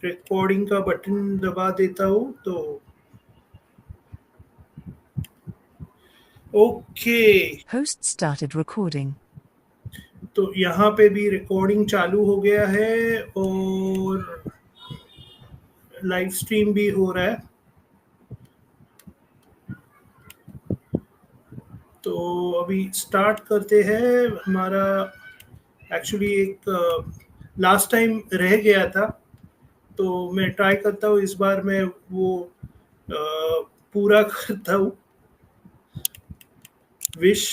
Recording का button दबा देता हूँ तो ओके। Host started recording. तो यहाँ पे भी रिकॉर्डिंग चालू हो गया है और लाइव स्ट्रीम भी हो रहा है। तो अभी स्टार्ट करते हैं। हमारा एक्चुअली एक लास्ट टाइम रह गया था, तो मैं ट्राई करता हूँ इस बार मैं वो पूरा करता हूँ। Wish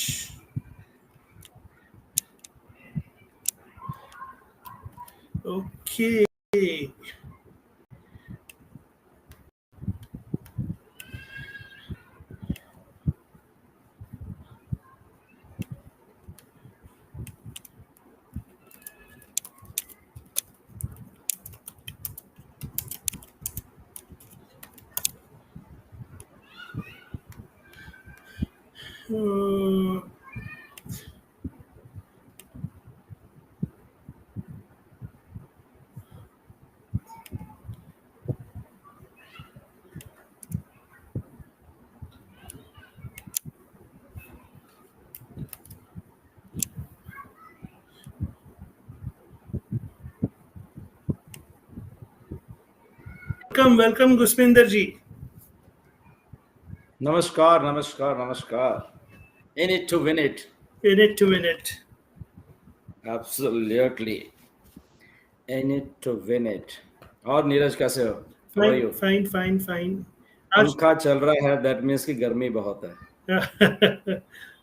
okay. वेलकम गुस्मिंदर जी। नमस्कार नमस्कार नमस्कार। In it to win it. In it to win it. Absolutely. In it to win it. और नीरज कैसे हो? How are you? फाइन। पंखा चल रहा है, that means कि गर्मी बहुत है।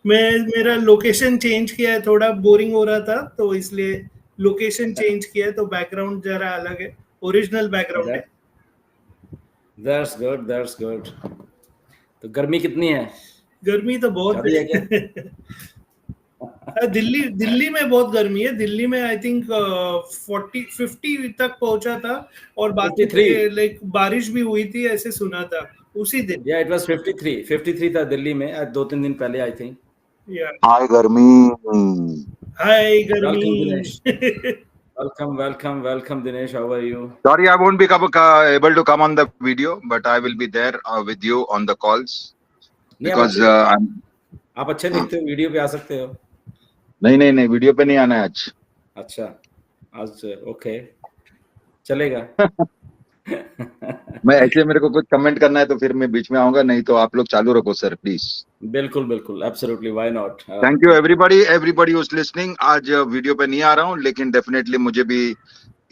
मेरा लोकेशन चेंज किया है, थोड़ा बोरिंग हो रहा था तो इसलिए लोकेशन चेंज किया है, तो बैकग्राउंड जरा अलग है, ओरिजिनल बैकग्राउंड है। That's good. तो गर्मी कितनी है? गर्मी तो बहुत है क्या? दिल्ली में बहुत गर्मी है। दिल्ली में आई थिंक 40-50 तक पहुंचा था और बाकी लाइक बारिश भी हुई थी, ऐसे सुना था उसी दिन। Yeah, it was 53 था दिल्ली में 2-3 दिन पहले आई थिंक। हाय गर्मी। हाय गर्मी। Welcome Dinesh, how are you? Sorry, I won't be able to come on the video, but I will be there with you on the calls because आप अच्छे दिखते हो, वीडियो पे आ सकते हो। नहीं वीडियो पे नहीं आना है आज। अच्छा, आज ओके चलेगा। मैं ऐसे मेरे को कुछ कमेंट करना है तो फिर मैं बीच में आऊंगा, नहीं तो आप लोग चालू रखो सर प्लीज। बिल्कुल absolutely, why not. Thank you everybody whose listening. आज वीडियो पे नहीं आ रहा हूँ, लेकिन डेफिनेटली मुझे भी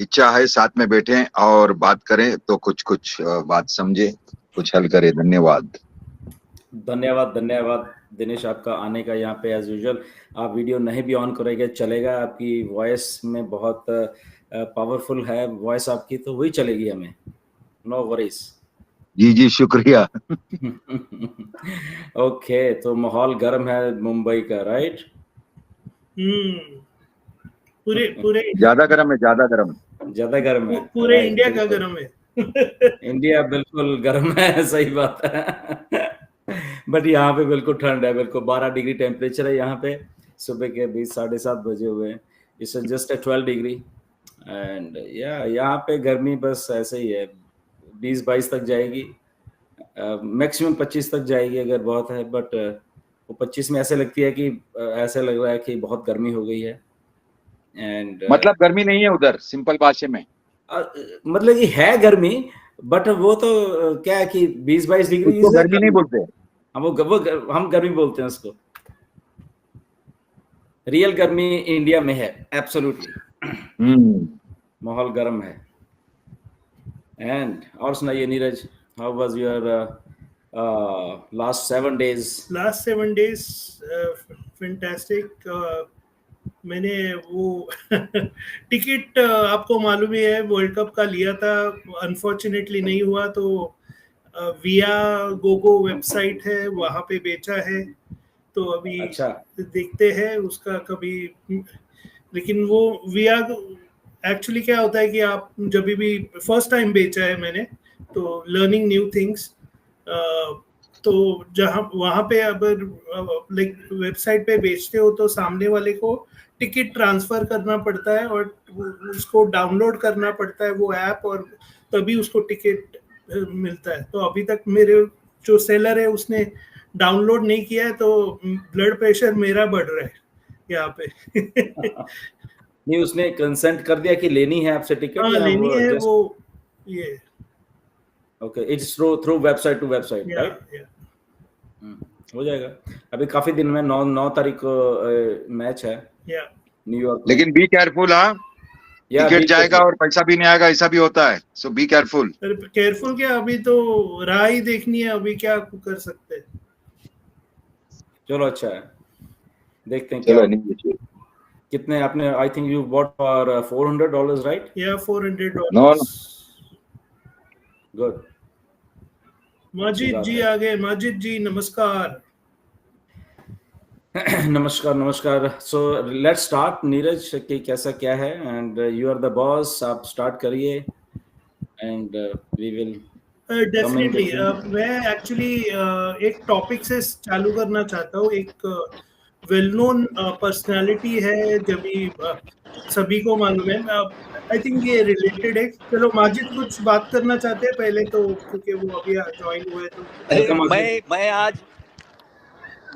इच्छा है साथ में बैठे और बात करें, तो कुछ बात समझे, कुछ हल करे। धन्यवाद दिनेश आपका आने का यहाँ पे। एज यूजुअल आप वीडियो नहीं भी ऑन करेंगे चलेगा, आपकी वॉइस में बहुत पावरफुल है वॉइस आपकी, तो वही चलेगी हमें, नो वरीज। जी शुक्रिया। ओके, तो माहौल गर्म है मुंबई का, राइट? पूरे ज्यादा गर्म है। पूरे इंडिया का गर्म है। इंडिया बिल्कुल गर्म है, सही बात है। बट यहाँ पे बिल्कुल ठंड है, बिल्कुल 12 डिग्री टेम्परेचर है यहाँ पे। सुबह के 7:30 बजे हुए हैं, इट्स जस्ट 12 डिग्री। एंड यहाँ पे गर्मी बस ऐसे ही है, 20-22 तक जाएगी, मैक्सिमम 25 तक जाएगी अगर बहुत है। बट वो 25 में ऐसे लगती है कि ऐसे लग रहा है कि बहुत गर्मी हो गई है। एंड मतलब गर्मी नहीं है उधर, सिंपल भाषा में मतलब ये है गर्मी, बट वो तो क्या है कि 20-22 डिग्री उसको गर्मी नहीं बोलते, हम गर्मी बोलते हैं उसको। रियल गर्मी इंडिया में है, एब्सोल्युटली। माहौल गर्म है। एंड और सुनाइए Neeraj, how was your last 7 days? Last 7 days fantastic. मैंने वो टिकट आपको मालूम ही है वर्ल्ड कप का लिया था, अनफॉर्चुनेटली नहीं हुआ, तो विया गोगो वेबसाइट है वहाँ पे बेचा है, तो अभी अच्छा। देखते हैं उसका कभी। लेकिन वो विया एक्चुअली क्या होता है कि आप जब भी फर्स्ट टाइम बेचा है मैंने, तो लर्निंग न्यू थिंग्स, तो जहाँ वहाँ पे अगर लाइक वेबसाइट पे बेचते हो तो सामने वाले को टिकट ट्रांसफर करना पड़ता है और उसको डाउनलोड करना पड़ता है वो ऐप, और तभी उसको टिकट मिलता है। तो अभी तक मेरे जो सेलर है उसने डाउनलोड नहीं किया है, तो ब्लड प्रेशर मेरा बढ़ रहा है यहाँ पे। नहीं, उसने कंसेंट कर दिया कि लेनी है आपसे टिकट, हाँ, या लेनी वो है just... वो ये okay, it's through website to website, या राइट? हो जाएगा। अभी काफी दिन में 9 तारीख को मैच है या न्यूयॉर्क में। लेकिन बी केयरफुल, हाँ, या टिकट बी जाएगा केयरफुल। और पैसा भी नहीं आएगा, ऐसा भी होता है। सो बी केयरफुल। केयरफुल क्या, अभी तो राह ही देखनी है, अभी क्या कर सकते हैं। चलो अच्छा है, देखते हैं चलो क्या नहीं पूछिए। कितने आपने, I think you bought for $400, right? या $400। No no, good. Majid ji आ गए। माजिद जी नमस्कार। नमस्कार नमस्कार। So let's start. नीरज कि कैसा क्या है, and you are the boss, आप स्टार्ट करिए एंड वी विल डेफिनेटली मैं एक्चुअली एक टॉपिक से चालू करना चाहता हूँ। एक वेल नोन पर्सनालिटी है, जब सभी को मालूम है। आई थिंक ये रिलेटेड है। चलो माजिद कुछ बात करना चाहते हैं पहले तो, क्योंकि वो अभी ज्वाइन हुए तो।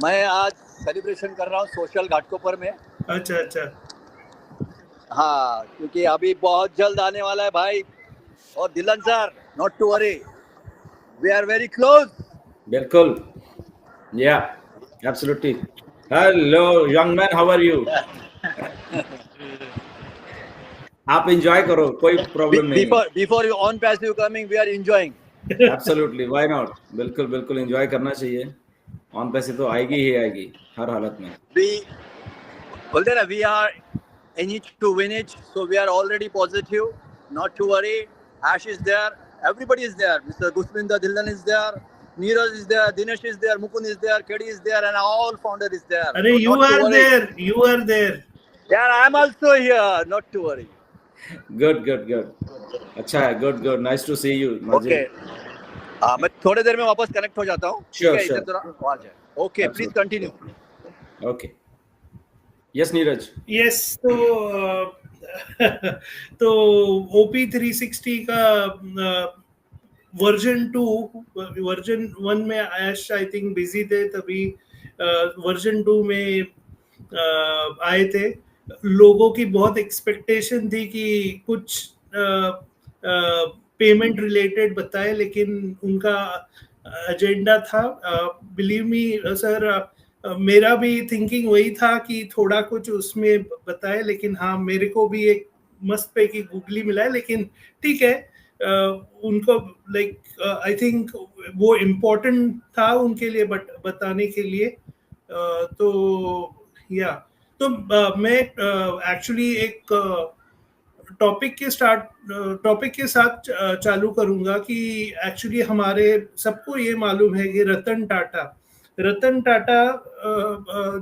मैं आज सेलिब्रेशन कर रहा हूँ सोशल घाटकोपर में। अच्छा अच्छा, हाँ, क्योंकि अभी बहुत जल्द आने वाला है भाई। और दिलन sir, not to worry, we are very close. बिल्कुल, या absolutely. Hello young man, how are you? आप एंजॉय करो, कोई प्रॉब्लम नहीं है। Before you on passive coming, we are enjoying. Absolutely, why not? बिल्कुल बिल्कुल एंजॉय करना चाहिए। ऑन पैसे तो आएगी ही आएगी हर हालत में। बोलते ना, we are in it to win it, so we are already positive, not to worry. Ash is there, everybody is there. Mr. Gusvinder Dhillon is there, Neeraj is there, Dinesh is there, Mukund is there, Kedi is there, and all founder is there. अरे So you are there, you are there. Yeah, I am also here, not to worry. Good good good, अच्छा है, good good, nice to see you. Okay. मैं थोड़ी देर में वापस connect हो जाता हूँ। Sure, ठीक है, sure. इधर थोड़ा आवाज है। Okay, please continue. Okay, yes Neeraj. Yes, तो OP 360 का वर्जन 2, वर्जन 1 में ऐश आई थिंक बिजी थे, तभी वर्जन 2 में आए थे। लोगों की बहुत एक्सपेक्टेशन थी कि कुछ पेमेंट रिलेटेड बताए, लेकिन उनका एजेंडा था, बिलीव मी सर, मेरा भी थिंकिंग वही था कि थोड़ा कुछ उसमें बताए, लेकिन हाँ मेरे को भी एक मस्त पे की गूगली मिला है, लेकिन ठीक है। उनको लाइक आई थिंक वो इम्पोर्टेंट था उनके लिए, बट बताने के लिए। तो या तो मैं एक्चुअली एक टॉपिक के साथ चालू करूंगा कि एक्चुअली हमारे सबको ये मालूम है कि रतन टाटा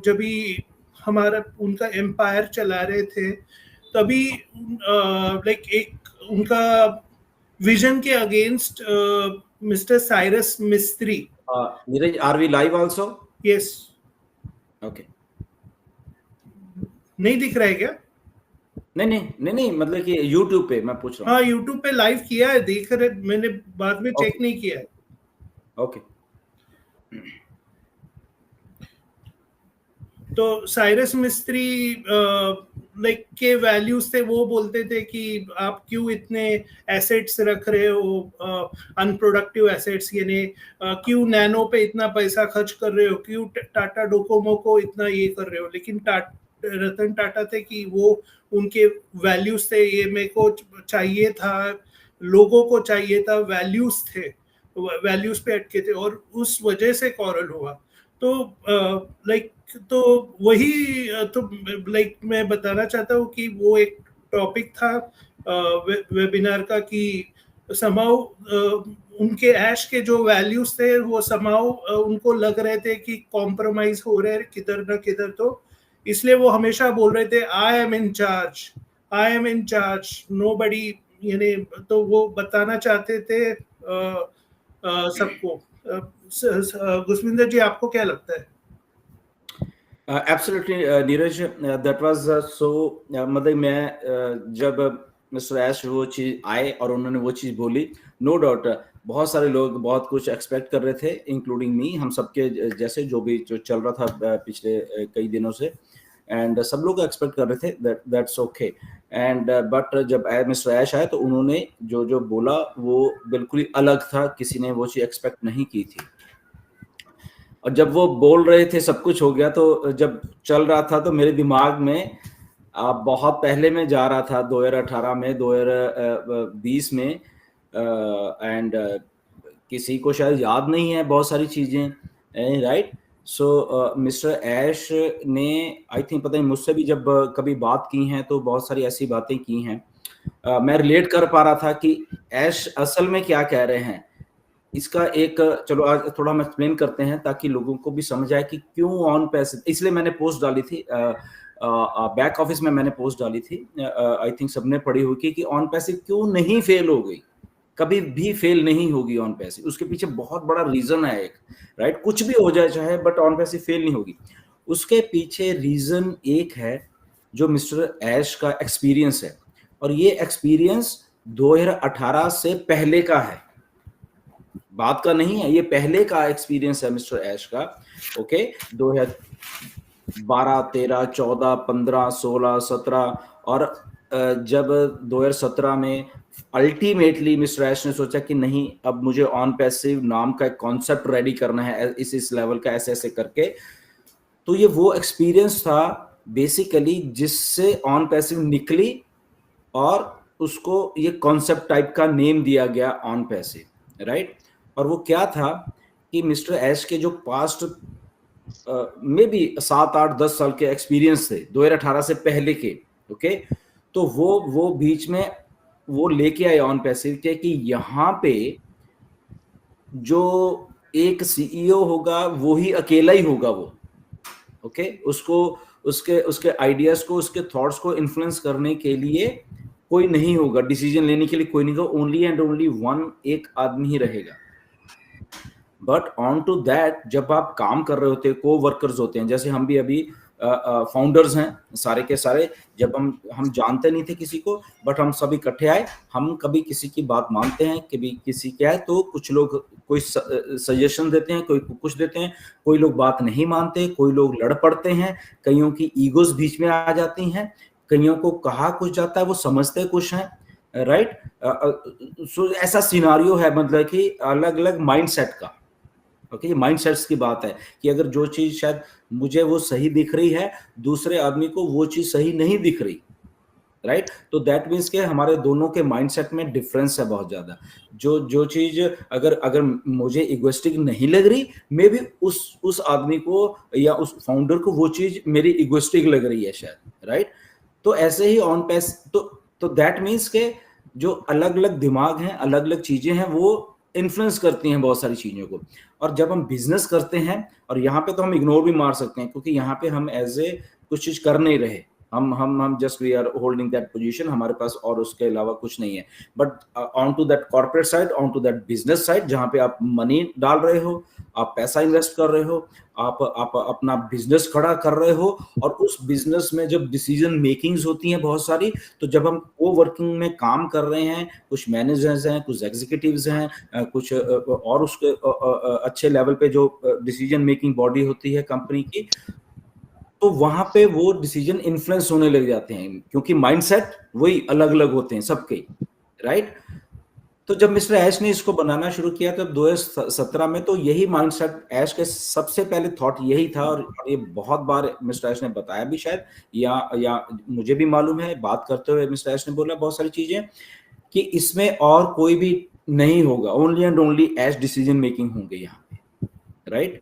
जब भी हमारा उनका एम्पायर चला रहे थे, तभी लाइक एक उनका विजन के against mister Cyrus Mistry. Neeraj, are we live also? Yes. Okay, नहीं दिख रहा है क्या? नहीं, मतलब कि YouTube पे मैं पूछ रहा हूँ। हाँ, YouTube पे लाइव किया है, देख रहे, मैंने बाद में चेक नहीं किया है। ओके। तो साइरस मिस्त्री लाइक के वैल्यूज थे, वो बोलते थे कि आप क्यों इतने एसेट्स रख रहे हो, अनप्रोडक्टिव एसेट्स, यानी क्यों नैनो पे इतना पैसा खर्च कर रहे हो, क्यों टाटा डोकोमो को इतना ये कर रहे हो। लेकिन रतन टाटा थे कि वो उनके वैल्यूज थे, ये मेरे को चाहिए था, लोगों को चाहिए था, वैल्यूज थे, वैल्यूज पे अटके थे, और उस वजह से कॉरल हुआ। तो लाइक तो वही तो लाइक मैं बताना चाहता हूँ कि वो एक टॉपिक था वेबिनार का, कि समाउ उनके ऐश के जो वैल्यूज थे वो समाउ उनको लग रहे थे कि कॉम्प्रोमाइज हो रहे हैं किधर ना किधर। तो इसलिए वो हमेशा बोल रहे थे I am in charge, nobody, यानी तो वो बताना चाहते थे सबको। गुसविंदर जी, आपको क्या लगता है? Absolutely Neeraj, that was so, मतलब मैं जब मिस्टर ऐश वो चीज आए और उन्होंने वो चीज बोली, नो डाउट बहुत सारे लोग बहुत कुछ एक्सपेक्ट कर रहे थे, इंक्लूडिंग मी, हम सबके जैसे जो भी जो चल रहा था पिछले कई दिनों से, एंड सब लोग एक्सपेक्ट कर रहे थे, दैट्स ओके। एंड बट जब मिस्टर ऐश आए तो उन्होंने जो जो बोला वो बिल्कुल ही अलग था, किसी ने वो चीज एक्सपेक्ट नहीं की थी। और जब वो बोल रहे थे सब कुछ हो गया, तो जब चल रहा था तो मेरे दिमाग में बहुत पहले में जा रहा था, 2018 में, 2020 में, एंड किसी को शायद याद नहीं है बहुत सारी चीजें, राइट। सो मिस्टर ऐश ने आई थिंक, पता नहीं मुझसे भी जब कभी बात की हैं तो बहुत सारी ऐसी बातें की हैं, मैं रिलेट कर पा रहा था कि ऐश असल में क्या कह रहे हैं। इसका एक, चलो आज थोड़ा हम एक्सप्लेन करते हैं ताकि लोगों को भी समझ आए कि क्यों ऑन पैसिव, इसलिए मैंने पोस्ट डाली थी, बैक ऑफिस में मैंने पोस्ट डाली थी, आई थिंक सबने पढ़ी होगी, कि ऑन पैसिव क्यों नहीं फेल हो गई, कभी भी फेल नहीं होगी ऑन पैसिव। उसके पीछे बहुत बड़ा रीजन है एक, राइट, कुछ भी हो जाए चाहे, बट ऑन पैसिव फेल नहीं होगी। उसके पीछे रीजन एक है जो मिस्टर ऐश का एक्सपीरियंस है, और ये एक्सपीरियंस 2018 से पहले का है, बात का नहीं है, ये पहले का एक्सपीरियंस है मिस्टर ऐश का। ओके, 2012, 13, 14, 15, 16, 17, और जब 2017 में अल्टीमेटली मिस्टर ऐश ने सोचा कि नहीं, अब मुझे ऑन पैसिव नाम का एक कॉन्सेप्ट रेडी करना है इस लेवल का, ऐसे ऐसे करके। तो ये वो एक्सपीरियंस था बेसिकली जिससे ऑन पैसिव निकली, और उसको ये कॉन्सेप्ट टाइप का नेम दिया गया ऑन पैसिव, राइट। और वो क्या था कि मिस्टर ऐश के जो पास्ट में भी 7, 8, 10 साल के एक्सपीरियंस थे 2018 से पहले के, ओके, तो वो बीच में वो लेके आए ऑन पैसिव के कि यहाँ पे जो एक सीईओ होगा वो ही अकेला ही होगा वो, ओके, उसको उसके आइडियाज को, उसके थॉट्स को इन्फ्लुएंस करने के लिए कोई नहीं होगा, डिसीजन लेने के लिए कोई नहीं होगा, ओनली एंड ओनली वन, एक आदमी ही रहेगा। बट ऑन टू दैट, जब आप काम कर रहे होते हैं, को वर्कर्स होते हैं, जैसे हम भी अभी फाउंडर्स हैं सारे के सारे, जब हम जानते नहीं थे किसी को, बट हम सब इकट्ठे आए, हम कभी किसी की बात मानते हैं, कभी किसी क्या है, तो कुछ लोग कोई सजेशन देते हैं, कोई कुछ देते हैं, कोई लोग बात नहीं मानते, कोई लोग लड़ पड़ते हैं, कईयों की ईगोस बीच में आ जाती हैं, कईयों को कहा कुछ जाता है, वो समझते कुछ हैं, राइट। सो ऐसा सिनारियो है, मतलब कि अलग अलग माइंडसेट का, ओके, ये माइंडसेट्स की बात है कि अगर जो चीज शायद मुझे वो सही दिख रही है, दूसरे आदमी को वो चीज सही नहीं दिख रही, राइट। तो दैट मीन्स के हमारे दोनों के माइंडसेट में डिफरेंस है बहुत ज्यादा। जो चीज अगर मुझे इगोइस्टिक नहीं लग रही, मे बी उस आदमी को या उस फाउंडर को वो चीज मेरी इगोइस्टिक लग रही है शायद, राइट। तो ऐसे ही ऑन पैस, तो दैट मीन्स के जो अलग अलग दिमाग हैं, अलग अलग चीजें हैं, वो इन्फ्लुएंस करती हैं बहुत सारी चीजों को। और जब हम बिजनेस करते हैं, और यहाँ पे तो हम इग्नोर भी मार सकते हैं, क्योंकि यहाँ पे हम एज ए कुछ चीज कर नहीं रहे, हम just we are holding that position, हमारे पास और उसके अलावा कुछ नहीं है। But on to that corporate side, on to that business side, जहाँ पे आप मनी डाल रहे हो, आप पैसा इन्वेस्ट कर रहे हो, आप अपना बिजनेस खड़ा कर रहे हो, और उस बिजनेस में जब डिसीजन मेकिंग्स होती हैं बहुत सारी, तो जब हम को वर्किंग में काम कर रहे हैं, कुछ मैनेजर्स हैं, कुछ एग्जीक्यूटिव्स हैं, कुछ और उसके अच्छे लेवल पे जो डिसीजन मेकिंग बॉडी होती है कंपनी की, तो वहां पे वो डिसीजन इन्फ्लुएंस होने लग जाते हैं, क्योंकि माइंडसेट वही अलग अलग होते हैं सबके, राइट। तो जब मिस्टर ऐश ने इसको बनाना शुरू किया तब 2017 में, तो यही माइंडसेट ऐश के सबसे पहले थॉट यही था, और ये बहुत बार मिस्टर ऐश ने बताया भी शायद, या मुझे भी मालूम है, बात करते हुए मिस्टर ऐश ने बोला बहुत सारी चीजें कि इसमें और कोई भी नहीं होगा, only and only Ash decision making होंगे यहाँ पे, राइट।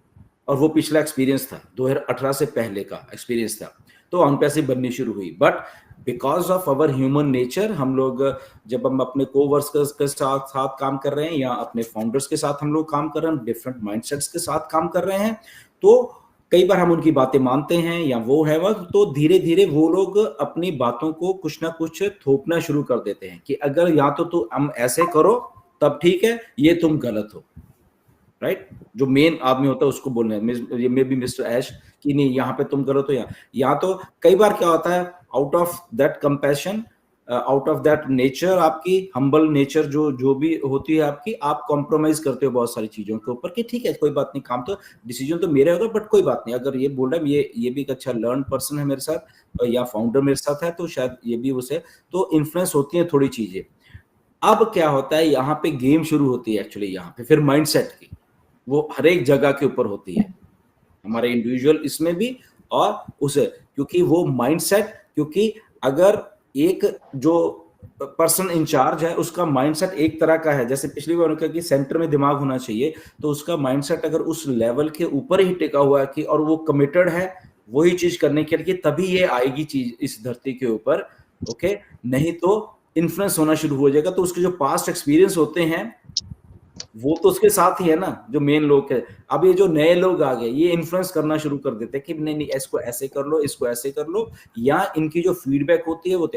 और वो पिछला एक्सपीरियंस था, 2018 से पहले का एक्सपीरियंस था, तो ऑन पैसिव बननी शुरू हुई। But because of our human nature, हम लोग जब हम अपने को वर्कर्स के साथ काम कर रहे हैं, या अपने फाउंडर्स के साथ हम लोग काम कर रहे हैं, डिफरेंट माइंडसेट्स के साथ काम कर रहे हैं, तो कई बार हम उनकी बातें मानते हैं, या वो है वह, तो धीरे धीरे वो लोग अपनी बातों को कुछ ना कुछ थोपना शुरू कर देते हैं कि अगर या तो हम ऐसे करो तब ठीक है, ये तुम गलत हो, राइट। जो मेन आदमी होता है उसको बोलना है, ये मे बी मिस्टर ऐश कि नहीं, यहाँ पे तुम करो तो या तो कई बार क्या होता है, out of that compassion out of that nature, आपकी हम्बल नेचर जो भी होती है आपकी, आप कॉम्प्रोमाइज करते हो बहुत सारी चीजों के ऊपर कि ठीक है कोई बात नहीं, काम तो डिसीजन तो मेरे होगा बट कोई बात नहीं, अगर ये बोल रहा है ये भी एक अच्छा लर्न पर्सन है मेरे साथ या फाउंडर मेरे साथ है तो शायद ये भी उसे, तो इन्फ्लुएंस होती है थोड़ी चीजें। अब क्या होता है यहाँ पे गेम शुरू होती है एक्चुअली, यहाँ पे फिर माइंडसेट की, वो हर एक जगह के ऊपर होती है, हमारे इंडिविजुअल इसमें भी और उसे, क्योंकि वो माइंडसेट, क्योंकि अगर एक जो पर्सन इंचार्ज है उसका माइंडसेट एक तरह का है, जैसे पिछली बार कहा कि सेंटर में दिमाग होना चाहिए, तो उसका माइंडसेट अगर उस लेवल के ऊपर ही टिका हुआ है कि और वो कमिटेड है वही चीज करने के लिए, तभी ये आएगी चीज इस धरती के ऊपर। ओके, नहीं तो इन्फ्लुएंस होना शुरू हो जाएगा। तो उसके जो पास्ट एक्सपीरियंस होते हैं वो तो उसके साथ ही है ना, जो मेन लोग है। अब ये जो नए लोग आ गए ये इन्फ्लुएंस करना शुरू कर देते हैं कि नहीं इसको ऐसे कर लो, इसको ऐसे कर लो, या इनकी जो फीडबैक होती है वो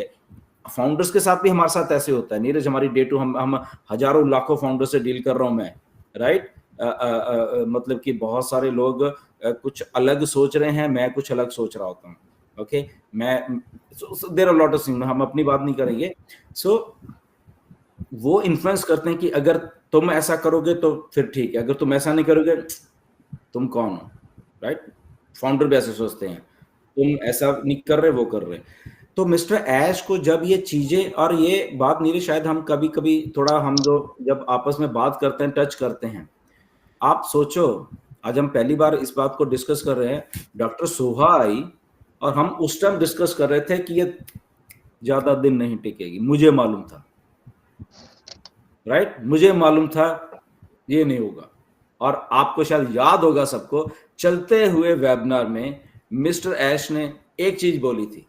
फाउंडर्स के साथ भी हमारे साथ ऐसे होता है नीरज, हमारी डे टू हम हजारों लाखों फाउंडर से डील कर रहा हूं मैं, राइट। मतलब कि बहुत सारे लोग कुछ अलग सोच रहे हैं, मैं कुछ अलग सोच रहा होता हूँ। ओके, मैं there are lot of things, हम अपनी बात नहीं करेंगे। सो वो इन्फ्लुएंस करते हैं कि अगर तुम ऐसा करोगे तो फिर ठीक है, अगर तुम ऐसा नहीं करोगे तुम कौन हो, राइट। फाउंडर भी ऐसे सोचते हैं, तुम ऐसा नहीं कर रहे वो कर रहे। तो मिस्टर ऐश को जब ये चीजें, और ये बात नीरज शायद हम कभी कभी थोड़ा, हम जो जब आपस में बात करते हैं टच करते हैं, आप सोचो आज हम पहली बार इस बात को डिस्कस कर रहे हैं, डॉक्टर सोहा आई और हम उस टाइम डिस्कस कर रहे थे कि ये ज्यादा दिन नहीं टिकेगी, मुझे मालूम था, राइट, मुझे मालूम था ये नहीं होगा। और आपको शायद याद होगा सबको, चलते हुए वेबिनार में मिस्टर ऐश ने एक चीज बोली थी,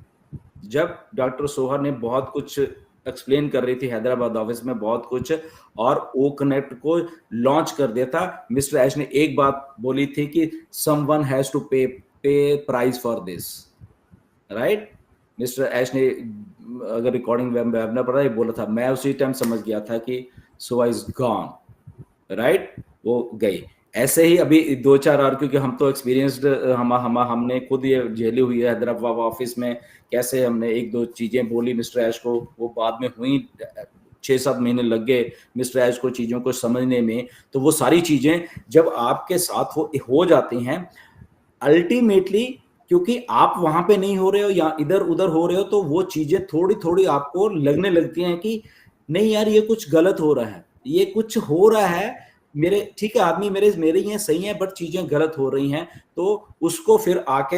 जब डॉक्टर सोहा ने बहुत कुछ एक्सप्लेन कर रही थी हैदराबाद ऑफिस में बहुत कुछ, और ओ कनेक्ट को लॉन्च कर दिया था, मिस्टर ऐश ने एक बात बोली थी कि someone has to pay price for this, right. Mister Ash ने, अगर रिकॉर्डिंग वेबिनार पर ये बोला था, मैं उसी टाइम समझ गया था कि सोहा इज गॉन, राइट, वो गई। ऐसे ही अभी 2-4 और, क्योंकि हम तो एक्सपीरियंस्ड, हमने खुद ये झेली हुई है हैदराबाद ऑफिस में, कैसे हमने 1-2 चीजें बोली मिस्टर ऐश को, वो बाद में हुई, 6-7 महीने लग गए मिस्टर ऐश को चीजों को समझने में। तो वो सारी चीजें जब आपके साथ हो जाती हैं अल्टीमेटली, क्योंकि आप वहां पे नहीं हो रहे हो या इधर उधर हो रहे हो, तो वो चीजें थोड़ी थोड़ी आपको लगने लगती हैं कि नहीं यार ये कुछ गलत हो रहा है, ये कुछ हो रहा है मेरे, ठीक है आदमी मेरे ये सही है बट चीजें गलत हो रही हैं। तो उसको फिर आके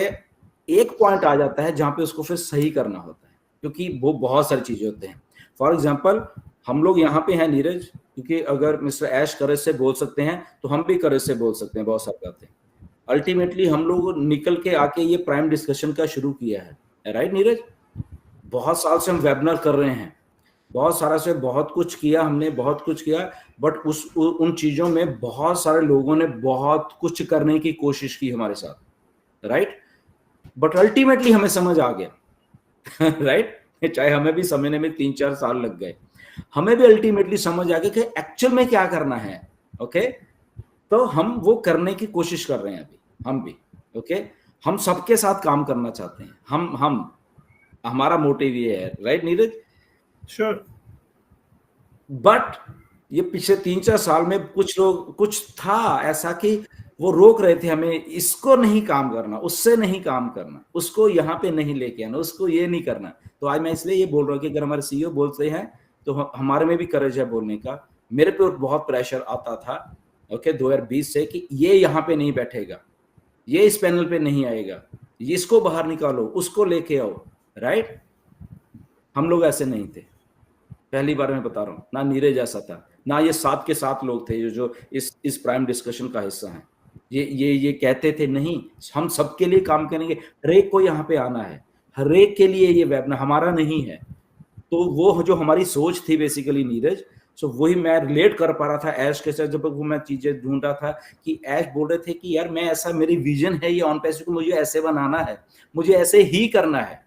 एक पॉइंट आ जाता है जहां पे उसको फिर सही करना होता है, क्योंकि वो बहुत सारी चीजें होते हैं। फॉर एग्जाम्पल हम लोग यहाँ पे हैं नीरज, क्योंकि अगर मिस्टर ऐश करेज से बोल सकते हैं तो हम भी करेज से बोल सकते हैं बहुत सारी बातें। अल्टीमेटली हम लोग निकल के आके ये प्राइम डिस्कशन का शुरू किया है, राइट नीरज। बहुत साल से हम वेबिनार कर रहे हैं, बहुत सारा से बहुत कुछ किया हमने, बहुत कुछ किया, बट उन चीजों में बहुत सारे लोगों ने बहुत कुछ करने की कोशिश की हमारे साथ, राइट, बट अल्टीमेटली हमें समझ आ गया राइट। चाहे हमें भी समझने में 3-4 साल लग गए, हमें भी अल्टीमेटली समझ आ गया कि एक्चुअल में क्या करना है। ओके, तो हम वो करने की कोशिश कर रहे हैं अभी, हम भी। ओके, हम सबके साथ काम करना चाहते हैं, हम हमारा मोटिव ये है, राइट नीरज। श्योर। बट ये पिछले 3-4 साल में कुछ था ऐसा कि वो रोक रहे थे हमें, इसको नहीं काम करना, उससे नहीं काम करना, उसको यहाँ पे नहीं लेके आना, उसको ये नहीं करना। तो आज मैं इसलिए ये बोल रहा हूँ कि अगर हमारे सीईओ बोलते हैं तो हमारे में भी करेज है बोलने का। मेरे पे बहुत प्रेशर आता था ओके 2020 से कि ये यहाँ पे नहीं बैठेगा, ये इस पैनल पे नहीं आएगा, इसको बाहर निकालो, उसको लेके आओ, राइट। हम लोग ऐसे नहीं थे, पहली बार मैं बता रहा हूँ, ना नीरज ऐसा था, ना ये 7 के 7 लोग थे जो इस प्राइम डिस्कशन का हिस्सा हैं। ये कहते थे नहीं हम सबके लिए काम करेंगे, हर एक को यहाँ पे आना है, हर एक के लिए ये वेबिनार हमारा नहीं है। तो वो जो हमारी सोच थी बेसिकली नीरज, सो वही मैं रिलेट कर पा रहा था ऐश के साथ। जब वो मैं चीजें ढूंढ रहा था कि ऐश बोल रहे थे कि यार मैं ऐसा, मेरी विजन है ये ऑन पैसिव को मुझे ऐसे बनाना है, मुझे ऐसे ही करना है।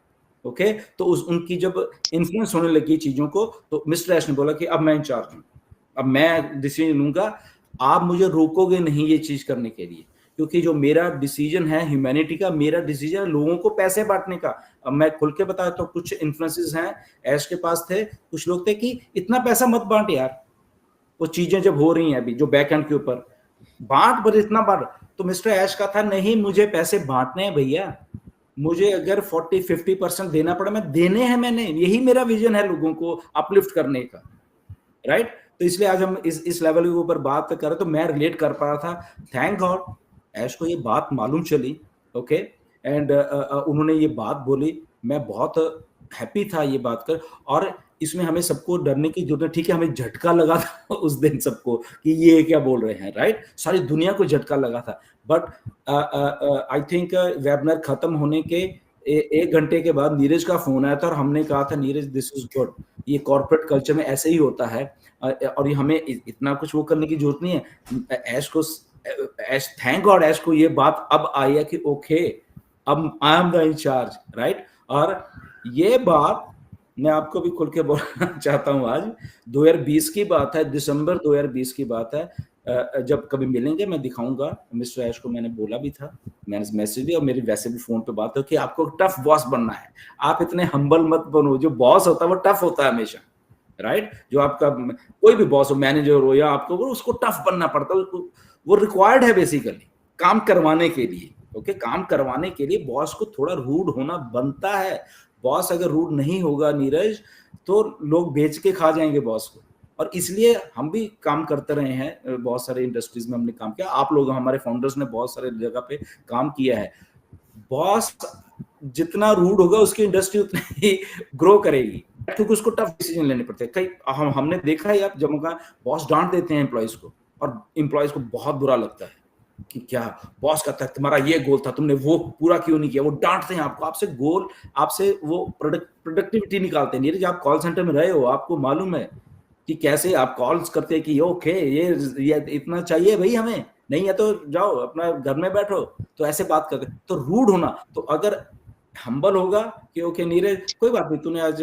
ओके, तो उनकी जब इन्फ्लुएंस होने लगी चीजों को, तो मिस्टर ऐश ने बोला कि अब मैं इंचार्ज हूँ, अब मैं डिसीजन लूंगा, आप मुझे रोकोगे नहीं ये चीज करने के लिए। क्योंकि जो मेरा डिसीजन है ह्यूमैनिटी का, मेरा डिसीजन है लोगों को पैसे बांटने का। अब मैं खुल के बताया तो कुछ इन्फ्लुएंसेस हैं ऐश के पास थे, कुछ लोग थे कि इतना पैसा मत बांट यार, वो चीजें जब हो रही हैं अभी जो बैक एंड के ऊपर बांट, पर इतना बांट। तो मिस्टर ऐश का था नहीं मुझे पैसे बांटने हैं भैया, मुझे अगर 40-50% देना पड़े मैं देने हैं, मैंने यही मेरा विजन है लोगों को अपलिफ्ट करने का, राइट। तो इसलिए आज हम इस लेवल के ऊपर बात कर रहे, तो मैं रिलेट कर पा रहा था। थैंक गॉड ऐश को ये बात मालूम चली, ओके, एंड उन्होंने ये बात बोली, मैं बहुत हैप्पी था ये बात कर। और इसमें हमें सबको डरने की जरूरत है, ठीक है, हमें झटका लगा था उस दिन सबको कि ये क्या बोल रहे हैं, राइट, सारी दुनिया को झटका लगा था। बट आई थिंक वेबिनार खत्म होने के 1 घंटे के बाद नीरज का फोन आया था और हमने कहा था नीरज दिस इज गुड, ये कॉर्पोरेट कल्चर में ऐसे ही होता है और ये हमें इतना कुछ वो करने की जरूरत नहीं है। ऐश को थैंक गॉड ऐश को ये बात अब आई है कि ओके अब I am the incharge, right. और ये बात मैं आपको भी खुल के बोलना चाहता हूँ, आज 2020 की बात है, दिसंबर 2020 की बात है। जब कभी मिलेंगे मैं दिखाऊंगा, मिस्टर ऐश को मैंने बोला भी था, मैंने मैसेज भी और मेरी वैसे भी फोन पे बात है कि आपको टफ बॉस बनना है, आप इतने हम्बल मत बनो। जो बॉस होता है वो टफ होता है हमेशा, राइट। जो आपका कोई भी बॉस हो, मैनेजर हो या आपको, वो उसको टफ बनना पड़ता है, वो रिक्वायर्ड है बेसिकली काम करवाने के लिए, ओके। काम करवाने के लिए बॉस को थोड़ा रूड होना बनता है। बॉस अगर रूड नहीं होगा नीरज तो लोग बेच के खा जाएंगे बॉस को। और इसलिए हम भी काम करते रहे हैं, बहुत सारे इंडस्ट्रीज में हमने काम किया, आप लोग हमारे फाउंडर्स ने बहुत सारे जगह पे काम किया है। बॉस जितना रूड होगा उसकी इंडस्ट्री उतनी ही ग्रो करेगी, क्योंकि उसको टफ डिसीजन लेने पड़ते हैं। कई हमने देखा है आप जब बॉस डांट देते हैं एम्प्लॉयज को, और एम्प्लॉयज को बहुत बुरा लगता है कि क्या बॉस कहता है तुम्हारा ये गोल था तुमने वो पूरा क्यों नहीं किया। वो डांटते हैं आपको, आपसे गोल, आपसे वो प्रोडक्टिविटी निकालते हैं। नीरज आप कॉल सेंटर में रहे हो, आपको मालूम है कि कैसे आप कॉल्स करते हैं कि ओके ये इतना चाहिए भाई, हमें नहीं है तो जाओ अपना घर में बैठो, तो ऐसे बात करते। तो रूड होना, तो अगर हम्बल होगा कि ओके नीरज कोई बात नहीं, तूने आज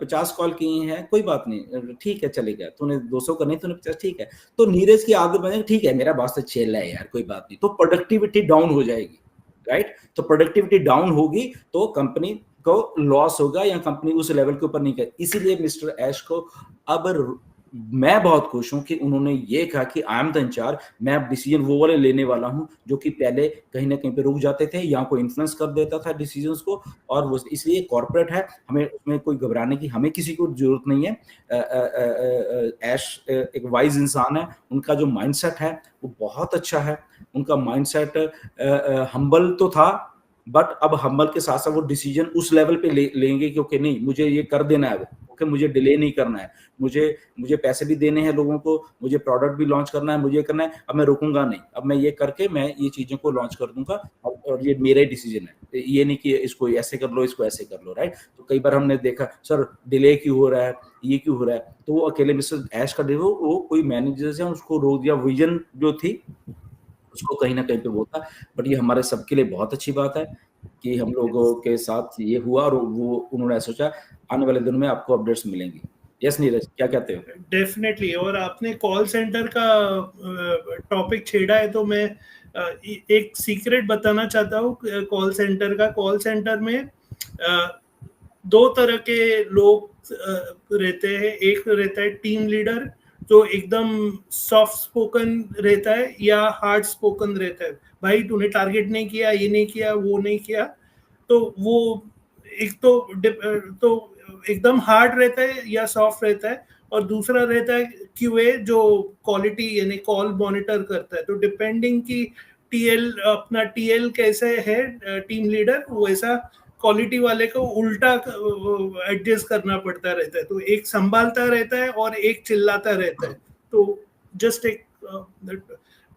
50 कॉल की हैं, कोई बात नहीं, ठीक है चलेगा, तूने 200 करनी, तूने 50, ठीक है। तो नीरज की आदत बने, ठीक है मेरा बॉस तो चिल है यार, कोई बात नहीं, तो प्रोडक्टिविटी डाउन हो जाएगी, राइट। तो प्रोडक्टिविटी डाउन होगी तो कंपनी को लॉस होगा या कंपनी उस लेवल के ऊपर नहीं कर। इसीलिए मिस्टर ऐश को अब मैं बहुत खुश हूं कि उन्होंने ये कहा कि आई एम द इंचार्ज, मैं अब डिसीजन वो वाले लेने वाला हूं जो कि पहले कहीं ना कहीं पे रुक जाते थे या कोई इन्फ्लुएंस कर देता था डिसीजंस को। और वो इसलिए कॉर्पोरेट है, हमें उसमें कोई घबराने की हमें किसी को जरूरत नहीं है। ऐश एक वाइज इंसान है, उनका जो माइंडसेट है वो बहुत अच्छा है। उनका माइंडसेट हम्बल तो था, बट अब हम्बल के साथ साथ वो डिसीजन उस लेवल पे लेंगे क्योंकि नहीं मुझे ये कर देना है, ओके मुझे डिले नहीं करना है, मुझे पैसे भी देने हैं लोगों को, मुझे प्रोडक्ट भी लॉन्च करना है, मुझे करना है, अब मैं रुकूंगा नहीं, अब मैं ये करके मैं ये चीजों को लॉन्च कर दूंगा और ये मेरा ही डिसीजन है, ये नहीं कि इसको ऐसे कर लो इसको ऐसे कर लो, राइट। तो कई बार हमने देखा सर डिले क्यों हो रहा है, ये क्यों हो रहा है, तो वो अकेले मिस्टर ऐश का डिले वो कोई मैनेजर है उसको रोक दिया, विजन जो थी उसको कहीं ना कहीं पे बोलता। बट ये हमारे सबके लिए बहुत अच्छी बात है कि हम लोगों के साथ ये हुआ और वो उन्होंने सोचा आने वाले दिनों में आपको अपडेट्स मिलेंगी। यस नीरज क्या कहते हो? डेफिनेटली। और आपने कॉल सेंटर का टॉपिक छेड़ा है तो मैं एक सीक्रेट बताना चाहता हूँ कॉल सेंटर का। कॉल सेंटर में 2 तरह के लोग रहते हैं। एक रहता है टीम लीडर जो एकदम सॉफ्ट स्पोकन रहता है या हार्ड स्पोकन रहता है, भाई तूने टारगेट नहीं किया, ये नहीं किया, वो नहीं किया, तो वो एक तो एकदम हार्ड रहता है या सॉफ्ट रहता है। और दूसरा रहता है क्यूए जो क्वालिटी यानी कॉल मॉनिटर करता है। तो डिपेंडिंग की टीएल अपना टीएल कैसे है टीम लीडर, वैसा क्वालिटी वाले को उल्टा एडजस्ट करना पड़ता रहता है। तो एक संभालता रहता है और एक चिल्लाता रहता है। तो जस्ट एक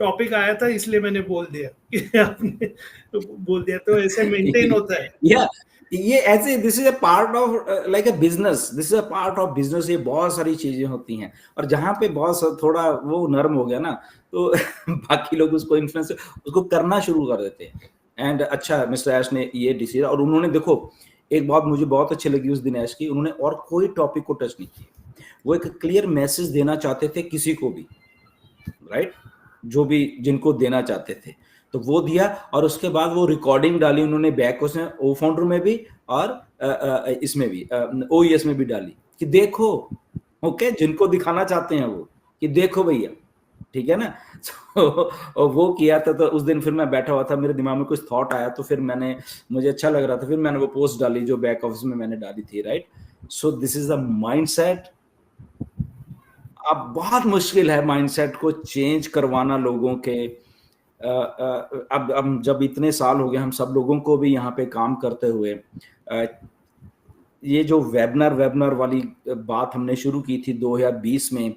टॉपिक आया था इसलिए मैंने बोल दिया आपने बोल दिया, तो ऐसे मेंटेन होता है। ये ऐसे this is a part of like a business, this is a part of business. ये बहुत सारी चीजें होती हैं और जहां पे बहुत थोड़ा वो नर्म हो गया ना तो बाकी लोग उसको इन्फ्लुएंस उसको करना शुरू कर देते हैं। एंड अच्छा मिस्टर ऐश ने ये डिसीजन, और उन्होंने देखो एक बात मुझे बहुत अच्छी लगी उस दिन ऐश की, उन्होंने और कोई टॉपिक को टच नहीं किया। वो एक क्लियर मैसेज देना चाहते थे किसी को भी, राइट, जो भी जिनको देना चाहते थे। तो वो दिया, और उसके बाद वो रिकॉर्डिंग डाली उन्होंने बैक उसमें ओ फाउंडर में भी और इसमें भी OES में भी डाली कि देखो, ओके, जिनको दिखाना चाहते हैं वो कि देखो भैया, ठीक है ना। तो वो किया था। तो उस दिन फिर मैं बैठा हुआ था, मेरे दिमाग में कुछ थॉट आया, तो फिर मुझे अच्छा लग रहा था, फिर मैंने वो पोस्ट डाली जो बैक ऑफिस में मैंने डाली थी, right. So this is the mindset. अब बहुत मुश्किल है माइंडसेट को चेंज करवाना लोगों के। अब जब इतने साल हो गए हम सब लोगों को भी यहाँ पे काम करते हुए, ये जो वेबिनार वाली बात हमने शुरू की थी 2020 में,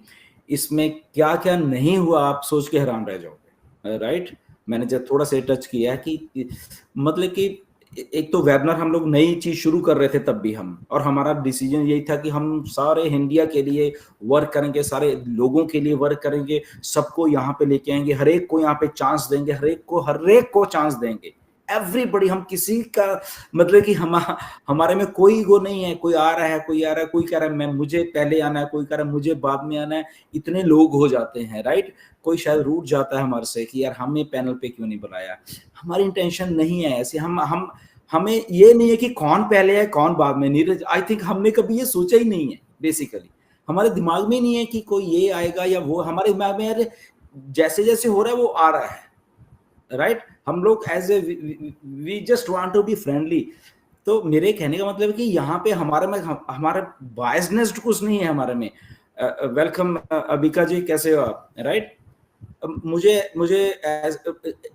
इसमें क्या क्या नहीं हुआ आप सोच के हैरान रह जाओगे, राइट। मैंने जब थोड़ा सा टच किया कि मतलब कि एक तो वेबिनार हम लोग नई चीज शुरू कर रहे थे तब भी हम, और हमारा डिसीजन यही था कि हम सारे इंडिया के लिए वर्क करेंगे, सारे लोगों के लिए वर्क करेंगे, सबको यहाँ पे लेके आएंगे, हर एक को यहाँ पे चांस देंगे, हर एक को चांस देंगे, एवरीबडी। हम किसी का मतलब कि हमारे में कोई ईगो नहीं है, कोई आ रहा है, कोई कह रहा है मैं मुझे पहले आना है, कोई कह रहा है मुझे बाद में आना है। इतने लोग हो जाते हैं, राइट। कोई शायद रूठ जाता है हमारे से कि यार हमें पैनल पे क्यों नहीं बुलाया। हमारी इंटेंशन नहीं है ऐसे। हमें ये नहीं है कि कौन पहले है कौन बाद में। नीरज, आई थिंक हमने कभी ये सोचा ही नहीं है। बेसिकली हमारे दिमाग में नहीं है कि कोई ये आएगा या वो। हमारे दिमाग में यार जैसे जैसे हो रहा है वो आ रहा है, राइट। हम लोग as a we just want to be friendly. तो मेरे कहने का मतलब है कि यहाँ पे हमारा बायसनेस कुछ नहीं है हमारे में। वेलकम अबिका जी, कैसे हो आप, राइट। मुझे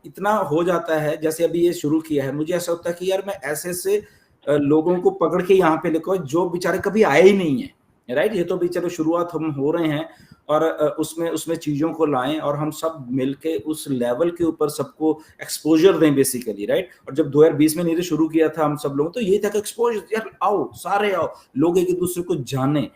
इतना हो जाता है, जैसे अभी ये शुरू किया है, मुझे ऐसा होता है कि यार मैं ऐसे लोगों को पकड़ के यहाँ पे लेकर जो बेचारे कभी आए ही नहीं है, राइट। ये तो बेचारे शुरुआत हम हो रहे हैं, और उसमें चीजों को लाएं और हम सब मिलके उस लेवल के ऊपर सबको एक्सपोजर दें बेसिकली, राइट। और जब 2020 में नीरज शुरू किया था हम सब लोग, तो ये था कि एक्सपोजर, यार आओ सारे आओ, लोग एक दूसरे को जाने,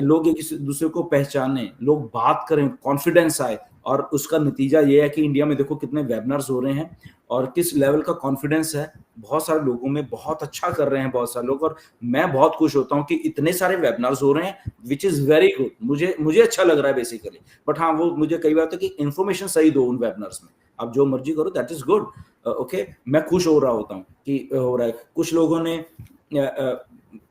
लोग एक दूसरे को पहचाने, लोग बात करें, कॉन्फिडेंस आए। और उसका नतीजा ये है कि इंडिया में देखो कितने वेबिनार्स हो रहे हैं और किस लेवल का कॉन्फिडेंस है। बहुत सारे लोगों में बहुत अच्छा कर रहे हैं बहुत सारे लोग, और मैं बहुत खुश होता हूँ कि इतने सारे वेबिनार्स हो रहे हैं, विच इज वेरी गुड। मुझे अच्छा लग रहा है बेसिकली। बट हाँ, वो मुझे कई बार होता है कि इन्फॉर्मेशन सही दो उन वेबिनार्स में। आप जो मर्जी करो, दैट इज गुड, ओके। मैं खुश हो रहा होता हूँ कि हो रहा है। कुछ लोगों ने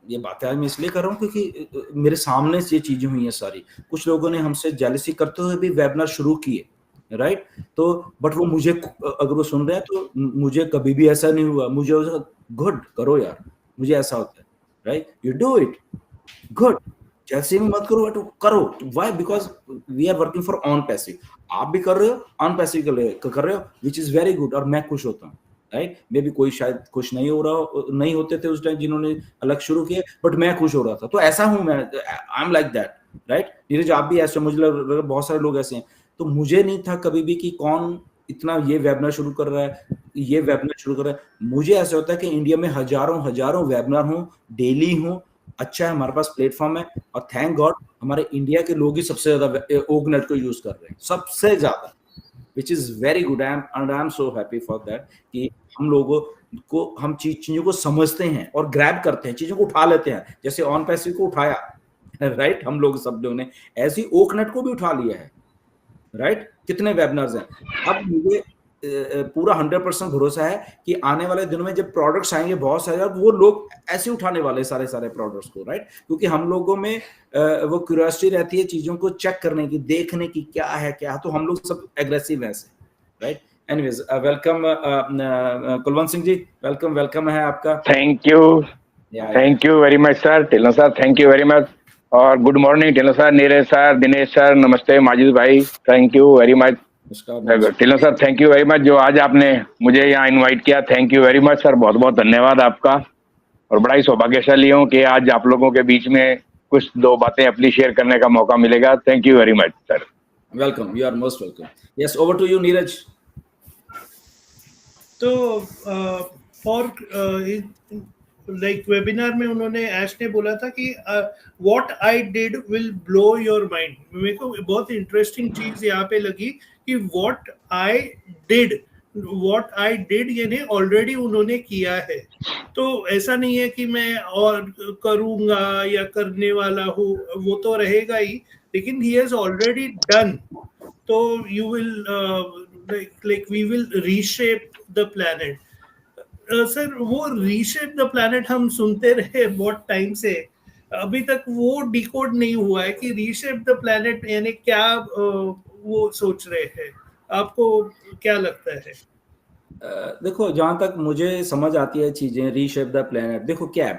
ये बातें आज मैं इसलिए कर रहा हूँ क्योंकि मेरे सामने ये चीजें हुई हैं सारी। कुछ लोगों ने हमसे जेलसी करते हुए भी वेबिनार शुरू किए, राइट। तो बट वो मुझे, अगर वो सुन रहे हैं तो मुझे कभी भी ऐसा नहीं हुआ। मुझे गुड करो यार, मुझे ऐसा होता है, right. You do it good, जैसे भी मत करो बट करो। Why? Because we are working for on passive. आप भी कर रहे हो, ऑन पैसिव कर रहे हो, विच इज वेरी गुड। और मैं खुश होता हूँ, राइट। मे भी कोई शायद खुश नहीं होते थे उस टाइम जिन्होंने अलग शुरू किए, बट मैं खुश हो रहा था। तो ऐसा हूं मैं, I am like that, right. Neeraj, आप भी ऐसे, मुझे लग बहुत सारे लोग ऐसे हैं। तो मुझे नहीं था कभी भी कि कौन इतना ये वेबिनार शुरू कर रहा है, ये वेबिनार शुरू कर रहा है। मुझे ऐसा होता है कि इंडिया में हजारों वेबिनार हो, डेली हो। अच्छा है हमारे पास प्लेटफॉर्म है, और थैंक गॉड हमारे इंडिया के लोग ही सबसे ज्यादा ओगनेट को यूज कर रहे हैं, सबसे ज्यादा, which is very good. I am so happy for that कि हम लोगों को, हम चीजों को समझते हैं और ग्रैब करते हैं, चीजों को उठा लेते हैं। जैसे ऑन पैसिव को उठाया, राइट। हम लोग सब लोगों ने ऐसी ओकनेट को भी उठा लिया है, राइट। कितने वेबिनार्स हैं। अब मुझे पूरा 100% भरोसा है कि आने वाले दिनों में जब प्रोडक्ट्स आएंगे बहुत सारे, वो लोग ऐसे उठाने वाले सारे प्रोडक्ट्स को, राइट। क्योंकि हम लोगों में वो क्यूरियोसिटी रहती है चीजों को चेक करने की, देखने की क्या है क्या। तो हम लोग सब एग्रेसिव हैं ऐसे, right. Anyways, welcome Kulwant Singh ji, welcome है आपका। Thank you very much sir, Dhillon sir, thank you very much. और good morning Dhillon sir, Neeraj sir, Dinesh sir, नमस्ते माजिद भाई, thank you very much. Dhillon sir, thank you very much जो आज आपने मुझे यहाँ इनवाइट किया। Thank you very much sir, बहुत बहुत धन्यवाद आपका। और बड़ा ही सौभाग्यशाली हूँ कि आज आप लोगों के बीच में कुछ दो बातें अपनी शेयर करने का मौका मिलेगा। Thank you very much sir. Welcome, you are most welcome. Yes, over to you Neeraj. तो फॉर लाइक वेबिनार में उन्होंने, ऐश ने बोला था कि what I did will blow your mind. मेरे को बहुत इंटरेस्टिंग चीज यहाँ पे लगी कि व्हाट आई डिड यानी ऑलरेडी उन्होंने किया है। तो ऐसा नहीं है कि मैं और करूंगा या करने वाला हूँ, वो तो रहेगा ही, लेकिन ही हैज ऑलरेडी डन। तो you will like we will reshape the planet. Sir वो रीशेप द प्लैनेट हम सुनते रहे बहुत टाइम से, अभी तक वो डिकोड नहीं हुआ है कि रीशेप द प्लैनेट यानी क्या वो सोच रहे हैं, आपको क्या लगता है? देखो, जहां तक मुझे समझ आती है चीजें, रीशेप द प्लैनेट, देखो क्या है,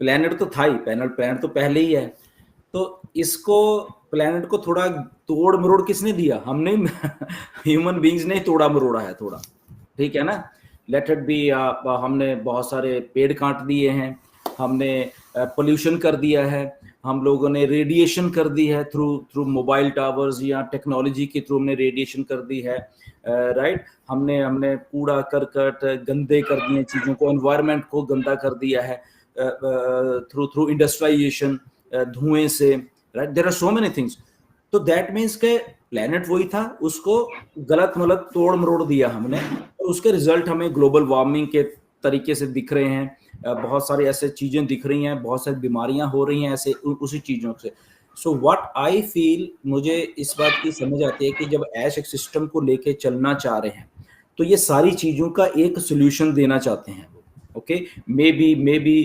प्लैनेट तो था ही, प्लैनेट तो पहले ही है, तो इसको प्लैनेट को थोड़ा तोड़ मरोड़ किसने दिया? हमने ह्यूमन बीइंग्स ने तोड़ा मरोड़ा है थोड़ा, ठीक है ना। लेट इट बी, हमने बहुत सारे पेड़ काट दिए हैं, हमने पोल्यूशन कर दिया है, हम लोगों ने रेडिएशन कर दी है थ्रू मोबाइल टावर्स या टेक्नोलॉजी के थ्रू हमने रेडिएशन कर दी है, राइट। हमने कूड़ा करकट गंदे कर दिए चीज़ों को, एनवायरनमेंट को गंदा कर दिया है थ्रू इंडस्ट्रियलाइजेशन, धुएं से, right. There are so many things. तो दैट मीन्स के प्लेनेट वही था, उसको गलत मलत तोड़ मरोड़ दिया हमने, और उसके रिजल्ट हमें ग्लोबल वार्मिंग के तरीके से दिख रहे हैं, बहुत सारी ऐसे चीजें दिख रही हैं, बहुत सारी बीमारियां हो रही हैं ऐसे उसी चीजों से। सो व्हाट आई फील, मुझे इस बात की समझ आती है कि जब ऐश एक सिस्टम को लेके चलना चाह रहे हैं तो ये सारी चीजों का एक सोल्यूशन देना चाहते हैं, okay. Maybe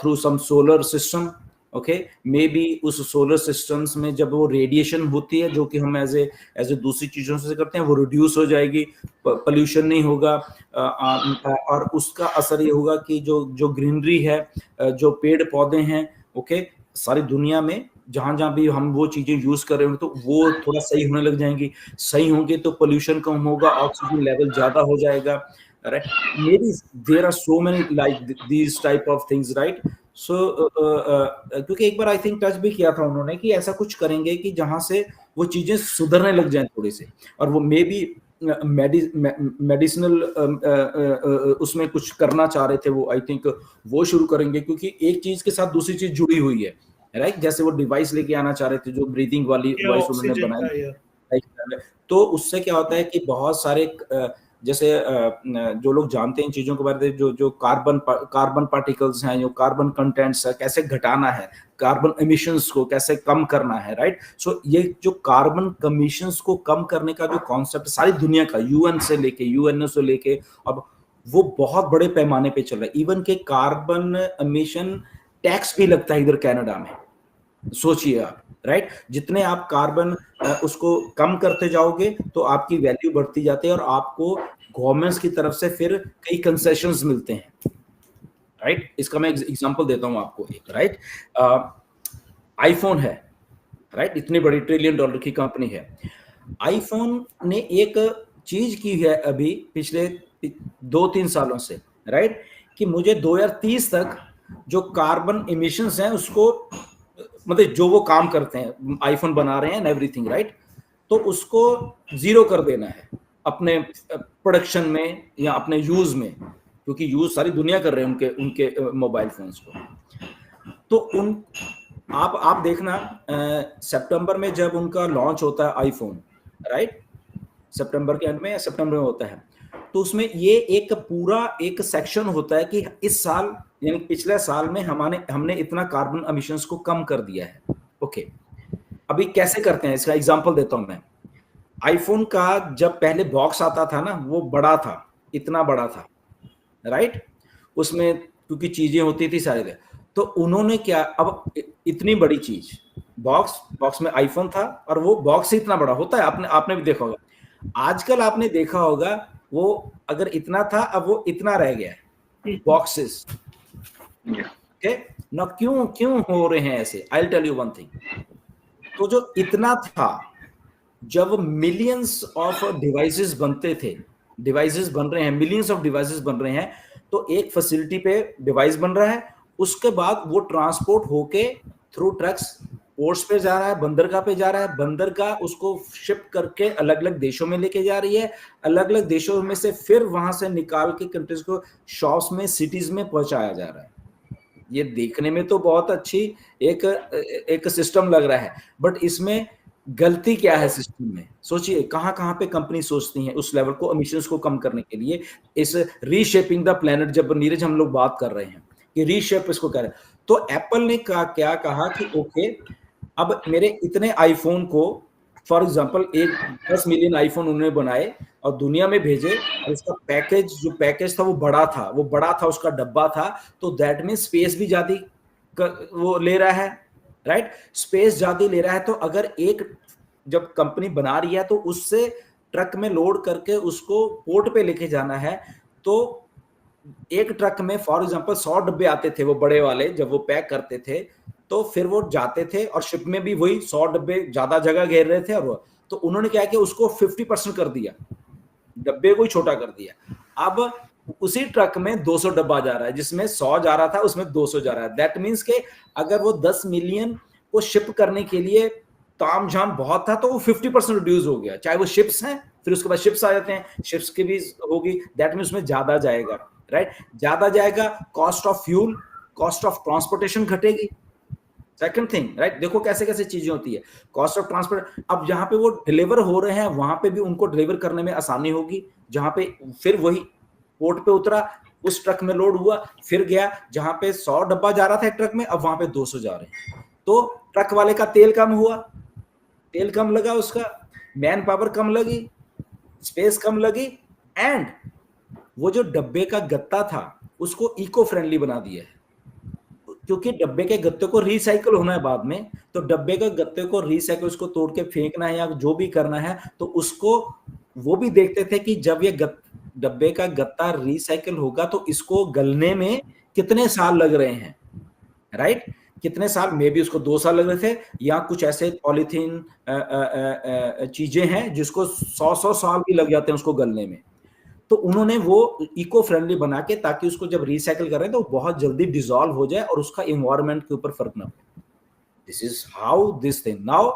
through some solar system, okay, maybe उस सोलर सिस्टम्स में जब वो रेडिएशन होती है जो कि हम एज ए दूसरी चीजों से करते हैं, वो रिड्यूस हो जाएगी, पोल्यूशन नहीं होगा, और उसका असर ये होगा कि जो ग्रीनरी है, जो पेड़ पौधे हैं, ओके, सारी दुनिया में जहां भी हम वो चीजें यूज कर रहे होंगे तो वो थोड़ा सही होने लग जाएंगी, सही होंगे तो पोल्यूशन कम होगा, ऑक्सीजन लेवल ज्यादा हो जाएगा, right. Maybe there are so many like these type of things, right? So क्योंकि एक बार आई थिंक टच भी किया था उन्होंने कि ऐसा कुछ करेंगे कि जहां से वो चीजें सुधरने लग जाएं थोड़ी से, और वो मे बी मेडिसिनल उसमें कुछ करना चाह रहे थे, वो आई थिंक वो शुरू करेंगे, क्योंकि एक चीज के साथ दूसरी चीज जुड़ी हुई है, राइट। जैसे वो डिवाइस लेके आना चाह रहे थे, जो ब्रीथिंग वाली डिवाइस उन्होंने बनाई, तो उससे क्या होता है कि बहुत सारे जैसे जो लोग जानते हैं इन चीजों के बारे में, जो कार्बन पार्टिकल्स हैं, जो कार्बन कंटेंट्स है, कैसे घटाना है, कार्बन एमिशंस को कैसे कम करना है, राइट। सो ये जो कार्बन एमिशंस को कम करने का जो कॉन्सेप्ट सारी दुनिया का, यूएन से लेके यूएनओ से लेके, अब वो बहुत बड़े पैमाने पे चल रहा है। इवन के कार्बन एमिशन टैक्स भी लगता है इधर कनाडा में, सोचिए आप, राइट। जितने आप कार्बन उसको कम करते जाओगे तो आपकी वैल्यू बढ़ती जाती है, और आपको गवर्नमेंट्स की तरफ से फिर कई कंसेशंस मिलते हैं, राइट। इसका मैं एग्जांपल देता हूं आपको एक, राइट। आईफोन है, राइट, इतनी बड़ी $1 ट्रिलियन की कंपनी है। आईफोन ने एक चीज की है अभी पिछले 2-3 सालों से, राइट, कि मुझे 2030 तक जो कार्बन एमिशंस हैं उसको, मतलब जो वो काम करते हैं, आईफोन बना रहे हैं एवरीथिंग, राइट, तो उसको जीरो कर देना है अपने प्रोडक्शन में या अपने यूज में, क्योंकि यूज सारी दुनिया कर रहे हैं उनके मोबाइल फोन्स को। तो आप देखना सितंबर में जब उनका लॉन्च होता है आईफोन, राइट, सितंबर के एंड में या सितंबर में होता है, तो उसमें ये एक पूरा एक सेक्शन होता है कि इस साल यानी पिछले साल में हमने इतना कार्बन एमिशंस को कम कर दिया है, ओके। अभी कैसे करते हैं इसका एग्जांपल देता हूं मैं। आईफोन का जब पहले बॉक्स आता था ना, वो बड़ा था, इतना बड़ा था, राइट, उसमें क्योंकि चीजें होती थी सारे, तो उन्होंने क्या, अब इतनी बड़ी चीज बॉक्स में आईफोन था, और वो बॉक्स इतना बड़ा होता है, आपने भी देखा होगा। आजकल आपने देखा होगा वो अगर इतना था, अब वो इतना रह गया है बॉक्सेस, ओके ना। क्यों हो रहे हैं ऐसे? I will tell you one thing. तो जो इतना था, जब मिलियंस ऑफ डिवाइसेस बनते थे, डिवाइसेस बन रहे हैं, मिलियंस ऑफ डिवाइसेस बन रहे हैं, तो एक फैसिलिटी पे डिवाइस बन रहा है, उसके बाद वो ट्रांसपोर्ट होके थ्रू ट्रक्स पोर्ट्स पे जा रहा है, बंदरगाह पे जा रहा है, बंदरगाह उसको शिप करके अलग अलग देशों में लेके जा रही है, अलग अलग देशों में से फिर वहां से निकाल के कंट्रीज को शॉप्स में, सिटीज में पहुंचाया जा रहा है। ये देखने में तो बहुत अच्छी एक सिस्टम लग रहा है, बट इसमें गलती क्या है सिस्टम में? सोचिए कहां पे कंपनी सोचती है उस लेवल को, एमिशंस को कम करने के लिए, इस रीशेपिंग द प्लेनेट, जब नीरज हम लोग बात कर रहे हैं कि रीशेप इसको करें, तो एप्पल ने क्या कहा कि ओके, अब मेरे इतने आईफोन को फॉर एग्जांपल एक 10 मिलियन आईफोन उन्होंने बनाए और दुनिया में भेजे, और उसका पैकेज जो पैकेज था वो बड़ा था, उसका डब्बा था, तो दैट मीन स्पेस भी ज्यादा वो ले रहा है, राइट, स्पेस ज्यादा ले रहा है। तो अगर एक जब कंपनी बना रही है तो उससे ट्रक में लोड करके उसको पोर्ट पे लेके जाना है, तो एक ट्रक में फॉर एग्जांपल 100 डब्बे आते थे वो बड़े वाले, जब वो पैक करते थे तो फिर वो जाते थे और शिप में भी वही 100 डब्बे ज्यादा जगह घेर रहे थे, और वो तो उन्होंने क्या किया, उसको 50% कर दिया, डब्बे को ही छोटा कर दिया। अब उसी ट्रक में 200 डब्बा जा रहा है, जिसमें 100 जा रहा था उसमें 200 जा रहा है। दैट मीन्स के अगर वो 10 मिलियन को शिप करने के लिए तामझाम बहुत था, तो वो 50% रिड्यूस हो गया। चाहे वो शिप्स हैं, फिर उसके बाद शिप्स आ जाते हैं, शिप्स की भी होगी, दैट मीन्स उसमें ज्यादा जाएगा, राइट, ज्यादा जाएगा, cost of fuel, cost of transportation घटेगी। सेकंड थिंग, राइट, देखो कैसे कैसे चीजें होती है, कॉस्ट ऑफ ट्रांसपोर्ट। अब जहां पे वो डिलीवर हो रहे हैं वहां पे भी उनको डिलीवर करने में आसानी होगी, जहां पे फिर वही पोर्ट पे उतरा, उस ट्रक में लोड हुआ, फिर गया, जहां पे 100 डब्बा जा रहा था एक ट्रक में, अब वहां पे 200 जा रहे हैं, तो ट्रक वाले का तेल कम हुआ, तेल कम लगा, उसका मैन पावर कम लगी, स्पेस कम लगी, एंड वो जो डब्बे का गत्ता था उसको इको फ्रेंडली बना दिया है, क्योंकि डब्बे के गत्ते को रिसाइकल होना है बाद में, तो डब्बे के गत्ते को रिसाइकल, उसको तोड़ के फेंकना है या जो भी करना है, तो उसको वो भी देखते थे कि जब ये डब्बे का गत्ता रिसाइकल होगा तो इसको गलने में कितने साल लग रहे हैं, राइट, कितने साल, मे बी उसको 2 साल लग रहे थे, या कुछ ऐसे पॉलीथीन चीजें हैं जिसको 100 साल भी लग जाते हैं उसको गलने में। तो उन्होंने वो इको फ्रेंडली बना के, ताकि उसको जब रिसाइकल कर रहे हैं तो बहुत जल्दी डिसॉल्व हो जाए और उसका एनवायरनमेंट के ऊपर फर्क ना पड़े। This is how this thing. Now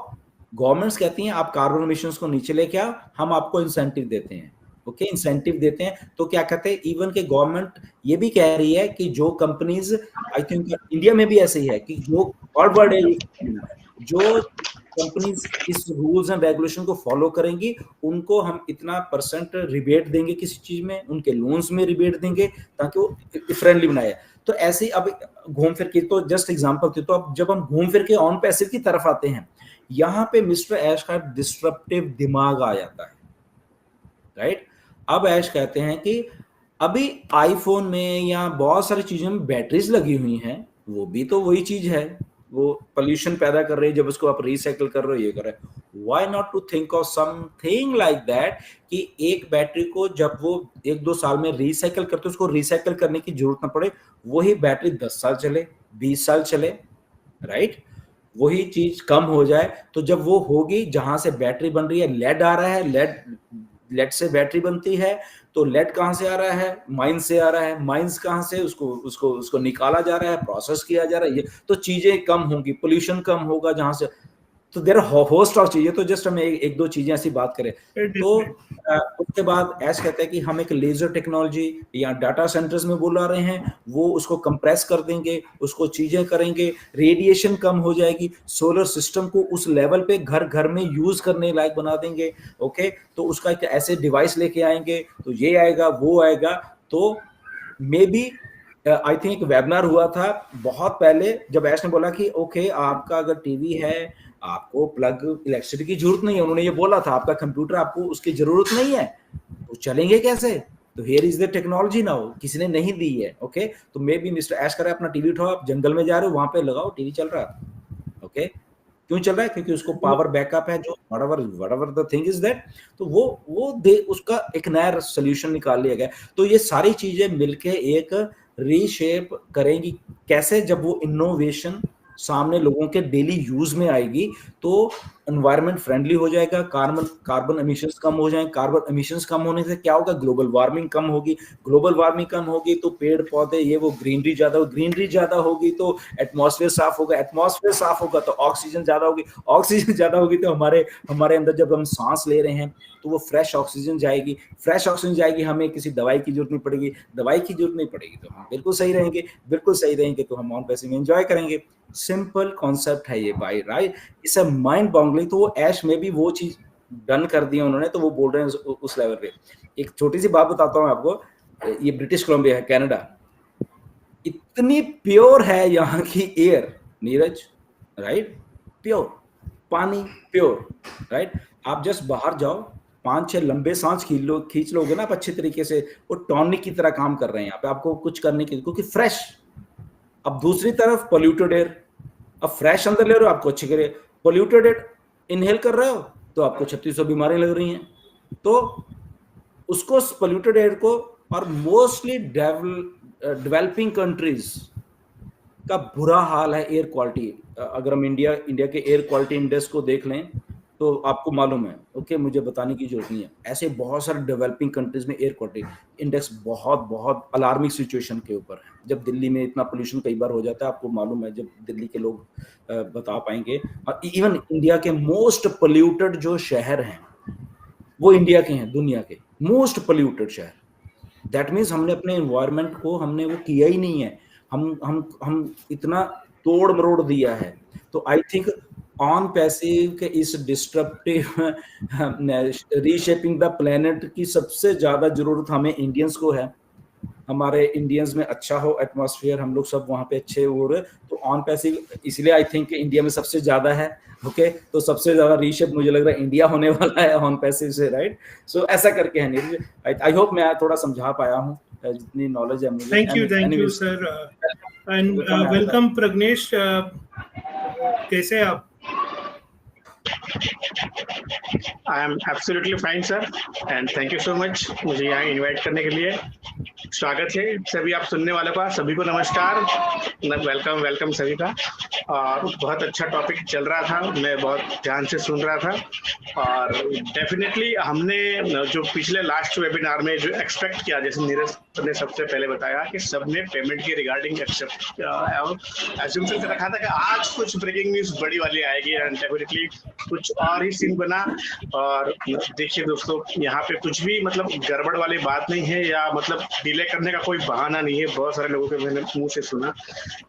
governments कहती हैं आप कार्बन एमिशंस को नीचे लेके आओ, हम आपको इंसेंटिव देते हैं, ओके, इंसेंटिव देते हैं। तो क्या कहते हैं, इवन के गवर्नमेंट ये भी कह रही है कि जो कंपनीज, आई थिंक इंडिया में भी ऐसे ही है, कि जो फॉरवर्ड है, जो कंपनीज इस रूल्स एंड रेगुलेशन को फॉलो करेंगी उनको हम इतना % रिबेट देंगे, किसी चीज में उनके लोन्स में रिबेट देंगे, ताकि वो फ्रेंडली बनाए। तो ऐसे ही अब घूम फिर के, तो जस्ट एग्जांपल थे, तो अब जब हम घूम फिर के ऑन पैसिव की तरफ आते हैं, यहाँ पे मिस्टर ऐश का डिस्ट्रप्टिव दिमाग आ जाता है, राइट। अब ऐश कहते हैं कि अभी आईफोन में या बहुत सारी चीजों में बैटरीज लगी हुई हैं, वो भी तो वही चीज है, वो पोल्यूशन पैदा कर रही है, जब उसको आप रिसाइकल कर रहे हो, ये कर रहे हो। Why not to think of something like that, कि एक बैटरी को जब वो 1-2 साल में रिसाइकल करते, उसको रिसाइकल करने की जरूरत ना पड़े, वही बैटरी 10 साल चले, 20 साल चले, राइट, वही चीज कम हो जाए। तो जब वो होगी, जहां से बैटरी बन रही है, लेड आ रहा है, लेड से बैटरी बनती है, तो लेड कहां से आ रहा है, माइंस से आ रहा है, माइंस कहां से, उसको निकाला जा रहा है, प्रोसेस किया जा रहा है, ये तो चीजें कम होंगी, पोल्यूशन कम होगा जहां से, तो देयर होस्ट ऑफ चीजें। तो जस्ट हम एक दो चीजें ऐसी बात करें, तो उसके बाद ऐश कहते हैं कि हम एक लेजर टेक्नोलॉजी या डाटा सेंटर्स में बुला रहे हैं, वो उसको कंप्रेस कर देंगे, उसको चीजें करेंगे, रेडिएशन कम हो जाएगी, सोलर सिस्टम को उस लेवल पे घर घर में यूज करने लायक बना देंगे, ओके। तो उसका एक ऐसे डिवाइस लेके आएंगे, तो ये आएगा, वो आएगा। तो मे बी आई थिंक एक वेबिनार हुआ था बहुत पहले, जब ऐश ने बोला कि ओके, आपका अगर टीवी है, आपको प्लग इलेक्ट्रिसिटी की जरूरत नहीं है, उन्होंने ये बोला था, आपका कंप्यूटर, आपको उसकी जरूरत नहीं है, तो चलेंगे कैसे? तो here is the technology now, किसी ने नहीं दी है, ओके। तो मे बी मिस्टर ऐश करे, अपना टीवी उठाओ, आप जंगल में जा रहे हो, वहां पे लगाओ, टीवी चल रहा है, ओके। क्यों चल रहा है? क्योंकि उसको पावर बैकअप है, जो whatever the thing is that, तो वो उसका एक नया सोल्यूशन निकाल लिया गया। तो ये सारी चीजें मिलके एक रीशेप करेंगी। कैसे? जब वो इनोवेशन सामने लोगों के डेली यूज में आएगी, तो एनवायरनमेंट फ्रेंडली हो जाएगा, कार्बन एमिशंस कम हो जाएंगे। कार्बन एमिशंस कम होने से क्या होगा? ग्लोबल वार्मिंग कम होगी। ग्लोबल वार्मिंग कम होगी तो पेड़ पौधे, ये वो ग्रीनरी ज्यादा होगी तो एटमॉस्फेयर साफ होगा। एटमॉस्फेयर साफ होगा तो ऑक्सीजन ज्यादा होगी। ऑक्सीजन ज्यादा होगी तो हमारे अंदर जब हम सांस ले रहे हैं तो वो फ्रेश ऑक्सीजन जाएगी। फ्रेश ऑक्सीजन जाएगी, हमें किसी दवाई की जरूरत नहीं पड़ेगी। दवाई की जरूरत नहीं पड़ेगी तो हम बिल्कुल सही रहेंगे, तो हम ऑन पैसे में एंजॉय करेंगे। सिंपल कॉन्सेप्ट है ये भाई, right? It's a mind boggling. तो वो ऐश में भी वो चीज डन कर दी उन्होंने, तो वो बोल रहे हैं उस लेवल पे। एक छोटी सी बात बताता हूँ आपको, ये ब्रिटिश कोलंबिया है, कनाडा। इतनी प्योर है यहाँ की एयर, नीरज, राइट? प्योर, पानी प्योर, राइट। आप जस्ट बाहर जाओ, 5-6 लंबे सांस खींच लोगे ना आप अच्छे तरीके से, वो टॉनिक की तरह काम कर रहे हैं यहाँ पे, आपको कुछ करने की, क्योंकि फ्रेश। अब दूसरी तरफ पोल्यूटेड एयर, अब फ्रेश अंदर ले रहे हो आपको अच्छे करे, पोल्यूटेड एयर इनहेल कर रहे हो तो आपको 3600 बीमारियां लग रही हैं। तो उसको पोल्यूटेड एयर को, और मोस्टली डेवलपिंग कंट्रीज का बुरा हाल है एयर क्वालिटी। अगर हम इंडिया के एयर क्वालिटी इंडेक्स को देख लें तो आपको मालूम है, ओके, मुझे बताने की जरूरत नहीं है, ऐसे बहुत सारे डेवलपिंग कंट्रीज में एयर क्वालिटी इंडेक्स बहुत अलार्मिंग सिचुएशन के ऊपर है। जब दिल्ली में इतना पोल्यूशन कई बार हो जाता है, आपको मालूम है, जब दिल्ली के लोग बता पाएंगे। और इवन इंडिया के मोस्ट पोल्यूटेड जो शहर हैं वो इंडिया के हैं, दुनिया के मोस्ट पोल्यूटेड शहर। दैट मीन्स हमने अपने एनवायरमेंट को हमने वो किया ही नहीं है, हम इतना तोड़ मरोड़ दिया है। तो आई थिंक ऑन पैसिव के इस डिस्ट्रप्टिव रीशेपिंग द प्लेनेट की सबसे ज्यादा जरूरत हमें इंडियंस को है। हमारे इंडियंस में अच्छा हो एटमॉस्फेयर, हम लोग सब वहाँ पे अच्छे हो रहे, तो ऑन पैसिव इसलिए आई थिंक इंडिया में सबसे ज्यादा है। ओके, तो सबसे ज्यादा रीशेप मुझे लग रहा है इंडिया होने वाला है ऑन पैसिव से, राइट। सो ऐसा करके है नीरज। आई होप मैं थोड़ा समझा पाया हूँ जितनी नॉलेज है मुझे। Thank you sir, and welcome Pradnyesh, कैसे आप? I am absolutely fine sir, and thank you so much मुझे यहाँ इनवाइट करने के लिए। स्वागत है सभी आप सुनने वालों का, सभी को नमस्कार, वेलकम सभी का। और बहुत अच्छा टॉपिक चल रहा था, मैं बहुत ध्यान से सुन रहा था। और डेफिनेटली हमने जो पिछले लास्ट वेबिनार में जो एक्सपेक्ट किया, जैसे नीरज ने सबसे पहले बताया कि सबने पेमेंट के रिगार्डिंग एक्सेप्ट एज्यूम्पशन कर रखा था कि आज कुछ ब्रेकिंग न्यूज बड़ी वाली आएगी, एंड डेफिनेटली कुछ और ही सीन बना। और देखिए दोस्तों, यहाँ पे कुछ भी मतलब गड़बड़ वाली बात नहीं है, या मतलब डिले करने का कोई बहाना नहीं है। बहुत सारे लोगों के मैंने मुंह से सुना,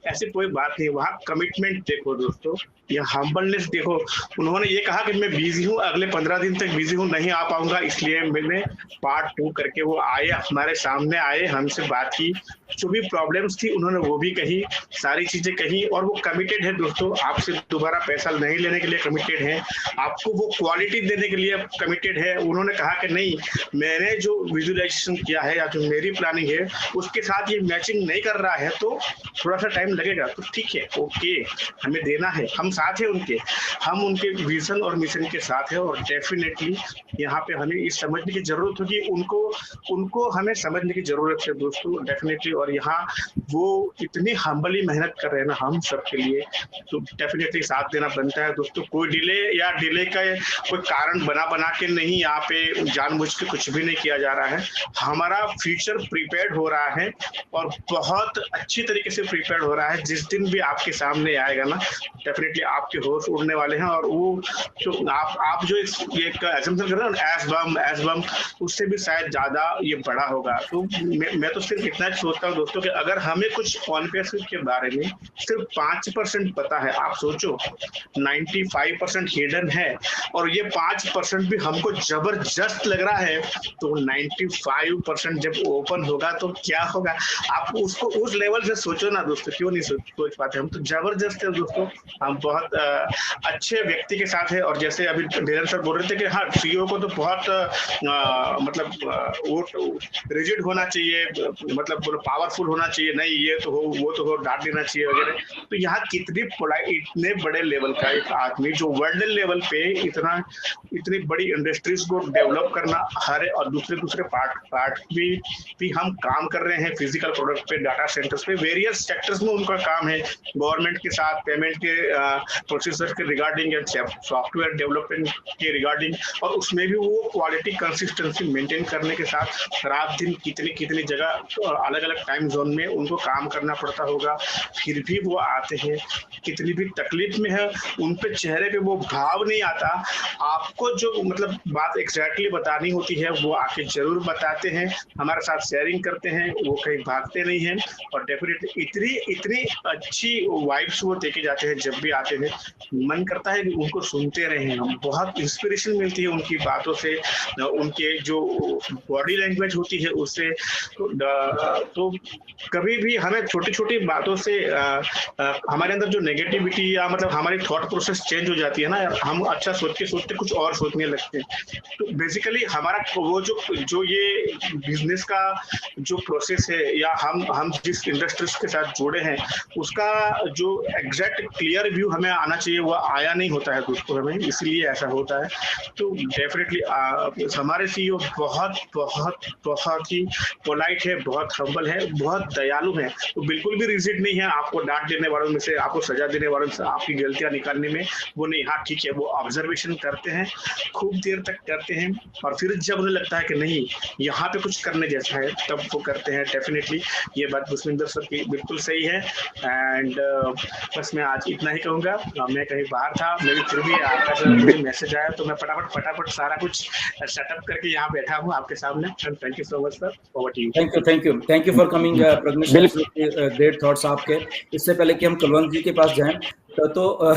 ऐसी कोई बात नहीं। वहाँ कमिटमेंट देखो दोस्तों, या हम्बलनेस देखो। उन्होंने ये कहा कि मैं बिजी हूँ, अगले 15 दिन तक बिजी हूँ, नहीं आ पाऊंगा, इसलिए मैंने पार्ट 2 करके वो आए, हमारे सामने आए, हमसे बात की, जो भी प्रॉब्लम्स थी उन्होंने वो भी कही, सारी चीजें कही। और वो कमिटेड है दोस्तों, आपसे दोबारा पैसा नहीं लेने के लिए कमिटेड है, आपको वो क्वालिटी देने के लिए कमिटेड है। उन्होंने कहा कि नहीं, मैंने जो विजुअलाइजेशन किया है या जो मेरी प्लानिंग है उसके साथ ये मैचिंग नहीं कर रहा है, तो थोड़ा सा टाइम लगेगा, तो ठीक है, ओके, हमें देना है, हम साथ है उनके, हम उनके विजन और मिशन के साथ है। और डेफिनेटली यहाँ पे हमें ये समझने की जरूरत होगी, उनको हमें समझने की जरूरत है दोस्तों, डेफिनेटली। और यहाँ वो इतनी हम्बली मेहनत कर रहे हैं ना हम सब के लिए, तो डेफिनेटली साथ देना बनता है दोस्तों। कोई डिले का कोई कारण बना के नहीं, यहाँ पे जानबूझ के कुछ भी नहीं किया जा रहा है। हमारा फ्यूचर प्रिपेयर्ड हो रहा है, और बहुत अच्छी तरीके से प्रिपेयर्ड हो रहा है। जिस दिन भी आपके सामने आएगा ना, डेफिनेटली आपके होश उड़ने वाले हैं। और वो जो आप जो ये assumption कर रहे हो ना, एस बम, उससे भी शायद ज्यादा ये बड़ा होगा। तो मैं तो सिर्फ इतना सोचता हूँ दोस्तों कि अगर हमें कुछ ऑन पैसिव के बारे में सिर्फ 5% पता है, आप सोचो 95% हिडन है, और ये 5% भी हमको जबरदस्त लग रहा है, तो 95% जब ओपन होगा तो क्या होगा। आप उसको उस लेवल से सोचो ना दोस्तों, क्यों नहीं सोच पाते? हम तो जबरदस्त है दोस्तों, हम बहुत अच्छे व्यक्ति के साथ है। और जैसे अभी धीरेन्द्र सर बोल रहे थे कि हाँ, सीईओ को तो बहुत मतलब वो रिजिड होना चाहिए, मतलब पावरफुल होना चाहिए, नहीं ये तो हो वो तो हो, डांट देना चाहिए वगैरह। तो यहाँ कितनी इतने बड़े लेवल का एक आदमी जो वर्ल्ड लेवल पे इतनी बड़ी इंडस्ट्रीज को डेवलप करना, हर और दूसरे पार्ट भी हम काम कर रहे हैं, फिजिकल प्रोडक्ट पे, डाटा सेंटर्स पे, वेरियस सेक्टर्स में उनका काम है, गवर्नमेंट के साथ पेमेंट के प्रोसेसर के रिगार्डिंग, सॉफ्टवेयर डेवलपमेंट के रिगार्डिंग, और उसमें भी वो क्वालिटी कंसिस्टेंसी मेंटेन करने के साथ रात दिन कितनी जगह अलग अलग टाइम जोन में उनको काम करना पड़ता होगा, फिर भी वो आते हैं। कितनी भी तकलीफ में है, उन पे चेहरे पे वो भाव नहीं आता। आपको जो मतलब बात एग्जैक्टली बतानी होती है वो आके जरूर बताते हैं, हमारे साथ शेयरिंग रिकॉर्डिंग करते हैं, वो कहीं भागते नहीं हैं, और डेफिनेटली इतनी अच्छी वाइब्स वो देके जाते हैं, जब भी आते हैं मन करता है कि उनको सुनते रहें हम। बहुत इंस्पिरेशन मिलती है उनकी बातों से, उनके जो बॉडी लैंग्वेज होती है उससे। तो कभी भी हमें छोटी छोटी बातों से हमारे अंदर जो नेगेटिविटी या मतलब हमारी थॉट प्रोसेस चेंज हो जाती है ना, हम अच्छा सोचते सोचते कुछ और सोचने लगते हैं। तो बेसिकली हमारा वो जो ये बिजनेस का जो प्रोसेस है, या हम जिस इंडस्ट्रीज के साथ जुड़े हैं, उसका जो एग्जैक्ट क्लियर व्यू हमें आना चाहिए, वो आया नहीं होता है दोस्तों हमें, इसलिए ऐसा होता है। तो डेफिनेटली हमारे सीईओ बहुत बहुत बहुत ही पोलाइट है, बहुत हम्बल है, बहुत दयालु है। तो बिल्कुल भी रिजिड नहीं है आपको डांट देने वालों में से, आपको सजा देने वालों से, आपकी गलतियां निकालने में। वो नहीं, हाँ ठीक है, वो ऑब्जर्वेशन करते हैं, खूब देर तक करते हैं, और फिर जब उन्हें लगता है कि नहीं यहाँ पे कुछ करने जैसा है, तब वो करते हैं। डेफिनेटली ये बात पुष्पिंदर सर की बिल्कुल सही है। एंड बस मैं आज इतना ही कहूँगा। मैं कहीं बाहर था, मेरी फिर भी आपका जो मुझे मैसेज आया, तो मैं फटाफट सारा कुछ सेटअप करके यहाँ बैठा हूँ आपके सामने। Thank you so much sir, over to you. Thank you for coming Pragnesh, great thoughts आपके। इससे पहले कि हम कुलवंत जी के पास जाएं, तो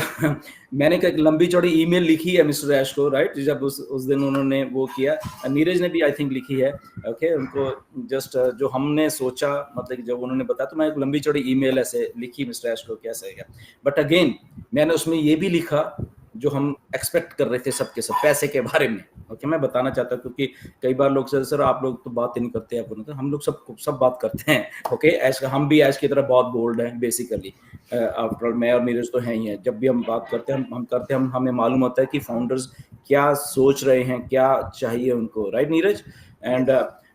मैंने एक लंबी चौड़ी ईमेल लिखी है मिस्टर ऐश को, राइट, जब उस दिन उन्होंने वो किया। नीरज ने भी आई थिंक लिखी है, ओके, उनको जस्ट जो हमने सोचा, मतलब जब उन्होंने बताया, तो मैं एक लंबी चौड़ी ईमेल ऐसे लिखी मिस्टर ऐश को, कैसा है। बट अगेन मैंने उसमें ये भी लिखा जो हम एक्सपेक्ट कर रहे थे सबके सब, पैसे के बारे में। ओके, मैं बताना चाहता हूँ, क्योंकि कई बार लोग सर आप लोग तो बात ही नहीं करते, हम लोग सब बात करते हैं। ओके, ऐश हम भी ऐश की तरह बहुत बोल्ड हैं बेसिकली। आफ्टर ऑल मैं और नीरज तो हैं ही हैं। जब भी हम बात करते हैं, हम करते हैं, हमें मालूम होता है कि फाउंडर्स क्या सोच रहे हैं, क्या चाहिए उनको, राइट नीरज। एंड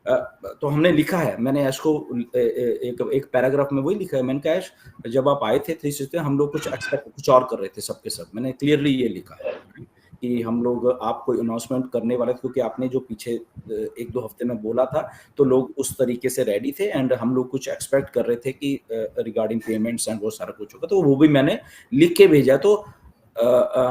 तो हमने लिखा है, मैंने ऐश को एक पैराग्राफ में वही लिखा है। मैंने कहा ऐश, जब आप आए थे 360 हम लोग कुछ और कर रहे थे सबके सब। मैंने क्लियरली ये लिखा है कि हम लोग आपको अनाउंसमेंट करने वाले थे, क्योंकि आपने जो पीछे 1-2 हफ्ते में बोला था, तो लोग उस तरीके से रेडी थे। एंड हम लोग कुछ एक्सपेक्ट कर रहे थे कि रिगार्डिंग पेमेंट्स एंड वो सारा कुछ होगा, तो वो भी मैंने लिख के भेजा। तो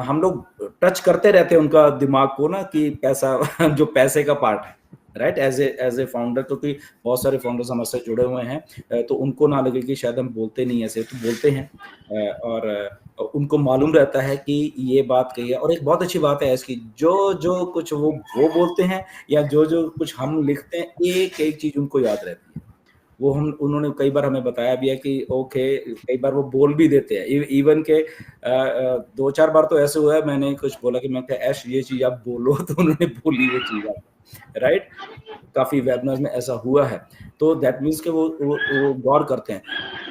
हम लोग टच करते रहते हैं उनका दिमाग को ना, कि पैसा जो पैसे का पार्ट है, राइट, एज ए फाउंडर, क्योंकि बहुत सारे फाउंडर्स हमारे साथ जुड़े हुए हैं, तो उनको ना लगे कि शायद हम बोलते नहीं ऐसे, तो बोलते हैं। और उनको मालूम रहता है कि ये बात कही है। और एक बहुत अच्छी बात है इसकी, जो कुछ वो बोलते हैं, या जो कुछ हम लिखते हैं, एक चीज उनको याद रहती है। वो उन्होंने कई बार हमें बताया भी है कि ओके, कई बार वो बोल भी देते हैं। इवन के 2-4 बार तो ऐसे हुआ है, मैंने कुछ बोला कि मैं ऐश ये चीज आप बोलो, तो उन्होंने बोली वो चीज आप, राइट। काफी वेबिनार्स में ऐसा हुआ है। तो दैट मीन्स के वो गौर करते हैं।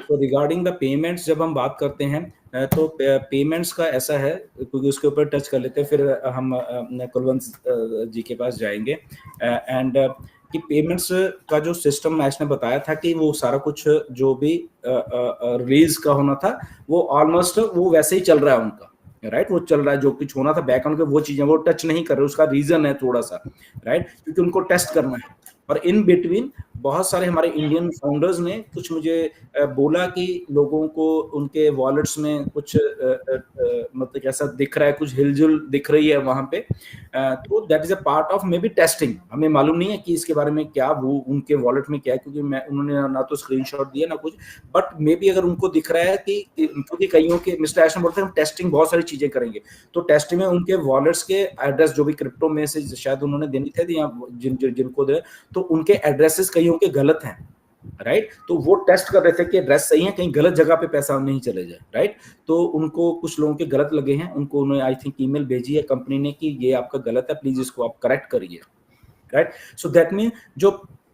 तो रिगार्डिंग द पेमेंट्स जब हम बात करते हैं, तो पेमेंट्स का ऐसा है, क्योंकि उसके ऊपर टच कर लेते हैं, फिर हम कुलवंत जी के पास जाएंगे। एंड कि पेमेंट्स का जो सिस्टम ऐश ने बताया था कि वो सारा कुछ जो भी रिलीज का होना था, वो ऑलमोस्ट वो वैसे ही चल रहा है उनका, राइट। वो चल रहा है, जो कुछ होना था बैकग्राउंड के, वो चीजें वो टच नहीं कर रहे। उसका रीजन है थोड़ा सा, राइट, क्योंकि उनको टेस्ट करना है। और इन बिटवीन बहुत सारे हमारे इंडियन फाउंडर्स ने कुछ मुझे बोला कि लोगों को उनके वॉलेट्स में कुछ मतलब कैसा दिख रहा है, कुछ हिलजुल दिख रही है वहां पे। तो that is a part of may be testing. हमें मालूम नहीं है कि इसके बारे में क्या वो उनके वॉलेट में क्या है, क्योंकि उन्होंने ना तो स्क्रीनशॉट दिया ना कुछ। बट मे बी अगर उनको दिख रहा है कि क्योंकि कईयों के मिस्टर ऐश ने बोलते हैं हम टेस्टिंग बहुत सारी चीजें करेंगे, तो टेस्टिंग में उनके वॉलेट्स के एड्रेस जो भी क्रिप्टो में से शायद उन्होंने देनी थे या जिनको दे, तो उनके एड्रेसेस कईयों के गलत हैं, राइट। तो वो टेस्ट कर रहे थे कि एड्रेस सही है, कहीं गलत जगह पे पैसा नहीं चले जाए, राइट। तो उनको कुछ लोगों के गलत लगे हैं, उनको उन्होंने आई थिंक ईमेल भेजी है कंपनी ने कि ये आपका गलत है, प्लीज इसको आप करेक्ट करिए, राइट। सो दैट मीन जो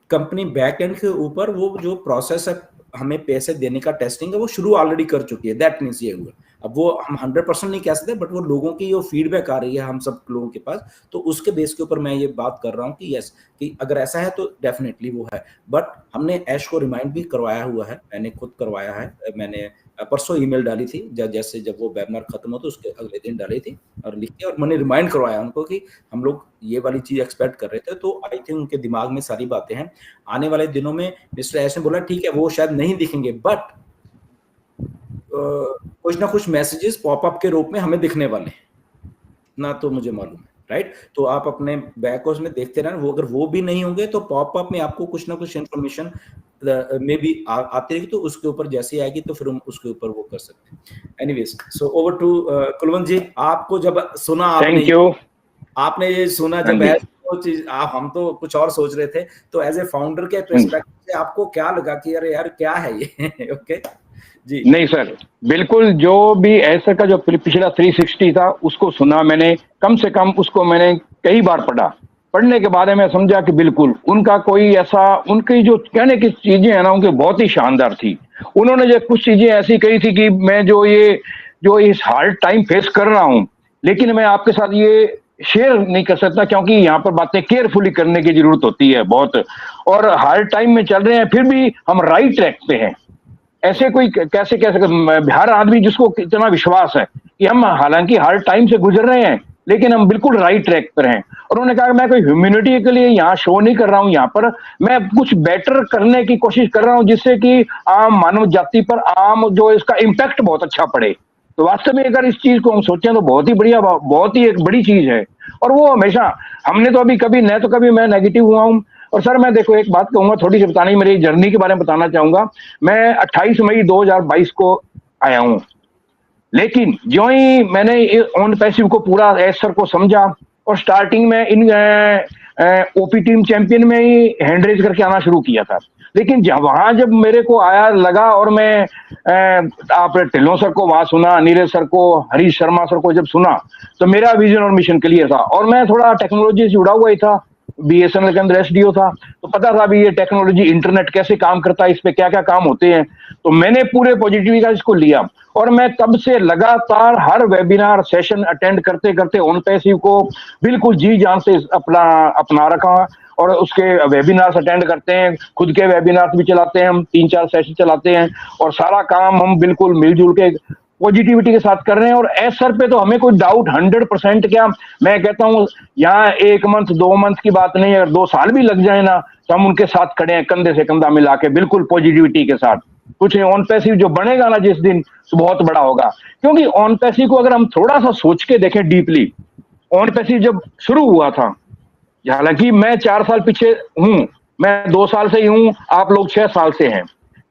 कंपनी बैक एंड के ऊपर वो जो प्रोसेस है हमें पैसे देने का टेस्टिंग है, वो शुरू ऑलरेडी कर चुकी है। दैट मीन्स ये हुआ। अब वो हम 100% नहीं कह सकते, बट वो लोगों की जो फीडबैक आ रही है हम सब लोगों के पास, तो उसके बेस के ऊपर मैं ये बात कर रहा हूँ कि यस, कि अगर ऐसा है तो डेफिनेटली वो है। बट हमने ऐश को रिमाइंड भी करवाया हुआ है, मैंने खुद करवाया है। मैंने परसों ईमेल डाली थी, जैसे जब वो वेबिनार खत्म हो तो उसके अगले दिन डाली थी और लिख के, और मैंने रिमाइंड करवाया उनको कि हम लोग ये वाली चीज एक्सपेक्ट कर रहे थे। तो आई थिंक उनके दिमाग में सारी बातें हैं। आने वाले दिनों में मिस्टर ऐश ने बोला ठीक है वो शायद नहीं दिखेंगे, बट कुछ ना कुछ मैसेजेस पॉपअप के रूप में हमें दिखने वाले हैं ना, तो मुझे मालूम है। राइट। तो आप अपने बैक में देखते रहना, वो अगर वो भी नहीं होंगे तो पॉपअप में आपको कुछ ना कुछ इन्फॉर्मेशन में भी आती रहेगी, तो उसके ऊपर जैसे आएगी तो फिर हम उसके ऊपर वो कर सकते हैं। Anyways, so over to Kulwant ji, आपको जब सुना आपने ये सुना जब है वो चीज, हम तो कुछ और सोच रहे थे, तो एज ए फाउंडर के पर्सपेक्टिव से आपको क्या लगा कि अरे यार क्या है ये? ओके जी। नहीं सर, बिल्कुल जो भी ऐसा का जो पिछला 360 था उसको सुना मैंने, कम से कम उसको मैंने कई बार पढ़ा। पढ़ने के बाद मैं समझा कि बिल्कुल उनका कोई ऐसा, उनकी जो कहने की चीजें है ना उनकी बहुत ही शानदार थी। उन्होंने जो कुछ चीजें ऐसी कही थी कि मैं जो इस हार्ड टाइम फेस कर रहा हूँ, लेकिन मैं आपके साथ ये शेयर नहीं कर सकता क्योंकि यहाँ पर बातें केयरफुली करने की जरूरत होती है बहुत, और हार्ड टाइम में चल रहे हैं फिर भी हम राइट ट्रैक पे हैं। ऐसे कोई कैसे हर आदमी जिसको इतना विश्वास है कि हम हालांकि हार्ड टाइम से गुजर रहे हैं लेकिन हम बिल्कुल राइट ट्रैक पर हैं। और उन्होंने कहा मैं कोई ह्यूमैनिटी के लिए यहाँ शो नहीं कर रहा हूँ, यहाँ पर मैं कुछ बेटर करने की कोशिश कर रहा हूँ जिससे कि आम मानव जाति पर आम जो इसका इम्पैक्ट बहुत अच्छा पड़े। तो वास्तव में अगर इस चीज को हम सोचें तो बहुत ही बढ़िया, बहुत ही एक बड़ी चीज है। और वो हमेशा हमने तो अभी कभी न तो कभी मैं नेगेटिव हुआ हूँ। और सर मैं देखो एक बात कहूंगा, थोड़ी सी बतानी, मेरी जर्नी के बारे में बताना चाहूंगा। मैं 28 मई 2022 को आया हूँ, लेकिन जो ही मैंने ऑन पैसिव को पूरा एस सर को समझा और स्टार्टिंग में इन ओपी टीम चैंपियन में ही हैंड रेज करके आना शुरू किया था। लेकिन जब मेरे को आया लगा और मैं आप ढिल्लों सर को वहां सुना, नीरज सर को, हरीश शर्मा सर को जब सुना तो मेरा विजन और मिशन क्लियर था। और मैं थोड़ा टेक्नोलॉजी से जुड़ा हुआ ही था, बीएसएनएल के अंदर एसडीओ था, तो पता था भी ये टेक्नोलॉजी इंटरनेट कैसे काम करता है, इस पे क्या क्या काम होते हैं। तो मैंने पूरे पॉजिटिविटी का इसको लिया और मैं तब से लगातार हर वेबिनार सेशन अटेंड करते करते ऑन पैसिव को बिल्कुल जी जान से अपना रखा। और उसके वेबिनार्स अटेंड करते हैं, खुद के वेबिनार्स भी चलाते हैं हम, 3-4 सेशन चलाते हैं और सारा काम हम बिल्कुल मिलजुल के पॉजिटिविटी के साथ कर रहे हैं। और एस सर पे तो हमें कोई डाउट 100% क्या, मैं कहता हूँ यहाँ 1 मंथ 2 मंथ की बात नहीं, अगर 2 साल भी लग जाए ना तो हम उनके साथ खड़े हैं, कंधे से कंधा मिला के बिल्कुल पॉजिटिविटी के साथ। कुछ ऑन पैसिव जो बनेगा ना जिस दिन, तो बहुत बड़ा होगा। क्योंकि ऑन पैसिव को अगर हम थोड़ा सा सोच के देखें डीपली, ऑन पैसिव जब शुरू हुआ था, हालांकि मैं 4 साल पीछे हूं, मैं 2 साल से ही हूं, आप लोग 6 साल से हैं,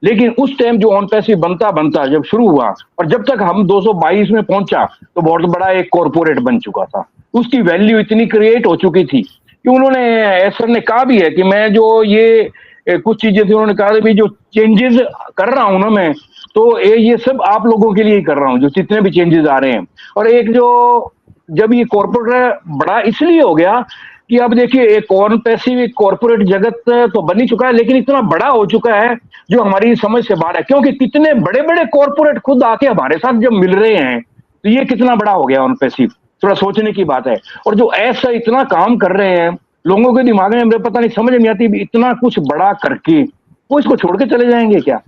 लेकिन उस टाइम जो ऑन पैसिव बनता जब शुरू हुआ और जब तक हम 222 में पहुंचा तो बहुत बड़ा एक कॉर्पोरेट बन चुका था। उसकी वैल्यू इतनी क्रिएट हो चुकी थी कि उन्होंने, सर ने कहा भी है कि मैं जो ये कुछ चीजें थी, उन्होंने कहा भी जो चेंजेस कर रहा हूं ना मैं, तो ये सब आप लोगों के लिए ही कर रहा हूं, जो जितने भी चेंजेस आ रहे हैं। और एक जो जब ये कॉर्पोरेट बड़ा इसलिए हो गया कि अब देखिए एक ऑन पैसिव एक कॉर्पोरेट जगत तो बन ही चुका है, लेकिन इतना बड़ा हो चुका है जो हमारी समझ से बाहर है। क्योंकि कितने बड़े बड़े कॉर्पोरेट खुद आके हमारे साथ जब मिल रहे हैं, तो ये कितना बड़ा हो गया ऑन पैसिव, थोड़ा सोचने की बात है। और जो ऐसा इतना काम कर रहे हैं, लोगों के दिमाग में मेरे पता नहीं समझ नहीं आती, इतना कुछ बड़ा करके वो इसको छोड़ के चले जाएंगे क्या?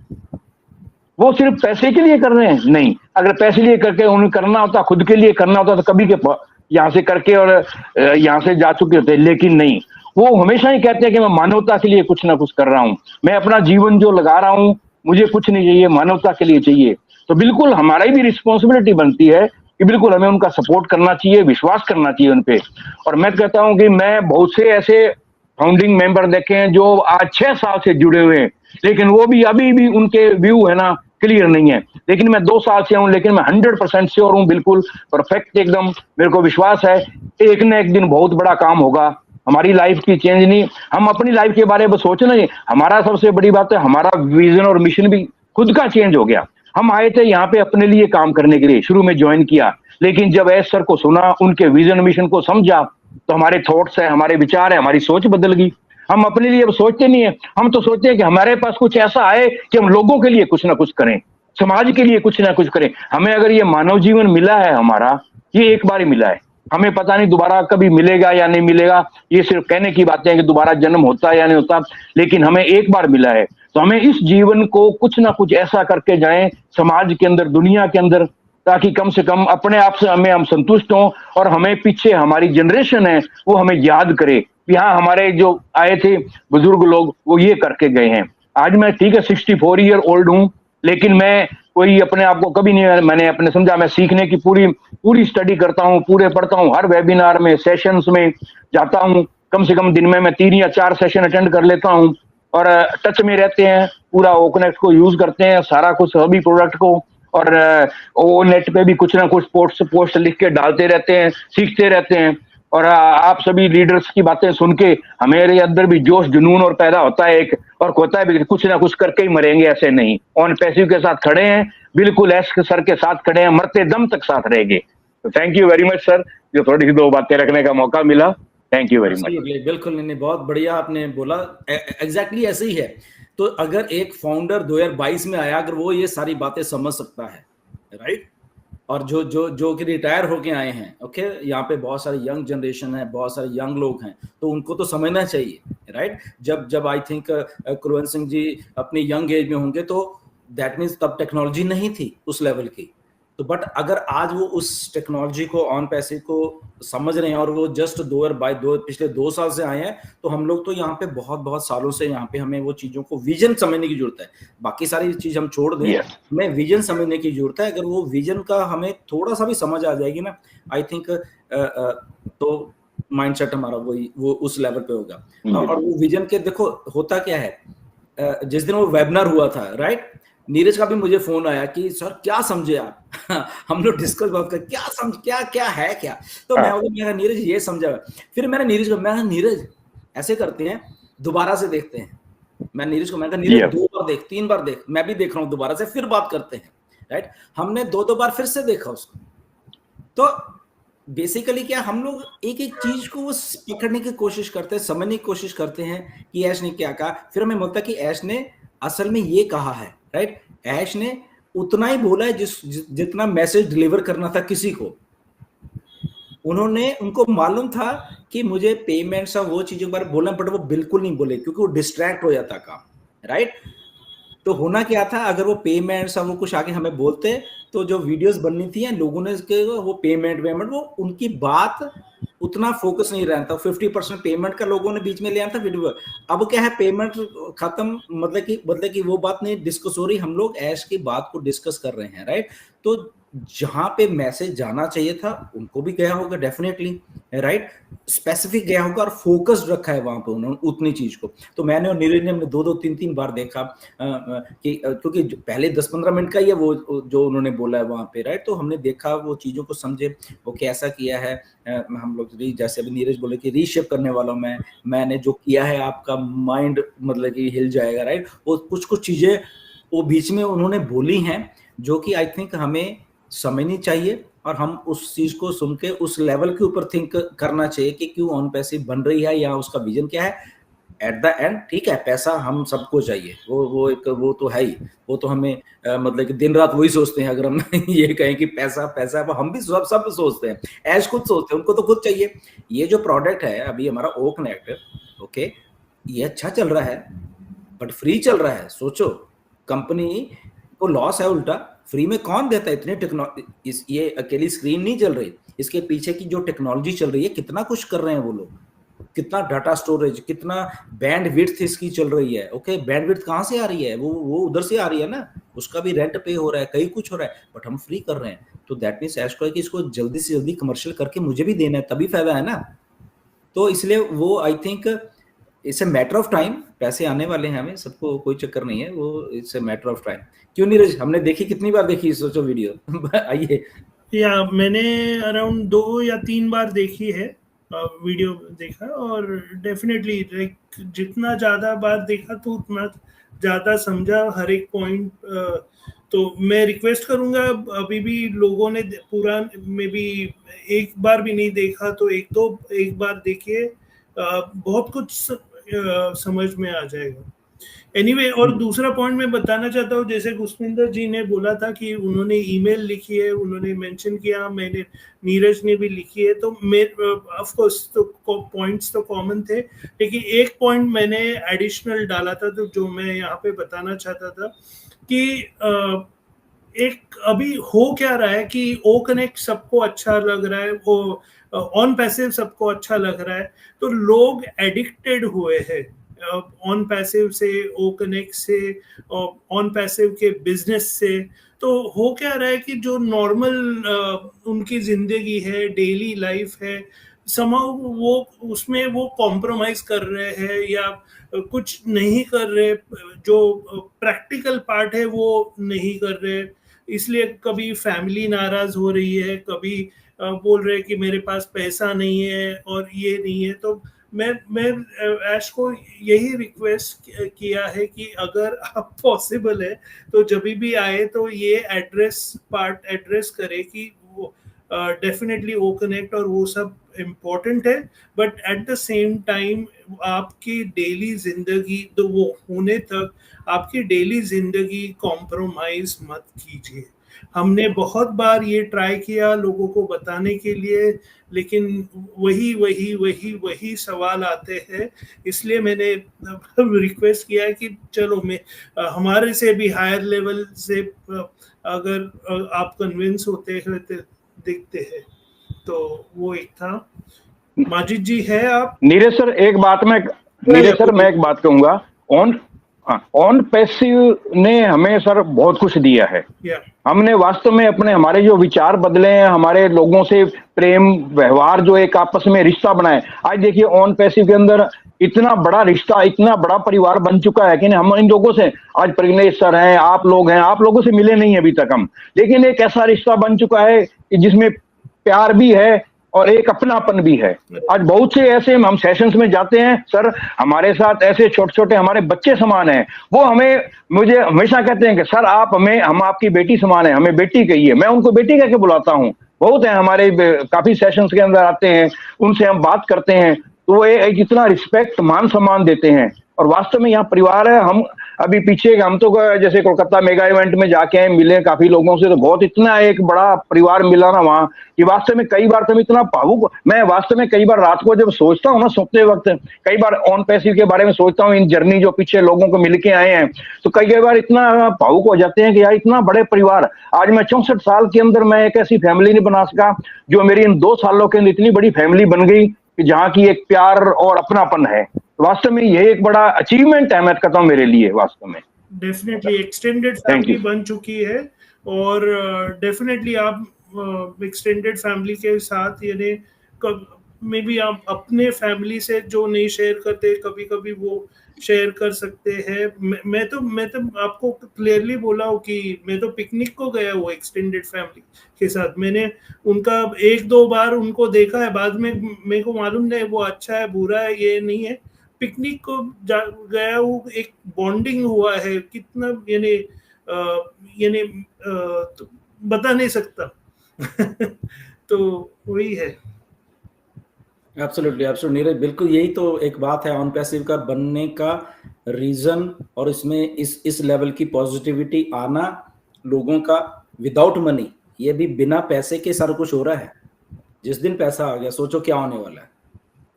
वो सिर्फ पैसे के लिए कर रहे हैं? नहीं, अगर पैसे लिए करके उन्हें करना होता, खुद के लिए करना होता तो कभी के यहाँ से करके और यहाँ से जा चुके होते। लेकिन नहीं, वो हमेशा ही कहते हैं कि मैं मानवता के लिए कुछ ना कुछ कर रहा हूँ, मैं अपना जीवन जो लगा रहा हूँ मुझे कुछ नहीं चाहिए, मानवता के लिए चाहिए। तो बिल्कुल हमारा ही भी रिस्पॉन्सिबिलिटी बनती है कि बिल्कुल हमें उनका सपोर्ट करना चाहिए, विश्वास करना चाहिए उन पे। और मैं कहता हूँ कि मैं बहुत से ऐसे फाउंडिंग मेंबर देखे हैं जो आज 6 साल से जुड़े हुए हैं, लेकिन वो भी अभी भी उनके व्यू है ना क्लियर नहीं है। लेकिन मैं 2 साल से हूं, लेकिन मैं 100% श्योर हूं, बिल्कुल परफेक्ट एकदम, मेरे को विश्वास है एक न एक दिन बहुत बड़ा काम होगा हमारी लाइफ की। चेंज नहीं, हम अपनी लाइफ के बारे में सोचना नहीं, हमारा सबसे बड़ी बात है हमारा विजन और मिशन भी खुद का चेंज हो गया। हम आए थे यहाँ पे अपने लिए काम करने के लिए, शुरू में ज्वाइन किया, लेकिन जब एस सर को सुना, उनके विजन मिशन को समझा, तो हमारे थॉट्स है, हमारे विचार है, हमारी सोच बदल गई। हम अपने लिए अब सोचते नहीं है, हम तो सोचते हैं कि हमारे पास कुछ ऐसा आए कि हम लोगों के लिए कुछ ना कुछ करें, समाज के लिए कुछ ना कुछ करें। हमें अगर ये मानव जीवन मिला है हमारा, ये एक बार ही मिला है, हमें पता नहीं दोबारा कभी मिलेगा या नहीं मिलेगा। ये सिर्फ कहने की बातें हैं कि दोबारा जन्म होता है या नहीं होता, लेकिन हमें एक बार मिला है, तो हमें इस जीवन को कुछ ना कुछ ऐसा करके जाएं समाज के अंदर, दुनिया के अंदर, ताकि कम से कम अपने आप से हम संतुष्ट हों और हमें पीछे हमारी जनरेशन है वो हमें याद करे कि हाँ हमारे जो आए थे बुजुर्ग लोग वो ये करके गए हैं। आज मैं ठीक है 64 ईयर ओल्ड हूं, लेकिन मैं कोई अपने आप को कभी नहीं मैंने अपने समझा। मैं सीखने की पूरी स्टडी करता हूँ, पूरे पढ़ता हूँ, हर वेबिनार में, सेशंस में जाता हूँ। कम से कम दिन में मैं 3 या 4 सेशन अटेंड कर लेता हूँ और टच में रहते हैं, पूरा ओकनेक्ट को यूज करते हैं, सारा कुछ सभी प्रोडक्ट को, और वो नेट पे भी कुछ ना कुछ पोस्ट लिख के डालते रहते हैं, सीखते रहते हैं। और आप सभी लीडर्स की बातें सुन के हमारे अंदर भी जोश जुनून और पैदा होता है एक, और होता है भी कुछ ना कुछ करके ही मरेंगे, ऐसे नहीं। ऑन पैसिव के साथ खड़े हैं, बिल्कुल एस सर के साथ खड़े हैं, मरते दम तक साथ रहेंगे। तो thank you very much sir, जो थोड़ी सी 2 बातें रखने का मौका मिला। Thank you very much. बिल्कुल नहीं, बहुत बढ़िया आपने बोला, एग्जैक्टली ऐसे ही है। तो अगर एक फाउंडर 2022 में आया, अगर वो ये सारी बातें समझ सकता है, राइट, और जो कि रिटायर होके आए हैं, ओके, यहाँ पे बहुत सारे यंग जनरेशन है, बहुत सारे यंग लोग हैं, तो उनको तो समझना चाहिए, राइट। जब आई थिंक कुलवंत सिंह जी अपनी यंग एज में होंगे, तो दैट मीन्स तब टेक्नोलॉजी नहीं थी उस लेवल की। तो बट अगर आज वो उस टेक्नोलॉजी को, ऑन पैसिव को समझ रहे हैं, और वो जस्ट पिछले 2 साल से आए हैं, तो हम लोग तो यहाँ पे बहुत सालों से यहाँ पे हमें वो चीजों को विजन समझने की जरूरत है। बाकी सारी चीज हम छोड़ दें, हमें विजन समझने की जरूरत है। अगर वो विजन का हमें थोड़ा सा भी समझ आ जाएगी ना, आई थिंक तो माइंडसेट हमारा वो उस लेवल पे होगा। और वो विजन के देखो होता क्या है, जिस दिन वो वेबिनार हुआ था, राइट, नीरज का भी मुझे फोन आया कि सर क्या समझे आप हम लोग डिस्कस बात कर, क्या है क्या। तो मैं नीरज ये समझा। फिर मैंने नीरज को, मैं नीरज ऐसे करते हैं, दोबारा से देखते हैं। मैं नीरज को मैं कहा नीरज 2 बार देख, 3 बार देख, मैं भी देख रहा हूँ दोबारा से, फिर बात करते हैं, राइट। हमने 2 बार फिर से देखा उसको। तो बेसिकली क्या, हम लोग एक एक चीज को वो पकड़ने की कोशिश करते हैं, समझने की कोशिश करते हैं कि ऐश ने क्या कहा। फिर हमें लगता है कि ऐश ने असल में ये कहा है, राइट। ऐश ने उतना ही बोला है जितना मैसेज डिलीवर करना था किसी को। उनको मालूम था कि मुझे पेमेंट्स और वो चीजों के बारे में बोलना, बट वो बिल्कुल नहीं बोले क्योंकि वो डिस्ट्रैक्ट हो जाता काम, राइट। तो होना क्या था, अगर वो पेमेंट्स और वो कुछ आगे हमें बोलते, तो जो वीडियोस बननी थी लोगों ने वो पेमेंट वो उनकी बात उतना फोकस नहीं रहता। 50% पेमेंट का लोगों ने बीच में ले आया था वीडियो। अब क्या है, पेमेंट खत्म, मतलब कि वो बात नहीं डिस्कस हो रही, हम लोग ऐश की बात को डिस्कस कर रहे हैं, राइट। तो जहां पे मैसेज जाना चाहिए था उनको भी गया होगा डेफिनेटली, राइट, स्पेसिफिक गया होगा और फोकस्ड रखा है वहां पे उन्होंने उतनी चीज को। तो मैंने और नीरज ने 2-2, 3-3 बार देखा कि क्योंकि पहले 10-15 मिनट का ही है वो जो उन्होंने बोला है वहां पे, राइट। तो हमने देखा, वो चीजों को समझे, वो कैसा किया है। हम लोग जैसे अभी नीरज बोले कि रीशेप करने वाला हूं मैंने जो किया है, आपका माइंड मतलब कि हिल जाएगा, राइट। वो कुछ चीजें वो बीच में उन्होंने बोली हैं जो कि आई थिंक हमें समझनी चाहिए, और हम उस चीज को सुन के उस लेवल के ऊपर थिंक करना चाहिए कि क्यों ऑन पैसिव बन रही है, या उसका विजन क्या है। एट द एंड ठीक है, पैसा हम सबको चाहिए, वो तो है ही, वो तो हमें मतलब कि दिन रात वही सोचते हैं। अगर हम ये कहें कि पैसा हम भी सब सोचते हैं, ऐश खुद सोचते हैं, उनको तो खुद चाहिए। ये जो प्रोडक्ट है अभी हमारा ओकनेक्ट, ओके, ये अच्छा चल रहा है बट फ्री चल रहा है। सोचो, कंपनी को लॉस है, उल्टा फ्री में कौन देता है इतने टेक्नोलॉजी। ये अकेली स्क्रीन नहीं चल रही, इसके पीछे की जो टेक्नोलॉजी चल रही है, कितना कुछ कर रहे हैं वो लोग, कितना डाटा स्टोरेज, कितना बैंड विड्थ इसकी चल रही है। ओके, बैंड विड्थ कहाँ से आ रही है, वो उधर से आ रही है ना, उसका भी रेंट पे हो रहा है, कई कुछ हो रहा है, बट हम फ्री कर रहे हैं। तो दैट मीन्स ऐश को है कि इसको जल्दी से जल्दी कमर्शियल करके मुझे भी देना है, तभी फायदा है ना। तो इसलिए वो I think it's a matter of time, पैसे आने वाले हैं हमें, सबको कोई चक्कर नहीं है, वो it's a matter of time. क्यों नीरज, हमने देखी, कितनी बार देखी सोचो वीडियो आइए। या मैंने अराउंड 2 या 3 बार देखी है वीडियो देखा, और डेफिनेटली लाइक जितना ज़्यादा बार देखा तो उतना ज़्यादा समझा हर एक पॉइंट। तो मैं रिक्वेस्ट करूँगा, अभी भी लोगों ने पूरा में भी एक बार भी नहीं देखा तो एक बार देखिए, बहुत कुछ समझ में आ जाएगा। एनीवे, और दूसरा पॉइंट मैं बताना चाहता हूँ, जैसे गुस्विंदर जी ने बोला था कि उन्होंने ईमेल लिखी है, उन्होंने मेंशन किया, मैंने, नीरज ने भी लिखी है, तो ऑफ कोर्स तो पॉइंट्स तो कॉमन थे, लेकिन एक पॉइंट मैंने एडिशनल डाला था, तो जो मैं यहाँ पे बताना चाहता था कि एक अभी हो क्या रहा है कि ओकनेक्ट सबको अच्छा लग रहा है, वो ऑन पैसिव सबको अच्छा लग रहा है, तो लोग एडिक्टेड हुए हैं ऑन पैसिव से, ओकनेक्ट से, ऑन पैसिव के बिजनेस से। तो हो क्या रहा है कि जो नॉर्मल उनकी जिंदगी है, डेली लाइफ है, समाउ वो उसमें वो कॉम्प्रोमाइज कर रहे हैं या कुछ नहीं कर रहे, जो प्रैक्टिकल पार्ट है वो नहीं कर रहे, इसलिए कभी फैमिली नाराज हो रही है, कभी बोल रहे हैं कि मेरे पास पैसा नहीं है और ये नहीं है। तो मैं ऐश को यही रिक्वेस्ट किया है कि अगर आप पॉसिबल है तो जब भी आए तो ये एड्रेस करे कि वो डेफिनेटली वो कनेक्ट और वो सब इम्पोर्टेंट है, but at the same time आपकी डेली जिंदगी तो वो होने तक आपकी डेली जिंदगी कॉम्प्रोमाइज मत कीजिए। हमने बहुत बार ये ट्राई किया लोगों को बताने के लिए, लेकिन वही सवाल आते हैं। इसलिए मैंने रिक्वेस्ट किया है कि चलो मैं हमारे से भी हायर लेवल से अगर आप कन्विंस होते हैं तो देखते हैं। तो वो एक था। माजिद जी है आप? नीरज सर एक बात मैं एक बात कहूंगा। ऑन पैसिव ने हमें सर बहुत कुछ दिया है। हमने वास्तव में हमारे जो विचार बदले हैं, हमारे लोगों से प्रेम व्यवहार जो एक आपस में रिश्ता बनाए। आज देखिए ऑन पैसिव के अंदर इतना बड़ा रिश्ता, इतना बड़ा परिवार बन चुका है कि हम इन लोगों से आज प्रज्ञेश सर हैं, आप लोग हैं, आप लोगों से मिले नहीं अभी तक हम, लेकिन एक ऐसा रिश्ता बन चुका है कि जिसमें प्यार भी है और एक अपनापन भी है। आज बहुत से ऐसे हम सेशंस में जाते हैं सर, हमारे साथ ऐसे छोटे छोटे हमारे बच्चे समान हैं, वो मुझे हमेशा कहते हैं कि सर हम आपकी बेटी समान है, हमें बेटी कहिए। मैं उनको बेटी कह के बुलाता हूँ। बहुत है हमारे काफी सेशंस के अंदर आते हैं, उनसे हम बात करते हैं तो वो एक इतना रिस्पेक्ट मान सम्मान देते हैं। और वास्तव में यहाँ परिवार है। हम अभी पीछे हम तो जैसे कोलकाता मेगा इवेंट में जाके मिले काफी लोगों से, तो बहुत इतना एक बड़ा परिवार मिला ना वहाँ कि वास्तव में कई बार तो इतना भावुक, मैं वास्तव में कई बार रात को जब सोचता हूँ ना, सोते वक्त कई बार ऑन पैसिव के बारे में सोचता हूँ, इन जर्नी जो पीछे लोगों को मिलके आए हैं, तो कई बार इतना भावुक हो जाते हैं कि यार इतना बड़े परिवार। आज मैं 64 साल के अंदर मैं एक ऐसी फैमिली नहीं बना सका जो मेरी इन 2 सालों के अंदर इतनी बड़ी फैमिली बन गई कि जहाँ की एक प्यार और अपनापन है। वास्तव में ये एक बड़ा अचीवमेंट है मैं कहता हूँ मेरे लिए। वास्तव में डेफिनेटली एक्सटेंडेड फैमिली बन चुकी है और डेफिनेटली आप एक्सटेंडेड फैमिली के साथ यानी में भी आप अपने फैमिली से जो नहीं शेयर करते कभी कभी वो शेयर कर सकते हैं। मैं तो आपको क्लियरली बोला हूँ कि मैं तो पिकनिक को गया हूँ एक्सटेंडेड फैमिली के साथ। मैंने उनका 1-2 बार उनको देखा है, बाद में मेरे को मालूम नहीं वो अच्छा है बुरा है ये नहीं है। पिकनिक को गया हूँ, एक बॉन्डिंग हुआ है कितना यानी तो बता नहीं सकता। तो वही है। एब्सोल्युटली नीरज, बिल्कुल यही तो एक बात है ऑन पैसिव का बनने का रीजन, और इसमें इस लेवल की पॉजिटिविटी आना लोगों का विदाउट मनी, ये भी बिना पैसे के सारा कुछ हो रहा है। जिस दिन पैसा आ गया सोचो क्या होने वाला है।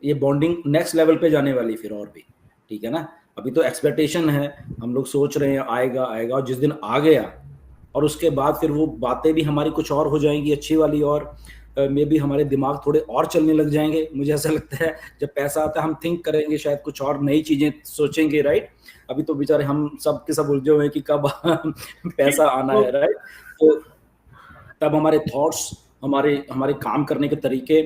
ये बॉन्डिंग नेक्स्ट लेवल पे जाने वाली फिर और भी, ठीक है ना। अभी तो एक्सपेक्टेशन है, हम लोग सोच रहे हैं आएगा, और जिस दिन आ गया और उसके बाद फिर वो बातें भी हमारी कुछ और हो जाएंगी अच्छी वाली, और मे भी हमारे दिमाग थोड़े और चलने लग जाएंगे। मुझे ऐसा लगता है जब पैसा आता है हम थिंक करेंगे, शायद कुछ और नई चीजें सोचेंगे, राइट। अभी तो बेचारे हम सब के सब उलझे हुए हैं कि कब पैसा आना है, राइट। तो तब हमारे थॉट्स, हमारे काम करने के तरीके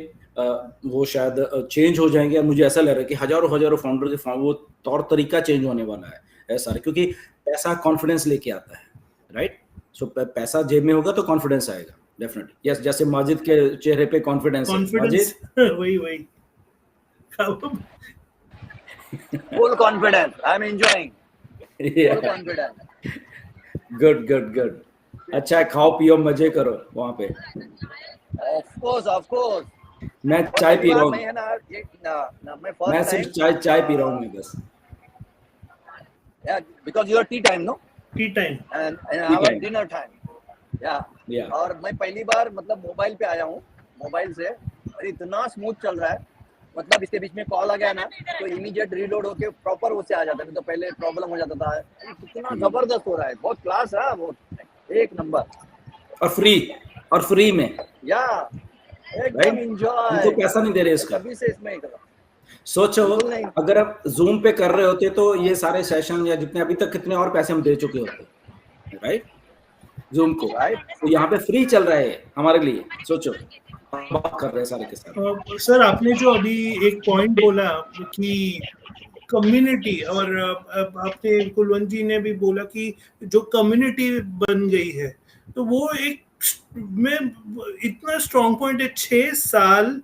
वो शायद चेंज हो जाएंगे। मुझे ऐसा लग रहा है कि हजारों फाउंडर के वो तौर तरीका चेंज होने वाला है ऐसा, क्योंकि पैसा कॉन्फिडेंस लेके आता है, राइट। सो पैसा जेब में होगा तो कॉन्फिडेंस आएगा डेफिनेटली। यस, जैसे माजिद के चेहरे पे कॉन्फिडेंस वही full confidence, I am enjoying, full confidence. Good. अच्छा, खाओ पियो मजे करो वहाँ पे। ऑफ कोर्स मैं चाय पी रहा हूँ। मैं सिर्फ चाय पी रहा हूँ मैं बस। Because your tea time, no tea time and our dinner time. या और मैं पहली बार मतलब मोबाइल पे आया हूँ, मोबाइल से इतना स्मूथ चल रहा है। मतलब इसके बीच में कॉल आ गया ना तो इमीडिएट रीलोड होके प्रॉपर वो से आ जाता है, तो पहले प्रॉब्लम हो जाता था। कितना जबरदस्त हो रहा है, बहुत क्लास है वो, एक नंबर। और फ्री में या एकदम एंजॉय, उनको पैसा नहीं दे रहे इसका। कभी से इसमें सोचो अगर आप जूम पे कर रहे होते तो ये सारे सेशन या जितने अभी तक कितने और पैसे हम दे चुके होते, राइट। जूम को, तो यहाँ पे फ्री चल रहा है हमारे लिए, सोचो बात कर रहे हैं सारे के सारे। सर आपने जो अभी एक पॉइंट बोला कि कम्युनिटी, और आपने कुलवंत जी ने भी बोला कि जो कम्युनिटी बन गई है, तो वो एक में इतना स्ट्रॉन्ग पॉइंट है। 6 साल,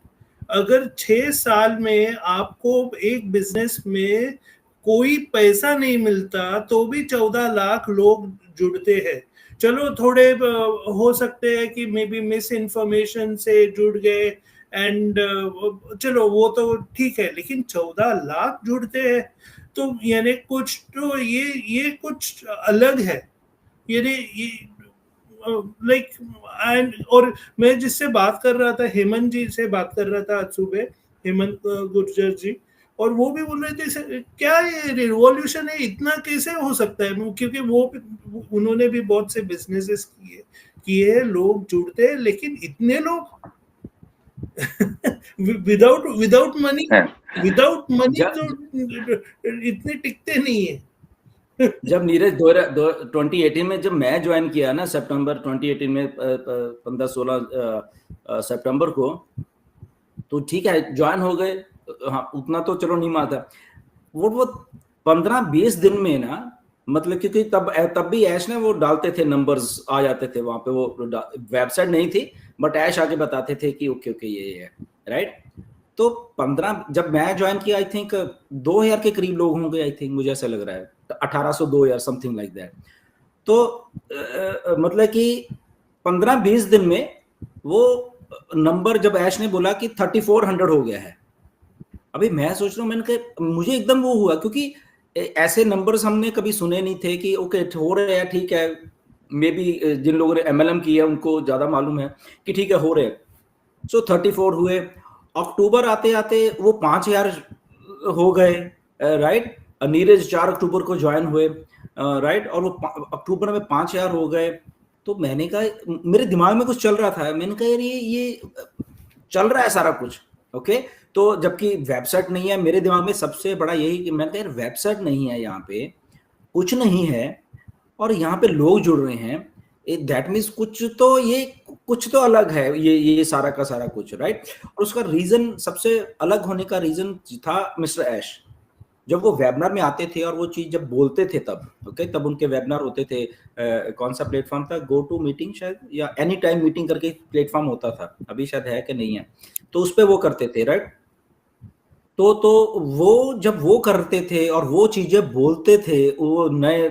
अगर 6 साल में आपको एक बिजनेस में कोई पैसा नहीं मिलता तो भी 14 लाख लोग जुड़ते हैं। चलो थोड़े हो सकते हैं कि मे बी मिस इन्फॉर्मेशन से जुड़ गए एंड चलो वो तो ठीक है, लेकिन 14 लाख जुड़ते हैं तो यानी कुछ तो ये कुछ अलग है यानी लाइक एंड। और मैं जिससे बात कर रहा था, हेमंत जी से बात कर रहा था आज सुबह, हेमंत गुर्जर जी, और वो भी बोल रहे थे क्या ये रिवॉल्यूशन है, इतना कैसे हो सकता है, क्योंकि उन्होंने भी बहुत से बिजनेसेस किए, लोग जुड़ते हैं, लेकिन इतने लोग विदाउट मनी तो इतने टिकते नहीं है। जब नीरज 2018 में जब मैं ज्वाइन किया ना, सितंबर 2018 में 15-16 सितंबर को, तो ठीक है ज्वाइन हो गए, हाँ उतना तो चलो नहीं माता, वो 15-20 दिन में ना, मतलब क्योंकि तब भी ऐश ने वो डालते थे, नंबर्स आ जाते थे वहां पे, वो वेबसाइट नहीं थी बट ऐश आके बताते थे कि ओके ओके ये है, राइट। तो 15, जब मैं ज्वाइन किया आई थिंक 2000 के करीब लोग होंगे, आई थिंक मुझे ऐसा लग रहा है 1800 2000 समथिंग लाइक दैट। तो मतलब कि 15-20 दिन में वो नंबर, जब ऐश ने बोला कि 3400 हो गया है, अभी मैं सोच रहा हूँ, मैंने कहा मुझे एकदम वो हुआ, क्योंकि ऐसे नंबर्स हमने कभी सुने नहीं थे कि ओके हो रहे हैं, ठीक है, मे बी जिन लोगों ने MLM किया उनको ज्यादा मालूम है कि ठीक है हो रहे हैं। सो 34 हुए, अक्टूबर आते आते वो 5000 हो गए, राइट। नीरज 4 अक्टूबर को ज्वाइन हुए, राइट, और वो अक्टूबर में 5000 हो गए। तो मैंने कहा, मेरे दिमाग में कुछ चल रहा था, मैंने कहा यार ये चल रहा है सारा कुछ, ओके। तो जबकि वेबसाइट नहीं है, मेरे दिमाग में सबसे बड़ा यही कि मैंने कहा यार वेबसाइट नहीं है, यहाँ पे कुछ नहीं है, और यहाँ पे लोग जुड़ रहे हैं, दैट मीन्स कुछ तो अलग है, ये सारा का सारा कुछ, राइट। और उसका रीजन, सबसे अलग होने का रीजन था मिस्टर ऐश। जब वो वेबिनार में आते थे और वो चीज जब बोलते थे तब, ओके, तब उनके वेबिनार होते थे, कौन सा प्लेटफॉर्म था, गो टू मीटिंग शायद, या एनी टाइम मीटिंग करके प्लेटफॉर्म होता था, अभी शायद है कि नहीं है, तो उस पे वो करते थे, राइट। तो वो जब वो करते थे और वो चीजें बोलते थे, वो नए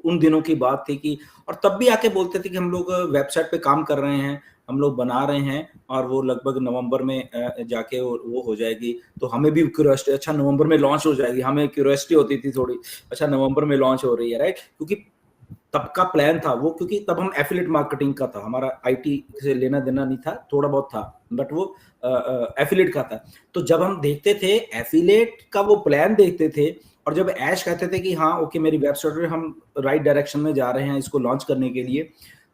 उन दिनों की बात थी कि, और तब भी आके बोलते थे कि हम लोग वेबसाइट पे काम कर रहे हैं, हम लोग बना रहे हैं, और वो लगभग नवंबर में जाके वो हो जाएगी। तो हमें भी क्यूरियोसिटी, अच्छा नवंबर में लॉन्च हो जाएगी, हमें क्यूरियोसिटी होती थी थोड़ी, अच्छा नवंबर में लॉन्च हो रही है, राइट। क्योंकि तब का प्लान था वो, क्योंकि तब हम एफिलिएट मार्केटिंग का था, हमारा IT से लेना देना नहीं था, थोड़ा बहुत था, बट वो एफिलिएट का था। तो जब हम देखते थे एफिलिएट का वो प्लान देखते थे, और जब ऐश कहते थे कि हाँ ओके मेरी वेबसाइट में हम राइट डायरेक्शन में जा रहे हैं इसको लॉन्च करने के लिए,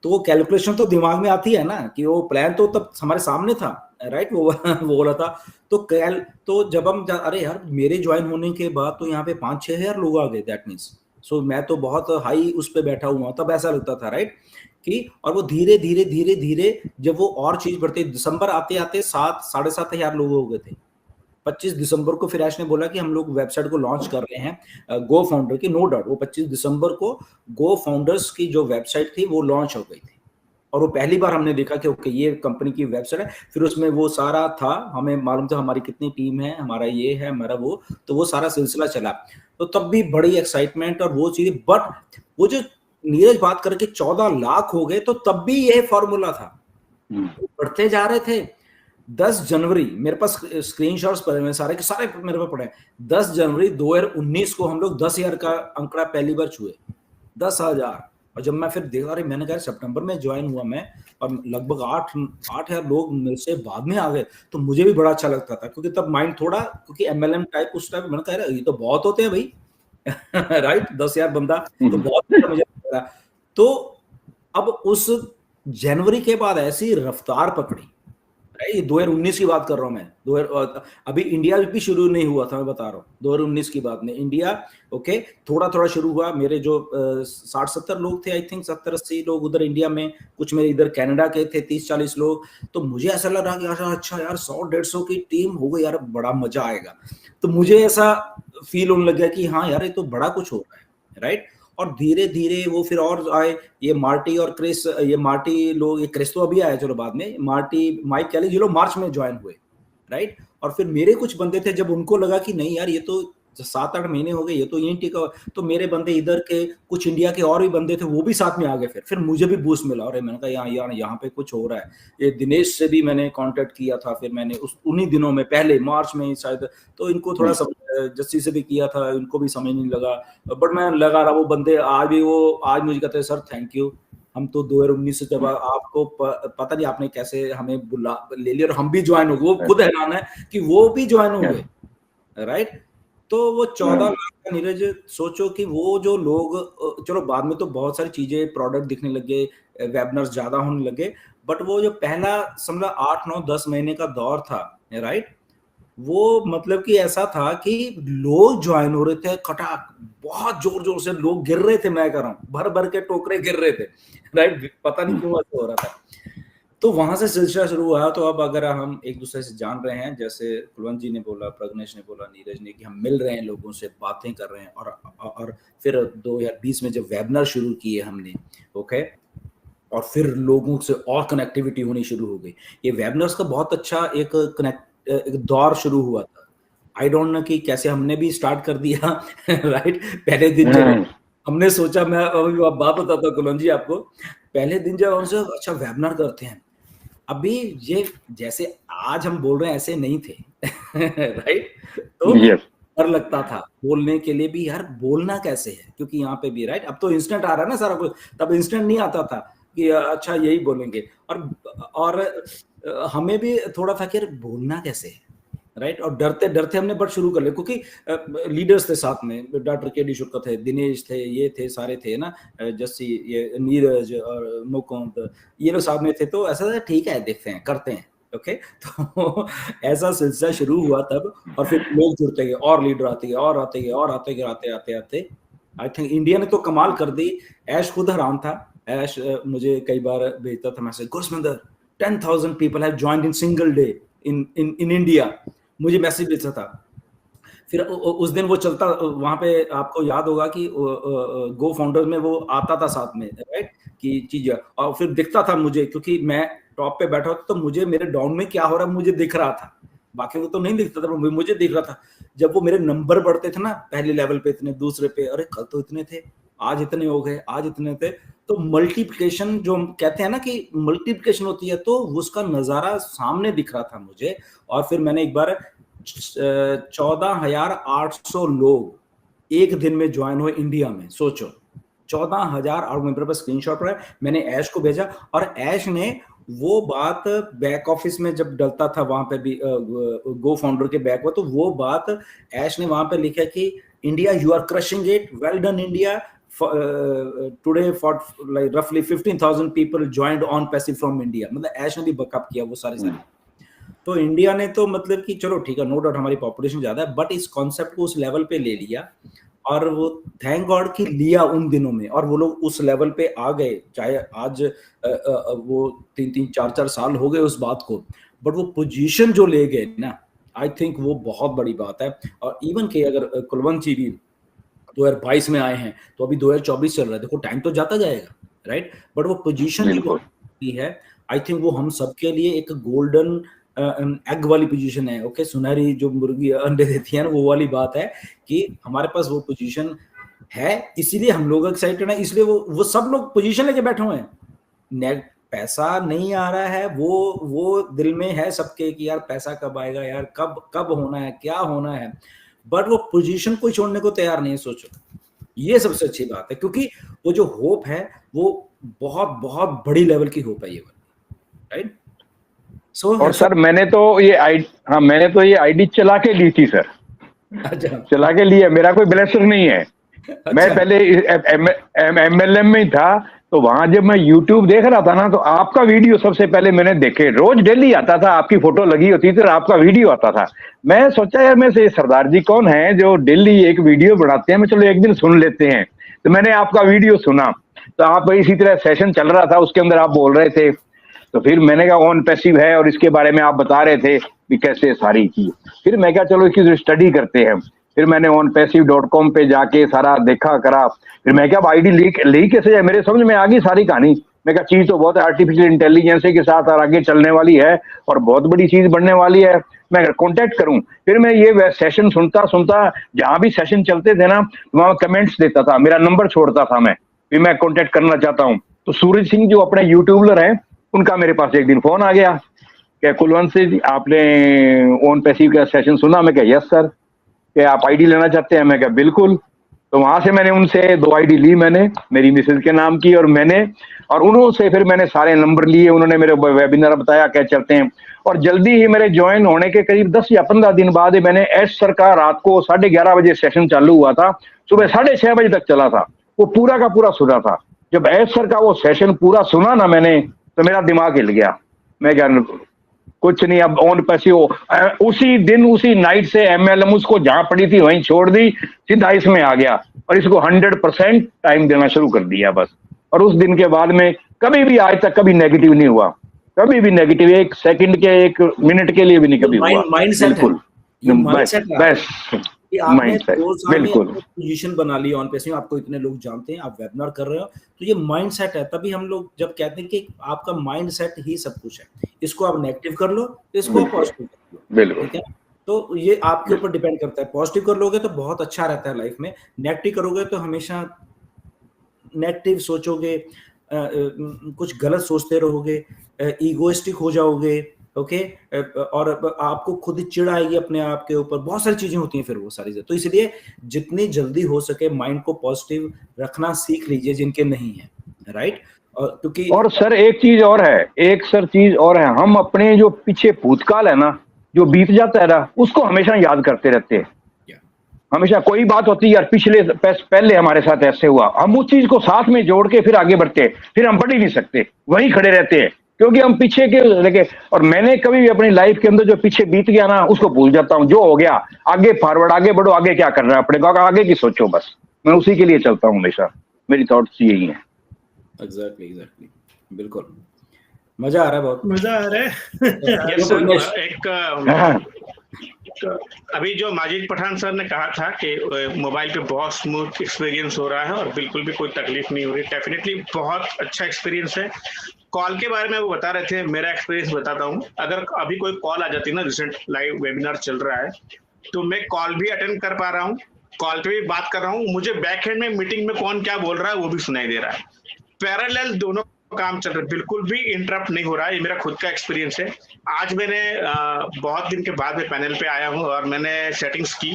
तो वो कैलकुलेशन तो दिमाग में आती है ना, कि वो प्लान तो तब हमारे सामने था, राइट। वो बोला था, तो जब हम अरे यार मेरे ज्वाइन होने के बाद तो यहाँ पे 5-6 हजार लोग आ गए, दैट मीन्स सो मैं तो बहुत हाई उस पे बैठा हुआ, तब ऐसा लगता था, राइट, कि और वो धीरे धीरे जब वो और चीज बढ़ते, दिसंबर आते आते 7-7.5 हजार लोग हो गए थे। 25 दिसंबर को फिर ऐश ने बोला कि हम लोग वेबसाइट को लॉन्च कर रहे हैं गो फाउंडर की, नो डाउट वो 25 दिसंबर को गो फाउंडर्स की जो वेबसाइट थी वो लॉन्च हो गई थी, और वो पहली बार हमने देखा कि ओके ये कंपनी की वेबसाइट है। फिर उसमें वो सारा था, हमें मालूम था हमारी कितनी टीम है, हमारा ये है, हमारा वो, तो वो सारा सिलसिला चला। तो तब भी बड़ी एक्साइटमेंट और वो चीजें, बट वो जो नीरज बात करके 14 लाख हो गए, तो तब भी ये फॉर्मूला था, बढ़ते जा रहे थे। 10 जनवरी मेरे पास स्क्रीनशॉट्स पड़े हैं सारे के सारे मेरे पास पड़े हैं। 10 जनवरी 2019 को हम लोग 10,000 का आंकड़ा पहली बार छुए, 10,000। और जब मैं फिर देखा, अरे मैंने कहा सितंबर में ज्वाइन हुआ मैं, और लगभग 8,000 लोग मेरे से बाद में आ गए, तो मुझे भी बड़ा अच्छा लगता था, क्योंकि तब माइंड थोड़ा, क्योंकि MLM टाइप उस टाइप मैंने कहा ये तो बहुत होते हैं भाई राइट, 10,000 बंदा तो बहुत मुझे लग रहा। तो अब उस जनवरी के बाद ऐसी रफ्तार पकड़ी, ये 2019 की बात कर रहा हूँ मैं। अभी इंडिया भी शुरू नहीं हुआ था, मैं बता रहा हूँ 2019 की बात नहीं। इंडिया ओके थोड़ा थोड़ा शुरू हुआ। मेरे जो 60-70 लोग थे, आई थिंक 70-80 लोग उधर इंडिया में, कुछ मेरे इधर कनाडा के थे 30-40 लोग। तो मुझे ऐसा लग रहा कि यार अच्छा यार 100-150 की टीम हो गई यार, बड़ा मजा आएगा। तो मुझे ऐसा फील होने लग गया कि हाँ यार ये तो बड़ा कुछ हो रहा है, राइट। और धीरे धीरे वो फिर और आए, ये मार्टी और क्रिस, ये मार्टी लोग, ये क्रिस तो अभी आया चलो बाद में, मार्टी माइक कैली ये लोग मार्च में ज्वाइन हुए, राइट। और फिर मेरे कुछ बंदे थे, जब उनको लगा कि नहीं यार ये तो 7-8 महीने हो गए, ये तो यहीं टिका, तो मेरे बंदे इधर के कुछ इंडिया के और भी बंदे थे, वो भी साथ में आ गए। फिर मुझे भी बूस्ट मिला, और मैंने कहा यहाँ पे कुछ हो रहा है। ये दिनेश से भी मैंने कांटेक्ट किया था, फिर मैंने उन्हीं दिनों में पहले मार्च में शायद, तो इनको थोड़ा जस्सी से भी किया था, इनको भी समझ नहीं लगा, बट मैं लगा रहा। वो बंदे आज मुझे कहते हैं सर थैंक यू, हम तो 2019 से जब आपको पता नहीं आपने कैसे हमें ले लिया और हम भी ज्वाइन हो गए। वो खुद हैरान है कि वो भी ज्वाइन हो गए, राइट। तो वो 14 लाख का नीरज, सोचो कि वो जो लोग, चलो बाद में तो बहुत सारी चीजें प्रोडक्ट दिखने लगे, वेबिनार्स ज्यादा होने लगे, बट वो जो पहला समझा 8-9-10 महीने का दौर था, राइट, वो मतलब कि ऐसा था कि लोग ज्वाइन हो रहे थे, कटाक बहुत जोर जोर से लोग गिर रहे थे, मैं कह रहा हूँ भर भर के टोकरे गिर रहे थे, राइट। पता नहीं क्यों ऐसा हो रहा था। तो वहां से सिलसिला शुरू हुआ। तो अब अगर हम एक दूसरे से जान रहे हैं, जैसे कुलवंत जी ने बोला, प्रज्ञेश ने बोला, नीरज ने, कि हम मिल रहे हैं, लोगों से बातें कर रहे हैं, और फिर 2020 में जब वेबिनार शुरू किए हमने, ओके, और फिर लोगों से और कनेक्टिविटी होनी शुरू हो गई। ये वेबिनार्स का बहुत अच्छा एक दौर शुरू हुआ था। आई डोंट नो कि कैसे हमने भी स्टार्ट कर दिया, राइट। पहले दिन जब हमने सोचा, मैं अभी बात बताता हूँ कुलवंत जी आपको, पहले दिन जब हमसे अच्छा वेबिनार करते हैं, अभी ये जैसे आज हम बोल रहे हैं ऐसे नहीं थे, राइट। तो डर लगता था बोलने के लिए भी, यार बोलना कैसे है, क्योंकि यहाँ पे भी, राइट, अब तो इंस्टेंट आ रहा है ना सारा कुछ, तब इंस्टेंट नहीं आता था कि अच्छा यही बोलेंगे, और हमें भी थोड़ा था कि बोलना कैसे है, राइट। और डरते डरते हमने बट शुरू कर लिया, क्योंकि लीडर्स थे साथ में, डॉक्टर के डी शुक्ला थे, दिनेश थे, ये थे, सारे थे ना, जस्सी, ये नीरज और मुकुंद, ये लोग साथ में थे। तो ऐसा ठीक है, देखते हैं, करते हैं, ओके। तो ऐसा सिलसिला शुरू हुआ तब, और फिर लोग जुड़ते गए, और लीडर आते गए, और आते गए, और आते गए, आते आई थिंक इंडिया ने तो कमाल कर दी। ऐश खुद हैरान था। ऐश मुझे कई बार भेजता था message, Gursaminder 10,000 people have joined in single day in India, मुझे मैसेज भेजता था। फिर उस दिन वो चलता, वहां पे आपको याद होगा कि गो फाउंडर्स में वो आता था साथ में, राइट, की चीज, और फिर दिखता था मुझे, क्योंकि मैं टॉप पे बैठा था, तो मुझे मेरे डाउन में क्या हो रहा है मुझे दिख रहा था, बाकी को तो नहीं दिखता था, मुझे दिख रहा था। जब वो मेरे नंबर बढ़ते थे ना, पहले लेवल पे इतने, दूसरे पे, अरे कल तो इतने थे, आज इतने हो गए, आज इतने थे। तो मल्टीप्लिकेशन जो हम कहते हैं ना कि मल्टीप्लिकेशन होती है, तो उसका नजारा सामने दिख रहा था मुझे। और फिर मैंने एक बार 14,800 लोग एक दिन में ज्वाइन हुए इंडिया में, सोचो 14,000। और मेरे पास स्क्रीनशॉट है, मैंने ऐश को भेजा, और ऐश ने वो बात बैक ऑफिस में जब डलता था, वहां पे भी गो फाउंडर के बैक में, तो वो बात ऐश ने वहां पे लिखा कि India you are crushing it, well done India, today for like रफली 15,000 people joined on passive from India. मतलब ऐश ने भी बैकअप किया वो सारे। तो इंडिया ने तो मतलब कि चलो ठीक है, नो डाउट हमारी पॉपुलेशन ज्यादा है, बट इस कॉन्सेप्ट को उस लेवल पे ले लिया, और वो थैंक गॉड कि लिया उन दिनों में, और वो लोग उस लेवल पे आ गए। चाहे आज वो 3-4 साल हो गए उस बात को, बट वो पोजीशन जो ले गए ना, आई थिंक वो बहुत बड़ी बात है। और इवन के अगर कुलवंत जी भी 2022 में आए हैं, तो अभी 2024 चल रहा है, देखो टाइम तो जाता जाएगा, राइट, बट वो पोजीशन जो है, आई थिंक वो हम सबके लिए एक गोल्डन एग वाली पोजीशन है, ओके, सुनहरी जो मुर्गी अंडे देती है ना, वो वाली बात है कि हमारे पास वो पोजीशन है, इसीलिए हम लोग एक्साइटेड हैं, इसलिए वो सब लोग पोजीशन लेके बैठे हुए हैं। पैसा नहीं आ रहा है, वो दिल में है सबके कि यार पैसा कब आएगा, यार कब होना है, क्या होना है, बट वो पोजीशन कोई छोड़ने को तैयार नहीं है। सोचो, ये सबसे अच्छी बात है, क्योंकि वो जो होप है वो बहुत बहुत बड़ी लेवल की होप है ये, राइट। और सर मैंने तो ये आईडी चला के ली थी सर। अच्छा, चला के लिया, मेरा कोई ब्लेसर नहीं है। मैं पहले MLM में ही था, तो वहां जब मैं YouTube देख रहा था ना, तो आपका वीडियो सबसे पहले मैंने देखे। रोज डेली आता था, आपकी फोटो लगी होती थी और आपका वीडियो आता था। मैं सोचा यार में से सरदार जी कौन है जो डेली एक वीडियो बनाते हैं, मैं चलो एक दिन सुन लेते हैं। तो मैंने आपका वीडियो सुना, तो आप इसी तरह सेशन चल रहा था, उसके अंदर आप बोल रहे थे। तो फिर मैंने कहा ऑन पैसिव है और इसके बारे में आप बता रहे थे कि कैसे सारी चीज। फिर मैं कहा चलो इसकी स्टडी करते हैं। फिर मैंने onpassive.com पे जाके सारा देखा करा। फिर मैं क्या आईडी ली कैसे जाए, मेरे समझ में आ गई सारी कहानी। मैं कहा चीज तो बहुत आर्टिफिशियल इंटेलिजेंस के साथ और आगे चलने वाली है और बहुत बड़ी चीज बनने वाली है, मैं कांटेक्ट करूं। फिर मैं ये सेशन सुनता जहां भी सेशन चलते थे ना, वहां कमेंट्स देता था, मेरा नंबर छोड़ता था मैं, फिर मैं कांटेक्ट करना चाहता हूं। तो सूरज सिंह जो अपने यूट्यूबर हैं, उनका मेरे पास एक दिन फोन आ गया कि कुलवंत जी आपने ऑन पैसिव का सेशन सुना? मैं कहा यस सर। कि आप आईडी लेना चाहते हैं? मैं कहा बिल्कुल। तो वहां से मैंने उनसे 2 आईडी ली, मैंने मेरी मिसेज के नाम की और उन्होंने फिर मैंने सारे नंबर लिए, उन्होंने मेरे वेबिनार बताया क्या चलते हैं। और जल्दी ही मेरे ज्वाइन होने के करीब 10 या 15 दिन बाद मैंने एस सर का रात को 11:30 बजे सेशन चालू हुआ था, सुबह 6:30 बजे तक चला था, वो पूरा का पूरा सुना था। जब एस सर का वो सेशन पूरा सुना ना मैंने, तो मेरा दिमाग हिल गया। मैं क्या कुछ नहीं, अब ऑन पैसिव उसी दिन उसी नाइट से MLM उसको जहां पड़ी थी वहीं छोड़ दी, सीधा इसमें आ गया और इसको 100% टाइम देना शुरू कर दिया बस। और उस दिन के बाद में कभी भी आज तक कभी नेगेटिव नहीं हुआ, कभी भी नेगेटिव 1 सेकंड के 1 मिनट के लिए भी नहीं कभी हुआ। बिल्कुल बस बिल्कुल पोजीशन बना ली ऑन पैसिव, आपको इतने लोग जानते हैं, आप वेबिनार कर रहे हो, तो ये माइंडसेट है। तभी हम लोग जब कहते हैं कि आपका माइंडसेट ही सब कुछ है, इसको आप नेगेटिव कर लो, इसको पॉजिटिव कर लो, बिल्कुल। ठीक है? तो ये आपके ऊपर डिपेंड करता है। पॉजिटिव कर लोगे तो बहुत अच्छा रहता है लाइफ में, नेगेटिव करोगे तो हमेशा नेगेटिव सोचोगे, कुछ गलत सोचते रहोगे, ईगोइस्टिक हो जाओगे, ओके, और आपको खुद ही चिढ़ आएगी अपने आप के ऊपर, बहुत सारी चीजें होती हैं फिर वो सारी। तो इसलिए जितनी जल्दी हो सके माइंड को पॉजिटिव रखना सीख लीजिए, जिनके नहीं है, राइट? और क्योंकि और सर एक चीज और है, हम अपने जो पीछे भूतकाल है ना, जो बीत जाता है ना, उसको हमेशा याद करते रहते हैं। हमेशा कोई बात होती है यार पहले हमारे साथ ऐसे हुआ, हम उस चीज को साथ में जोड़ के फिर आगे बढ़ते हैं, फिर हम बढ़ ही नहीं सकते, वहीं खड़े रहते हैं, क्योंकि हम पीछे के लेके। और मैंने कभी भी अपनी लाइफ के अंदर जो पीछे बीत गया ना, उसको भूल जाता हूँ। जो हो गया आगे फॉरवर्ड, आगे बढ़ो, आगे क्या करना है अपने को, आगे की सोचो बस। मैं उसी के लिए चलता हूँ हमेशा, मेरी थॉट्स यही है। एग्जैक्टली बिल्कुल, मजा आ रहा है, बहुत मजा आ रहा है। यस सर, एक अभी जो माजिद पठान सर ने कहा था कि मोबाइल पे बहुत स्मूथ एक्सपीरियंस हो रहा है और बिल्कुल भी कोई तकलीफ नहीं हो रही, डेफिनेटली बहुत अच्छा एक्सपीरियंस है। कॉल के बारे में वो बता रहे थे, मेरा एक्सपीरियंस बताता हूँ। अगर अभी कोई कॉल आ जाती है ना, रिसेंट लाइव वेबिनार चल रहा है, तो मैं कॉल भी अटेंड कर पा रहा हूँ, कॉल पे भी बात कर रहा हूँ, मुझे बैक एंड में मीटिंग में कौन क्या बोल रहा है वो भी सुनाई दे रहा है, पैरेलल दोनों काम चल रहा है, बिल्कुल भी इंटरप्ट नहीं हो रहा है। ये मेरा खुद का एक्सपीरियंस है। आज मैंने बहुत दिन के बाद में पैनल पे आया हूँ और मैंने सेटिंग्स की,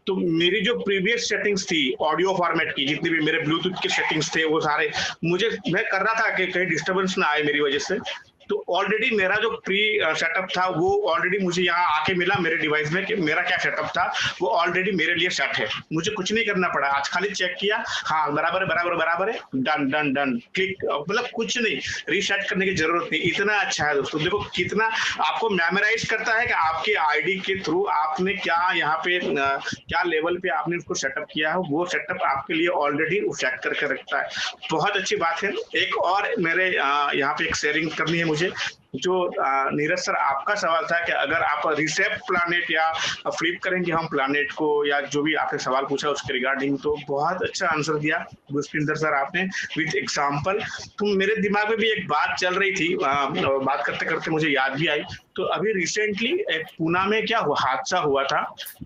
तो मेरी जो प्रीवियस सेटिंग्स थी ऑडियो फॉर्मेट की, जितने भी मेरे ब्लूटूथ के सेटिंग्स थे वो सारे मैं कर रहा था कि कहीं डिस्टर्बेंस ना आए मेरी वजह से। तो ऑलरेडी मेरा जो प्री सेटअप था वो ऑलरेडी मुझे यहाँ आके मिला मेरे डिवाइस में कि मेरा क्या सेटअप था वो ऑलरेडी मेरे लिए सेट है, मुझे कुछ नहीं करना पड़ा। आज खाली चेक किया, हाँ बराबर है, डन डन डन, क्लिक, मतलब कुछ नहीं, रीसेट करने की जरूरत नहीं। इतना अच्छा है दोस्तों, देखो कितना आपको मेमोराइज करता है कि आपके आईडी के थ्रू आपने क्या यहाँ पे क्या लेवल पे आपने उसको सेटअप किया है, वो सेटअप आपके लिए ऑलरेडी वो सेट करके रखता है। बहुत अच्छी बात है। एक और मेरे यहाँ पे एक शेयरिंग करनी है मुझे, जो नीरज सर आपका सवाल था कि अगर आप रीसेप प्लानेट या फ्लिप करेंगे हम प्लानेट को, या जो भी आपने सवाल पूछा उसके रिगार्डिंग, तो बहुत अच्छा आंसर दिया गुरस्पिंदर सर आपने विद एग्जांपल। तो मेरे दिमाग में भी एक बात चल रही थी, बात करते करते मुझे याद भी आई। तो अभी रिसेंटली एक पूना में क्या हादसा हुआ था,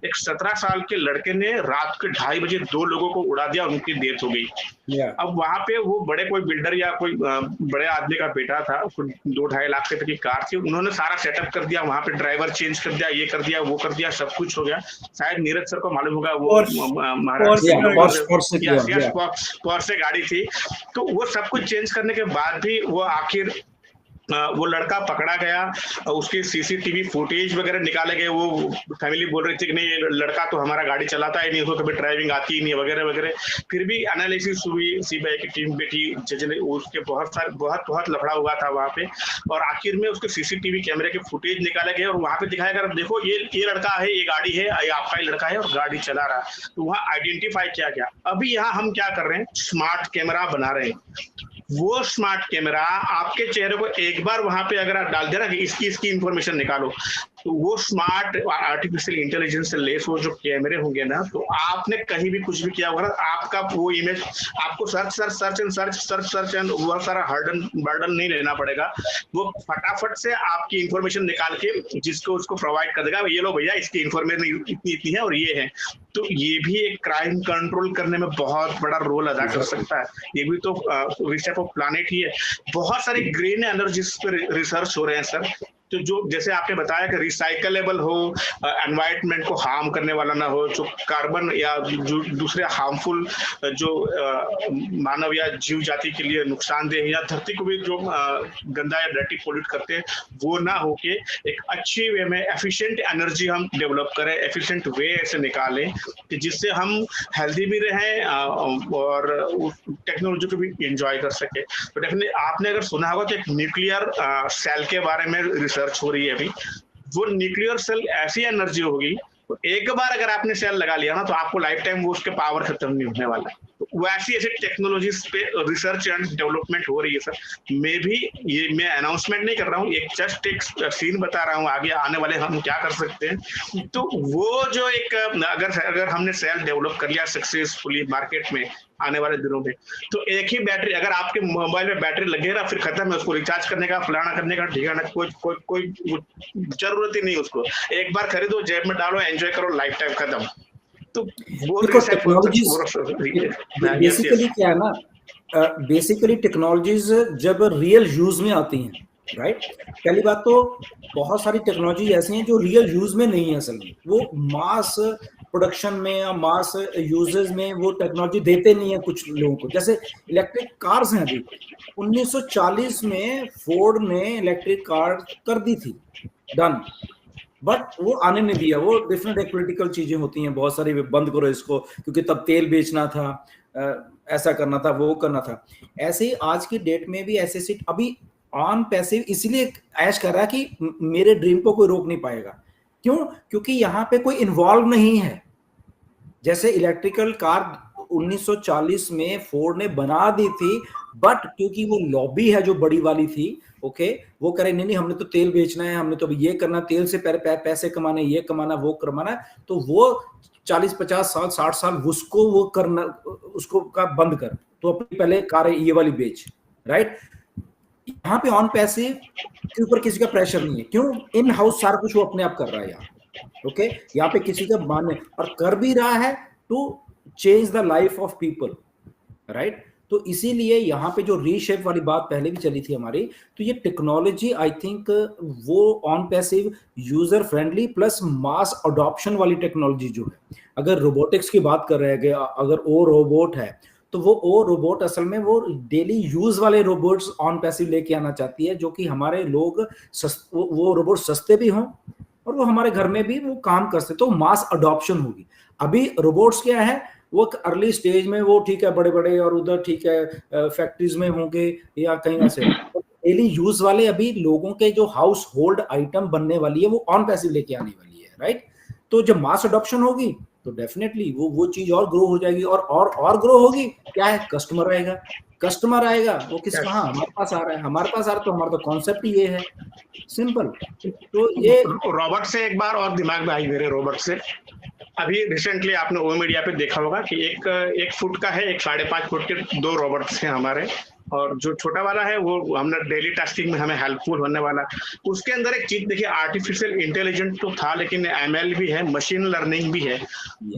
एक 17 साल के लड़के ने रात के 2:30 बजे 2 लोगों को उड़ा दिया, उनकी डेथ हो गई। अब वहां पे वो बड़े कोई बिल्डर या कोई बड़े आदमी का बेटा था, 2-2.5 लाख तक की कार थी, उन्होंने सारा सेटअप कर दिया, वहां पे ड्राइवर चेंज कर दिया, ये कर दिया, वो कर दिया, सब कुछ हो गया। शायद नीरज सर को मालूम होगा, वो महाराष्ट्र से गाड़ी थी। तो वो सब कुछ चेंज करने के बाद भी वो आखिर वो लड़का पकड़ा गया, उसके सीसीटीवी फुटेज वगैरह निकाले गए। वो फैमिली बोल रही थी कि नहीं ये लड़का तो हमारा गाड़ी चलाता ही नहीं, उसको कभी ड्राइविंग आती ही नहीं वगैरह वगैरह। फिर भी एनालिसिस हुई, सीबीआई की टीम बैठी, जज ने उसके बहुत लफड़ा हुआ था वहाँ पे, और आखिर में उसके सीसीटीवी कैमरे के फुटेज निकाले गए और वहाँ पे दिखाया गया देखो ये लड़का है, ये गाड़ी है, ये आपका ही लड़का है और गाड़ी चला रहा है। तो वहाँ आइडेंटिफाई किया गया। अभी यहाँ हम क्या कर रहे हैं, स्मार्ट कैमरा बना रहे हैं। वो स्मार्ट कैमरा आपके चेहरे को एक बार वहां पे अगर आप डाल देना कि इसकी इंफॉर्मेशन निकालो, तो वो स्मार्ट आर्टिफिशियल इंटेलिजेंस से लेस वो जो कैमरे होंगे ना, तो आपने कहीं भी कुछ भी किया होगा आपका वो इमेज आपको सर्च एंड बहुत सारा बर्डन नहीं लेना पड़ेगा। वो फटाफट से आपकी इंफॉर्मेशन निकाल के जिसको उसको प्रोवाइड कर देगा, ये लो भैया इसकी इंफॉर्मेशन इतनी है और ये है। तो ये भी एक क्राइम कंट्रोल करने में बहुत बड़ा रोल अदा कर सकता है। ये भी तो रिसर्च ऑफ प्लैनेट ही है। बहुत सारी ग्रीन एनर्जीज पे रिसर्च हो रहे हैं सर। तो जो जैसे आपने बताया कि रिसाइकलेबल हो, एनवायरनमेंट को हार्म करने वाला ना हो, जो कार्बन या जो दूसरे हार्मफुल जो मानव या जीव जाति के लिए नुकसानदेह या धरती को भी जो गंदा या डर्टी पोल्यूट करते हैं वो ना हो के एक अच्छी वे में एफिशिएंट एनर्जी हम डेवलप करें, एफिशिएंट वे ऐसे निकालें कि जिससे हम हेल्दी भी रहें और टेक्नोलॉजी को भी एंजॉय कर सके। तो डेफिनेटली आपने अगर सुना होगा तो एक न्यूक्लियर सेल के बारे में रिसर्च हो रही है अभी। वो न्यूक्लियर सेल ऐसी एनर्जी होगी, तो एक बार अगर आपने सेल लगा लिया ना तो आपको लाइफ टाइम वो उसके पावर खत्म नहीं होने वाला है। तो वैसी ऐसी टेक्नोलॉजीज पे रिसर्च एंड डेवलपमेंट हो रही है सर। मैं भी ये मैं अनाउंसमेंट नहीं कर रहा हूँ, एक जस्ट एक सीन बता रहा हूँ आगे आने वाले हम क्या कर सकते हैं। तो वो जो एक अगर हमने सेल डेवलप कर लिया सक्सेसफुली मार्केट में आने वाले दिनों में, तो एक ही बैटरी अगर आपके मोबाइल में बैटरी लगे ना फिर खत्म है, उसको रिचार्ज करने का फलाना करने का ठिकाना कोई जरूरत ही नहीं उसको। एक बार खरीदो, जेब में डालो, एंजॉय करो, लाइफ टाइम खत्म। तो वो बेसिकली क्या है ना, बेसिकली टेक्नोलॉजीज जब रियल यूज में आती हैं, राइट, पहली बात तो बहुत सारी टेक्नोलॉजी ऐसी हैं जो रियल यूज में नहीं है असल में, वो मास प्रोडक्शन में या मास यूजेस में वो टेक्नोलॉजी देते नहीं है कुछ लोगों को। जैसे इलेक्ट्रिक कार्स हैं, अभी 1940 में फोर्ड ने इलेक्ट्रिक कार कर दी थी, डन, बट वो आने नहीं दिया। वो डिफरेंट एक पॉलिटिकल चीजें होती हैं, बहुत सारी, बंद करो इसको क्योंकि तब तेल बेचना था, ऐसा करना था, वो करना था। ऐसे ही आज की डेट में भी ऐसे सीट अभी ऑन पैसिव इसलिए ऐश कर रहा है कि मेरे ड्रीम को कोई रोक नहीं पाएगा। क्यों? क्योंकि यहाँ पे कोई इन्वॉल्व नहीं है। जैसे इलेक्ट्रिकल कार 1940 में फोर्ड ने बना दी थी, बट क्योंकि वो लॉबी है जो बड़ी वाली थी, ओके, वो करे नहीं हमने तो तेल बेचना है, हमने तो ये करना, तेल से पैसे कमाने, ये कमाना, वो कमाना, तो वो 40, 50 साल, 60 साल उसको वो करना, उसको का बंद कर, तो अपनी पहले कार ये वाली बेच, राइट। यहाँ पे ऑन पैसे के ऊपर किसी का प्रेशर नहीं है। क्यों? इन हाउस सारा कुछ वो अपने आप कर रहा है यहाँ, ओके, यहाँ पे किसी का मानने, और कर भी रहा है to change the life of people, right. तो इसीलिए यहाँ पे जो रीशेप वाली बात पहले भी चली थी हमारी, तो ये टेक्नोलॉजी आई थिंक वो on passive, user friendly plus mass adoption वाली टेक्नोलॉजी जो है। अगर रोबोटिक्स की बात कर रहे हैं, अगर वो रोबोट है तो वो रोबोट असल में वो डेली यूज वाले रोबोट्स ऑन पैसिव लेके आना चाहती है, जो कि हमारे लोग वो रोबोट सस्ते भी हों और वो हमारे घर में भी वो काम कर सकते, तो मास अडॉप्शन होगी। अभी रोबोट्स क्या है, वो अर्ली स्टेज में वो ठीक है, बड़े बड़े और उधर ठीक है फैक्ट्रीज में होंगे या कहीं ऐसे, डेली यूज वाले अभी लोगों के जो हाउस होल्ड आइटम बनने वाली है वो ऑन पैसिव लेके आने वाली है, राइट। तो जब मास अडॉप्शन होगी तो डेफिनेटली वो चीज और ग्रो हो जाएगी, और ग्रो होगी, क्या है, कस्टमर आएगा, वो किस कहाँ हमारे पास आ रहा है, तो हमारा तो कॉन्सेप्ट ये है, सिंपल। तो ये रॉबर्ट से एक बार और दिमाग में आई मेरे, रॉबर्ट से अभी रिसेंटली आपने ओ मीडिया पे देखा होगा कि एक फुट का है, एक 5.5 फुट के 2 रोबोट्स हैं हमारे, और जो छोटा वाला है वो हमने डेली टास्किंग में हमें हेल्पफुल होने वाला। उसके अंदर एक चीज देखिए, आर्टिफिशियल इंटेलिजेंस तो था लेकिन एमएल भी है, मशीन लर्निंग भी है।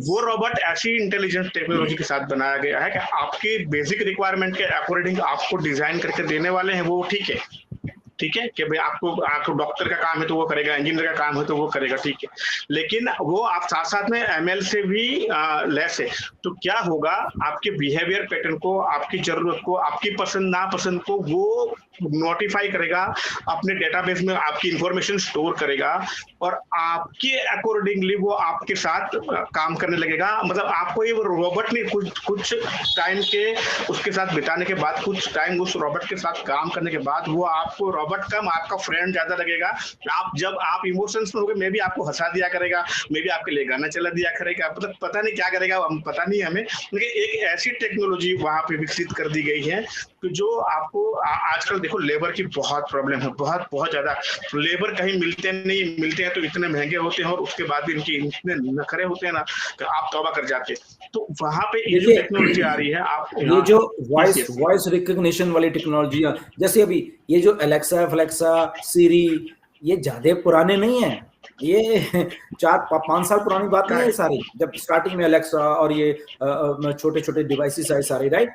वो रोबोट ऐसी इंटेलिजेंस टेक्नोलॉजी के साथ बनाया गया है कि आपकी बेसिक रिक्वायरमेंट के अकॉर्डिंग आपको डिजाइन करके देने वाले हैं। वो ठीक है कि भाई आपको डॉक्टर का काम है तो वो करेगा, इंजीनियर का काम है तो वो करेगा, ठीक है, लेकिन वो आप साथ में एमएल से भी लेस है। तो क्या होगा, आपके बिहेवियर पैटर्न को, आपकी जरूरत को, आपकी पसंद नापसंद को वो नोटिफाई करेगा, अपने डेटाबेस में आपकी इंफॉर्मेशन स्टोर करेगा और आपके अकॉर्डिंगली वो आपके साथ काम करने लगेगा। मतलब आपको ये रोबोट नहीं, कुछ टाइम के उसके साथ बिताने के बाद, कुछ टाइम उस रोबोट के साथ काम करने के बाद वो आपको रोबोट कम आपका फ्रेंड ज्यादा लगेगा। जब आप इमोशंस में होगे, मे भी आपको हंसा दिया करेगा, मे भी आपके लिए गाना चला दिया करेगा, मतलब पता नहीं क्या करेगा, पता नहीं हमें। लेकिन एक ऐसी टेक्नोलॉजी वहां पे विकसित कर दी गई है कि जो आपको आजकल देखो लेबर की बहुत प्रॉब्लम है, बहुत बहुत ज्यादा। लेबर कहीं मिलते नहीं, मिलते हैं तो इतने महंगे होते हैं और उसके बाद भी इनकी इतने नखरे होते हैं ना कि आप तौबा कर जाते हैं। तो वहां पे ये जो टेक्नोलॉजी आ रही है, आप ये जो वॉइस रिकॉग्निशन वाली टेक्नोलॉजी, जैसे अभी ये जो एलेक्सा, सीरी, ये ज्यादा पुराने नहीं है, ये 4-5 साल पुरानी बात नहीं है सारी। जब स्टार्टिंग में एलेक्सा और ये छोटे छोटे डिवाइसेस आए सारे, राइट,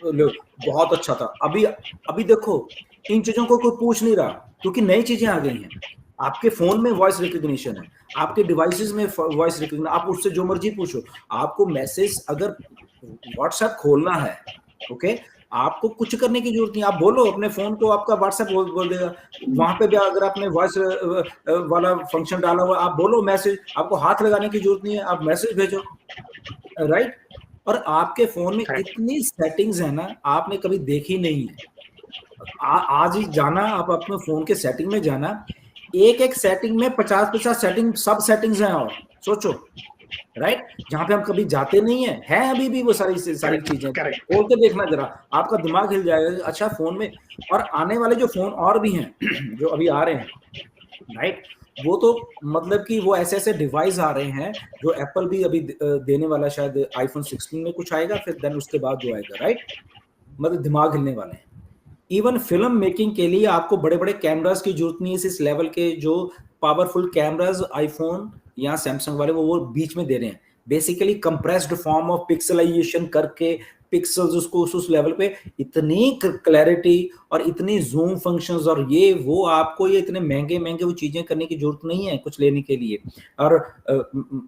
बहुत अच्छा था। अभी देखो इन चीजों को कोई पूछ नहीं रहा क्योंकि नई चीजें आ गई हैं। आपके फोन में वॉइस रिकॉग्निशन है, आपके डिवाइसेस में वॉइस रिकॉग्निशन, आप उससे जो मर्जी पूछो। आपको मैसेज अगर व्हाट्सएप खोलना है, ओके, आपको कुछ करने की जरूरत नहीं, आप बोलो अपने फोन को, आपका व्हाट्सएप बोल देगा। वहां पे भी अगर आपने वॉइस वाला फंक्शन डाला हुआ, आप बोलो मैसेज, आपको हाथ लगाने की जरूरत नहीं है, आप मैसेज भेजो, राइट। और आपके फोन में इतनी सेटिंग्स है ना, आपने कभी देखी नहीं है। आज ही जाना आप अपने फोन के सेटिंग में जाना, एक सेटिंग में 50 सेटिंग, सब सेटिंग्स हैं, और सोचो, राइट, जहां पे हम कभी जाते नहीं है अभी भी वो सारी चीजें। खोल के देखना जरा, आपका दिमाग हिल जाएगा। अच्छा, फोन में और आने वाले जो फोन और भी हैं जो अभी आ रहे हैं, राइट, वो तो मतलब कि वो ऐसे डिवाइस आ रहे हैं जो एप्पल भी अभी देने वाला, शायद आईफोन 16 में कुछ आएगा, फिर देन उसके बाद जो आएगा, राइट, मतलब दिमाग हिलने वाले हैं। इवन फिल्म मेकिंग के लिए आपको बड़े बड़े कैमरास की जरूरत नहीं है। इस लेवल के जो पावरफुल कैमरास आईफोन या सैमसंग वाले वो बीच में दे रहे हैं। बेसिकली कंप्रेस्ड फॉर्म ऑफ पिक्सलाइजेशन करके पिक्सल्स उसको उस लेवल पे, इतनी क्लैरिटी और इतनी जूम फंक्शंस और ये वो, आपको ये इतने महंगे वो चीजें करने की जरूरत नहीं है कुछ लेने के लिए। और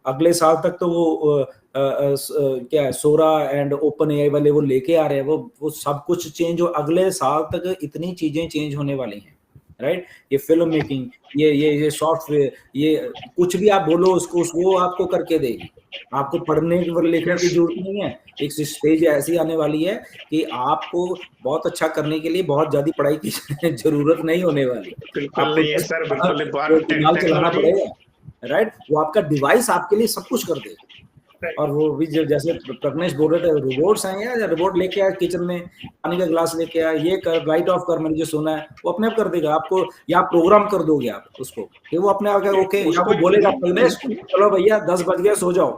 अगले साल तक तो वो क्या है, सोरा एंड ओपन एआई वाले वो लेके आ रहे हैं, वो सब कुछ चेंज हो, अगले साल तक इतनी चीजें चेंज होने वाली हैं, राइट। ये फिल्म मेकिंग, ये सॉफ्टवेयर, ये कुछ भी आप बोलो उसको, वो आपको करके देगी। आपको पढ़ने लिखने की जरूरत नहीं है। एक स्टेज ऐसी आने वाली है कि आपको बहुत अच्छा करने के लिए बहुत ज्यादा पढ़ाई की जरूरत नहीं होने वाली। आपको चलाना पड़ेगा, राइट। वो आपका डिवाइस आपके लिए सब कुछ कर देगा। और वो भी जैसे प्रज्ञेश बोल रहे थे, रोबोट्स हैं या रोबोट लेके आए किचन में, पानी का गिलास लेके आए, ये कर, लाइट ऑफ कर, मैंने जो सुना है वो अपने आप कर देगा आपको, या प्रोग्राम कर दोगे आप उसको कि वो अपने आप ओके, या वो बोलेगा प्रज्ञेश चलो भैया 10 बज गया सो जाओ,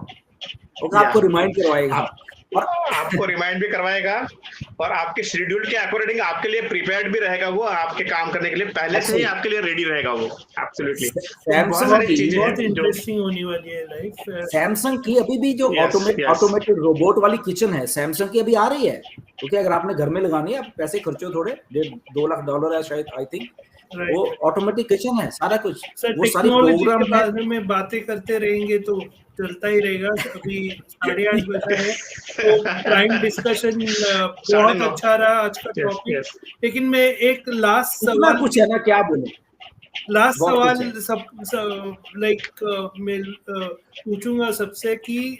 ओके, आपको रिमाइंड करवाएगा और आपको रिमाइंड भी करवाएगा और आपके शेड्यूल के अकॉर्डिंग आपके लिए प्रिपेयर्ड भी रहेगा। वो आपके काम करने के लिए पहले से ही आपके लिए रेडी रहेगा वो। एब्सोल्युटली बहुत इंटरेस्टिंग होने वाली है लाइफ। सैमसंग की अभी भी जो ऑटोमेटेड रोबोट वाली किचन है, सैमसंग की अभी आ रही है, क्योंकि अगर आपने घर में लगानी है, आप पैसे खर्चो थोड़े, $2 लाख है शायद, आई थिंक, वो ऑटोमेटिक किचन है, सारा कुछ। वो सारी प्रोग्राम के बारे में बातें करते रहेंगे तो चलता ही रहेगा। अभी 8:30 बजे है, तो प्राइम डिस्कशन बहुत अच्छा रहा आज का टॉपिक। लेकिन मैं एक लास्ट सवाल, कुछ है ना, क्या बोले, लास्ट सवाल सब लाइक मैं पूछूंगा सबसे कि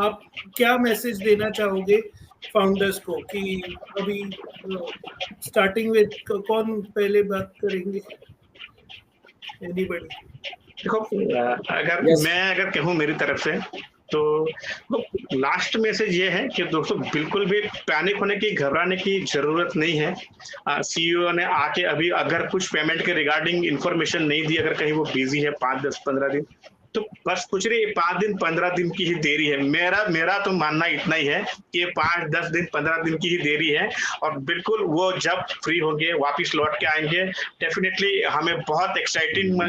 आप क्या मैसेज देना चाहोगे फाउंडर्स को, कि अभी स्टार्टिंग विद कौन पहले बात करेंगे? एनीबॉडी? देखो, अगर कहूँ मेरी तरफ से, तो लास्ट मैसेज ये है कि दोस्तों बिल्कुल भी पैनिक होने की, घबराने की जरूरत नहीं है। सीईओ ने आके अभी अगर कुछ पेमेंट के रिगार्डिंग इंफॉर्मेशन नहीं दी, अगर कहीं वो बिजी है 5, 10, 15 दिन, तो बस कुछ नहीं, 5 दिन 15 दिन की ही देरी है। मेरा तो मानना इतना ही है कि 5, 10 दिन 15 दिन की ही देरी है। और बिल्कुल वो जब फ्री होंगे, वापिस लौट के आएंगे, डेफिनेटली हमें बहुत एक्साइटिंग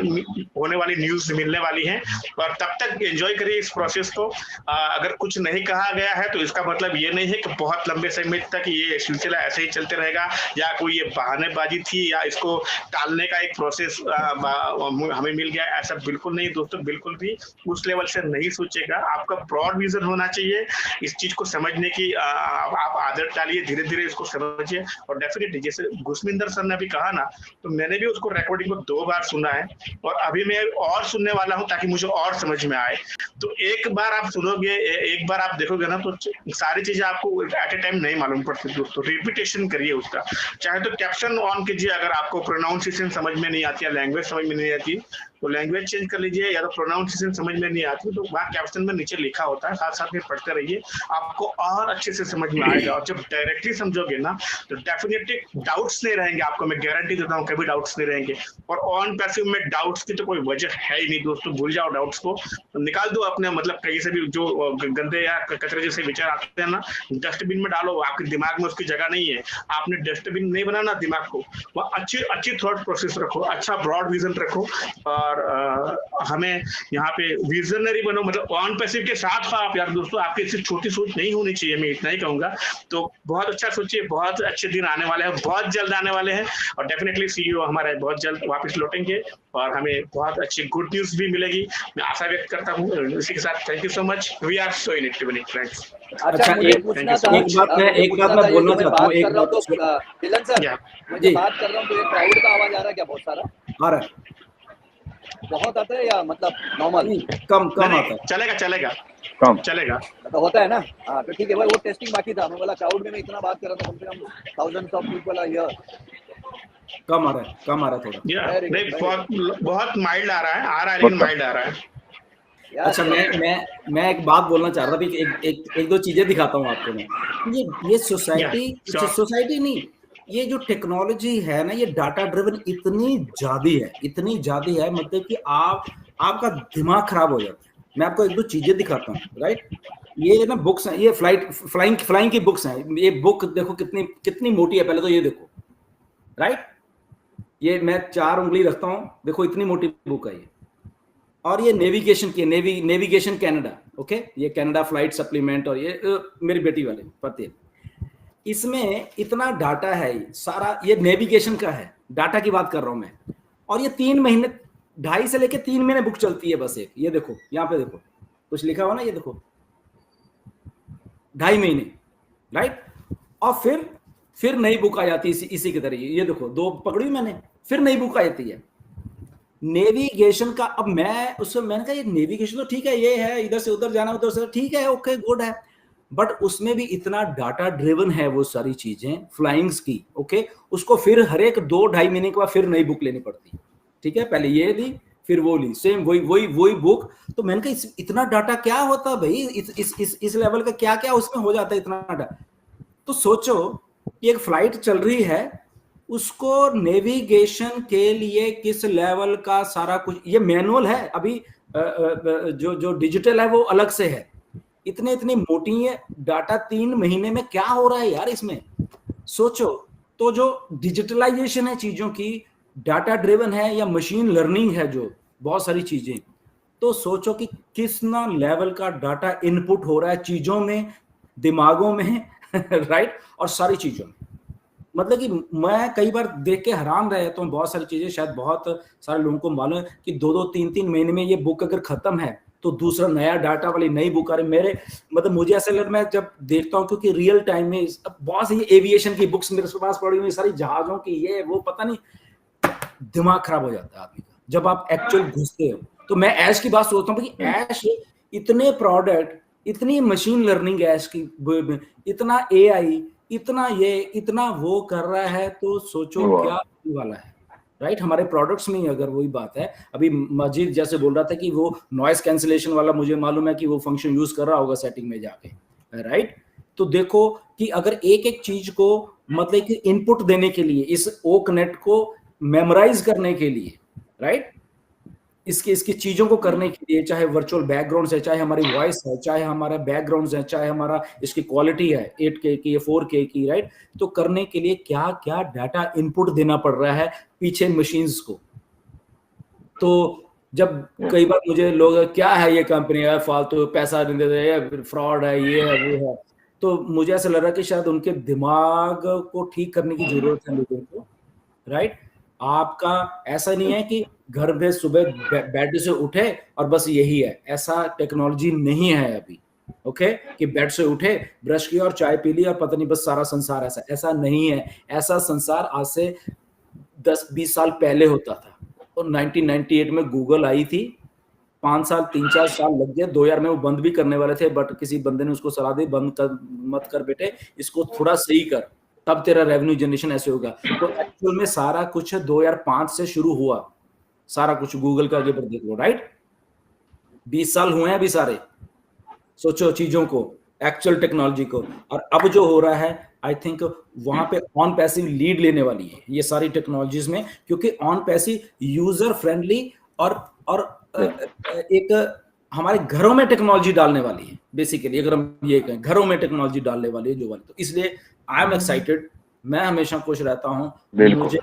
होने वाली न्यूज मिलने वाली है। और तब तक एंजॉय करिए इस प्रोसेस को। अगर कुछ नहीं कहा गया है तो इसका मतलब ये नहीं है कि बहुत लंबे समय तक ये सिलसिला ऐसे ही चलते रहेगा, या कोई ये बहानेबाजी थी, या इसको टालने का एक प्रोसेस हमें मिल गया, ऐसा बिल्कुल नहीं दोस्तों, बिल्कुल भी उस लेवल से नहीं सोचेगा। आपका ब्रॉड विजन होना चाहिए, इस चीज को समझने की आप आदत डालिए, धीरे धीरे इसको समझिए। और डेफिनेटली जैसे गुरमिंदर सर ने अभी कहा ना, तो मैंने भी उसको रिकॉर्डिंग को 2 बार सुना है और अभी मैं और सुनने वाला हूँ ताकि मुझे और समझ में आए। तो एक बार आप सुनोगे, एक बार आप देखोगे ना, तो सारी चीजें आपको एट ए टाइम नहीं मालूम पड़ती दोस्तों। रिपीटेशन करिए उसका, चाहे तो कैप्शन ऑन कीजिए, अगर आपको प्रोनाउंसिएशन समझ में नहीं आती है, लैंग्वेज समझ में नहीं आती तो लैंग्वेज चेंज कर लीजिए, या तो प्रोनाउंसिएशन समझ में नहीं आती तो वहाँ कैप्शन में नीचे लिखा होता है, साथ साथ में पढ़ते रहिए, आपको और अच्छे से समझ में आएगा। और जब डायरेक्टली समझोगे ना तो डेफिनेटली डाउट्स नहीं रहेंगे आपको, मैं गारंटी देता हूँ कभी डाउट्स नहीं रहेंगे। और ऑन पैसिव में डाउट्स की तो कोई वजह है ही नहीं दोस्तों, भूल जाओ डाउट्स को, निकाल दो अपने, मतलब कहीं से भी जो गंदे या कचरे जैसे विचार आते हैं ना, डस्टबिन में डालो, आपके दिमाग में उसकी जगह नहीं है। आपने डस्टबिन नहीं बनाना दिमाग को, वह अच्छी थॉट प्रोसेस रखो, अच्छा ब्रॉड विजन रखो। और हमें यहाँ पे विजनरी बनो, मतलब ऑन पैसिव के साथ आप यार दोस्तों, आपकी इससे छोटी सोच नहीं होनी चाहिए, मैं इतना ही कहूंगा। तो बहुत अच्छा सोचिए, बहुत अच्छे दिन आने वाले हैं, बहुत जल्द आने वाले हैं, और डेफिनेटली सीईओ हमारे बहुत जल्द वापस लौटेंगे और हमें बहुत अच्छी गुड न्यूज भी मिलेगी, मैं आशा व्यक्त करता हूँ। इसी के साथ thank you so much, we are so in it friends. अच्छा, मुझे पूछना था, एक बात मैं बोलना चाहता हूँ, एक बात तिलन सर, मैं बात कर रहा हूँ तो ये क्राउड का आवाज आ रहा है क्या? बहुत सारा आ रहा है, बहुत आता है या मतलब नॉर्मल? कम आता है, चलेगा कम चलेगा तो होता है ना। हाँ तो ठीक है भाई, वो टेस्टिंग बाकी था, मैं बोला क्राउड में मैं इतना बात कर रहा था, कम से कम thousands of people are here. कम आ रहा है थोड़ा, नहीं बहुत माइल्ड आ रहा है लेकिन माइल्ड आ रहा है। अच्छा, मैं एक बात बोलना चाह रहा था कि एक दो चीजें दिखाता हूँ आपको मैं। ये सोसाइटी नहीं, ये जो टेक्नोलॉजी है ना, ये डाटा ड्रिवन इतनी ज्यादा है, मतलब कि आपका दिमाग खराब हो जाता है। मैं आपको एक दो चीजें दिखाता हूँ, राइट। ये ना बुक्स हैं, ये फ्लाइंग की बुक्स हैं। ये बुक देखो कितनी मोटी है, पहले तो ये देखो, राइट। ये मैं 4 उंगली रखता हूँ, देखो इतनी मोटी बुक है ये। और ये नेविगेशन की, नेविगेशन कनाडा, ओके, ये कनाडा फ्लाइट सप्लीमेंट, और ये मेरी बेटी वाले पढ़ती है। इसमें इतना डाटा है सारा, ये नेविगेशन का है, डाटा की बात कर रहा हूं मैं। और ये 3 महीने, 2.5 से लेके 3 महीने बुक चलती है बस एक। ये देखो यहाँ पे देखो कुछ लिखा हुआ ना, ये देखो 2.5 महीने, राइट। और फिर नई बुक आ जाती है इसी के तरह। ये देखो 2 पकड़ी मैंने, फिर नई बुक आ जाती है नेविगेशन का। अब मैंने कहा ये नेविगेशन तो ठीक है, ये है इधर से उधर जाना, उधर से ठीक है, ओके गुड है, बट उसमें भी इतना डाटा ड्रिवन है वो सारी चीजें फ्लाइंग्स की, ओके। उसको फिर हर एक 2-2.5 महीने के बाद फिर नई बुक लेनी पड़ती है, ठीक है। पहले ये ली, फिर वो ली, सेम वही बुक। तो मैंने कहा इतना डाटा क्या होता है भाई, इस लेवल का क्या उसमें हो जाता है इतना डाटा। तो सोचो एक फ्लाइट चल रही है, उसको नेविगेशन के लिए किस लेवल का सारा कुछ, ये मैनुअल है अभी, जो डिजिटल है वो अलग से है। इतनी मोटी है डाटा, 3 महीने में क्या हो रहा है यार इसमें, सोचो। तो जो डिजिटलाइजेशन है चीजों की, डाटा ड्रिवन है या मशीन लर्निंग है, जो बहुत सारी चीजें, तो सोचो कि किस ना लेवल का डाटा इनपुट हो रहा है चीजों में, दिमागों में राइट, और सारी चीजों में। मतलब कि मैं कई बार देख के हैरान रह जाता हूँ, बहुत सारी चीजें शायद बहुत सारे लोगों को मालूम है कि 2-2, 3-3 महीने में ये बुक अगर खत्म है तो दूसरा नया डाटा वाली नई बुक आ रही। मेरे मतलब मुझे ऐसा लग, मैं जब देखता हूँ, क्योंकि रियल टाइम में बहुत सी एविएशन की बुक्स मेरे पास पड़ी हुई, सारी जहाजों की, ये वो, पता नहीं, दिमाग खराब हो जाता है आदमी का जब आप एक्चुअल घुसते हो। तो मैं ऐश की बात सोचता हूँ कि ऐश इतने प्रोडक्ट, इतनी मशीन लर्निंग ऐश की, इतना AI, इतना वो कर रहा है, तो सोचो क्या होने वाला है, राइट। हमारे प्रोडक्ट्स में ही अगर वही बात है, अभी मजीद जैसे बोल रहा था कि वो नॉइस कैंसिलेशन वाला, मुझे मालूम है कि वो फंक्शन यूज कर रहा होगा सेटिंग में जाके, राइट। तो देखो कि अगर एक चीज को, मतलब कि इनपुट देने के लिए, इस ओकनेट को मेमोराइज करने के लिए, राइट, इसकी चीजों को करने के लिए, चाहे वर्चुअल बैकग्राउंड है, चाहे हमारी वॉइस है, चाहे हमारा बैकग्राउंड है, चाहे हमारा इसकी क्वालिटी है 8K की या 4K की, राइट। तो करने के लिए क्या क्या डाटा इनपुट देना पड़ रहा है पीछे मशीन्स को। तो जब कई बार मुझे लोग, क्या है ये कंपनी है, फालतू पैसा नहीं देते, फ्रॉड है, ये है वो है, तो मुझे ऐसा लग रहा है कि शायद उनके दिमाग को ठीक करने की जरूरत है लोगों को, राइट। आपका ऐसा नहीं है कि घर में सुबह बेड से उठे और बस यही है, ऐसा टेक्नोलॉजी नहीं है अभी। ओके कि बेड से उठे, ब्रश किया और चाय पी ली और पता नहीं बस सारा संसार ऐसा नहीं है। ऐसा संसार आज से 10-20 साल पहले होता था। और 1998 में गूगल आई थी, 5 साल 3-4 साल लग गए, 2000 में वो बंद भी करने वाले थे, बट किसी बंदे ने उसको सलाह दी मत कर बेटे, इसको थोड़ा सही कर, तब तेरा रेवेन्यू जनरेशन ऐसे होगा। तो एक्चुअल में सारा कुछ 2005 से शुरू हुआ, सारा कुछ गूगल का आगे पर देख लो, राइट। 20 साल हुए हैं अभी सारे, सोचो चीजों को, एक्चुअल टेक्नोलॉजी को। और अब जो हो रहा है, आई थिंक वहां पे ऑन पैसिव लीड लेने वाली है ये सारी टेक्नोलॉजीज में, क्योंकि ऑन पैसिव यूजर फ्रेंडली और एक हमारे घरों में टेक्नोलॉजी डालने वाली है बेसिकली। अगर हम ये कहें घरों में टेक्नोलॉजी डालने वाली है जो वाली, तो इसलिए आई एम एक्साइटेड। मैं हमेशा खुश रहता हूँ, मुझे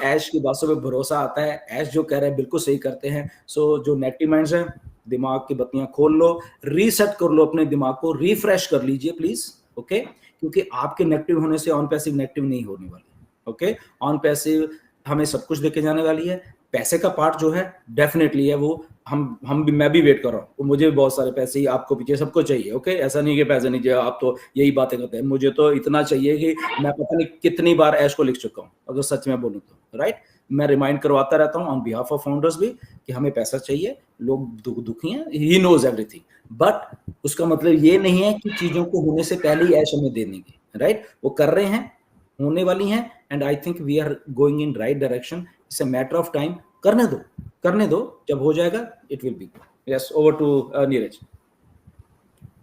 ऐश की बातों पे भरोसा आता है। ऐश जो कह रहे हैं बिल्कुल सही करते हैं। सो जो नेगेटिव माइंड्स हैं, दिमाग की बत्तियां खोल लो, रीसेट कर लो अपने दिमाग को, रिफ्रेश कर लीजिए प्लीज। ओके क्योंकि आपके नेगेटिव होने से ऑन पैसिव नेगेटिव नहीं होने वाली। ओके ऑन पैसिव हमें सब कुछ देके जाने वाली है। पैसे का पार्ट जो है डेफिनेटली है, वो मैं भी वेट कर रहा हूँ। मुझे भी बहुत सारे पैसे ही आपको पीछे सबको चाहिए। ओके ऐसा नहीं कि पैसे नहीं चाहिए, आप तो यही बातें करते हैं। मुझे तो इतना चाहिए कि मैं पता नहीं कितनी बार ऐश को लिख चुका हूँ, अगर सच में बोलूँ तो, राइट। मैं रिमाइंड करवाता रहता हूँ ऑन बिहाफ ऑफ फाउंडर्स भी कि हमें पैसा चाहिए, लोग दुखी हैं, ही नोज एवरीथिंग। बट उसका मतलब ये नहीं है कि चीजों को होने से पहले ही ऐश हमें दे देंगे, राइट। वो कर रहे हैं, होने वाली हैं, and I think we are going in right direction. It's a matter of time. करने दो, जब हो जाएगा it will be. Yes, over to Neeraj.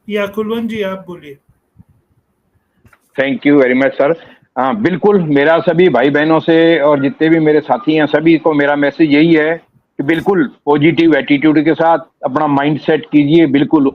या कुलवंत जी आप बोलिए। Thank you very much sir. हाँ बिल्कुल, मेरा सभी भाई बहनों से और जितने भी मेरे साथी हैं सभी को मेरा मैसेज यही है कि बिल्कुल पॉजिटिव एटीट्यूड के साथ अपना माइंड सेट कीजिए, बिल्कुल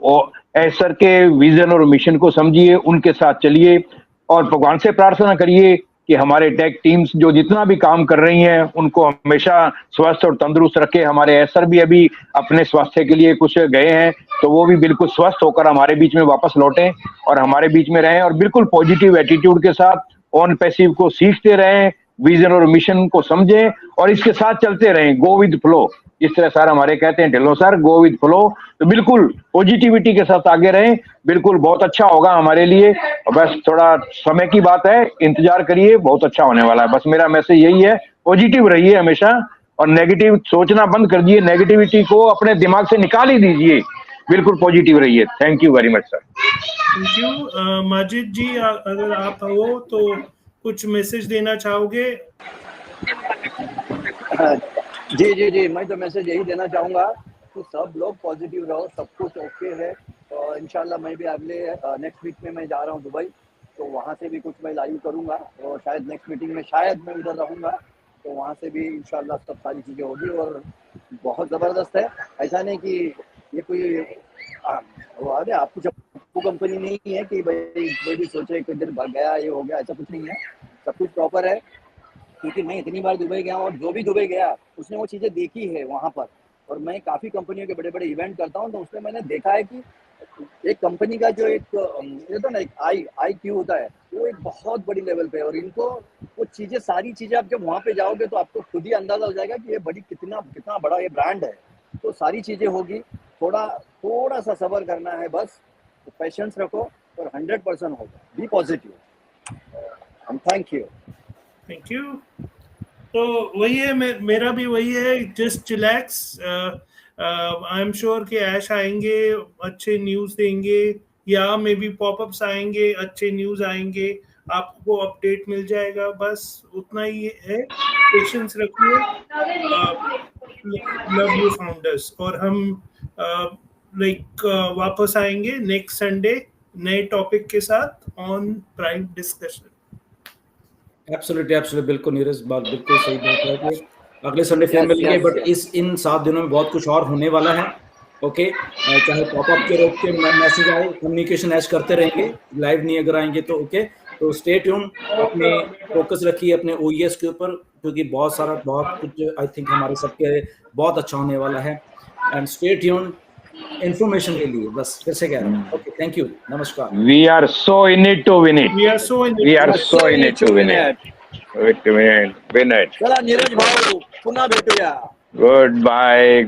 सर के विजन और मिशन को समझिए, उनके साथ चलिए और भगवान से प्रार्थना करिए कि हमारे टेक टीम्स जो जितना भी काम कर रही हैं उनको हमेशा स्वस्थ और तंदुरुस्त रखे। हमारे सर भी अभी अपने स्वास्थ्य के लिए कुछ गए हैं, तो वो भी बिल्कुल स्वस्थ होकर हमारे बीच में वापस लौटें और हमारे बीच में रहें और बिल्कुल पॉजिटिव एटीट्यूड के साथ ऑन पैसिव को सीखते रहें, विजन और मिशन को समझें और इसके साथ चलते रहें। गो विद फ्लो, जिस तरह सर हमारे कहते हैं, Dhillon sir, go with flow. तो बिल्कुल पॉजिटिविटी के साथ आगे रहें, बिल्कुल बहुत अच्छा होगा हमारे लिए। बस थोड़ा समय की बात है, इंतजार करिए, बहुत अच्छा होने वाला है। बस मेरा मैसेज यही है, पॉजिटिव रहिए हमेशा और नेगेटिव सोचना बंद कर दिए, नेगेटिविटी को अपने दिमाग से निकाल ही दीजिए, बिल्कुल पॉजिटिव रहिए। Thank you very much sir. Thank you. Majid ji अगर आप हो तो कुछ मैसेज देना चाहोगे? जी जी जी, मैं तो मैसेज यही देना चाहूँगा कि सब लोग पॉजिटिव रहो, सब कुछ ओके है। और इंशाल्लाह मैं भी अगले नेक्स्ट वीक में मैं जा रहा हूँ दुबई, तो वहाँ से भी कुछ मैं लाइव करूँगा और शायद नेक्स्ट मीटिंग में शायद मैं उधर रहूँगा, तो वहाँ से भी इंशाल्लाह सब सारी चीज़ें होगी और बहुत ज़बरदस्त है। ऐसा नहीं कि ये कोई आपको कंपनी नहीं है कि भाई कोई भी सोचे कि इधर भाग गया ये हो गया, ऐसा कुछ नहीं है। सब कुछ प्रॉपर है, क्योंकि मैं इतनी बार दुबई गया हूँ और जो भी दुबई गया उसने वो चीज़ें देखी है वहाँ पर। और मैं काफ़ी कंपनियों के बड़े बड़े इवेंट करता हूँ, तो उसमें मैंने देखा है कि एक कंपनी का जो एक ये तो ना एक IQ होता है, वो एक बहुत बड़ी लेवल पे है। और इनको वो चीज़ें, सारी चीज़ें आप जब वहाँ पे जाओगे तो आपको खुद ही अंदाजा हो जाएगा कि ये कितना बड़ा ये ब्रांड है। तो सारी चीज़ें होगी, थोड़ा सा सब्र करना है बस, तो पेशेंस रखो और 100% होगा। Be positive. Thank you. तो वही है, मेरा भी वही है, just relax. I am sure कि ऐश आएंगे, अच्छे न्यूज़ देंगे, या मे बी पॉपअप्स आएंगे, अच्छे न्यूज़ आएंगे, आपको अपडेट मिल जाएगा। बस उतना ही है, पेशेंस रखिए। Love you founders. और हम वापस आएंगे नेक्स्ट संडे नए टॉपिक के साथ ऑन प्राइम डिस्कशन। एब्सोल्युटली बिल्कुल नीरज, बात बिल्कुल सही बात है कि अगले संडे फिर मिलेंगे। बट इन 7 दिनों में बहुत कुछ और होने वाला है। ओके चाहे पॉपअप के रोक के मैसेज आए, कम्युनिकेशन ऐश करते रहेंगे, लाइव नहीं अगर आएंगे तो। ओके तो स्टे ट्यून, अपने फोकस रखिए अपने OES के ऊपर, क्योंकि बहुत कुछ आई थिंक हमारे सबके बहुत अच्छा होने वाला है। एंड स्टे ट्यून इंफॉर्मेशन के लिए, बस फिर से कह रहा हूँ। ओके थैंक यू, नमस्कार। We are so in it to win it. We are so in it. We are so in it to win it. Wait minute. चला नीरज भाऊ पुन्हा भेटूया. Good bye.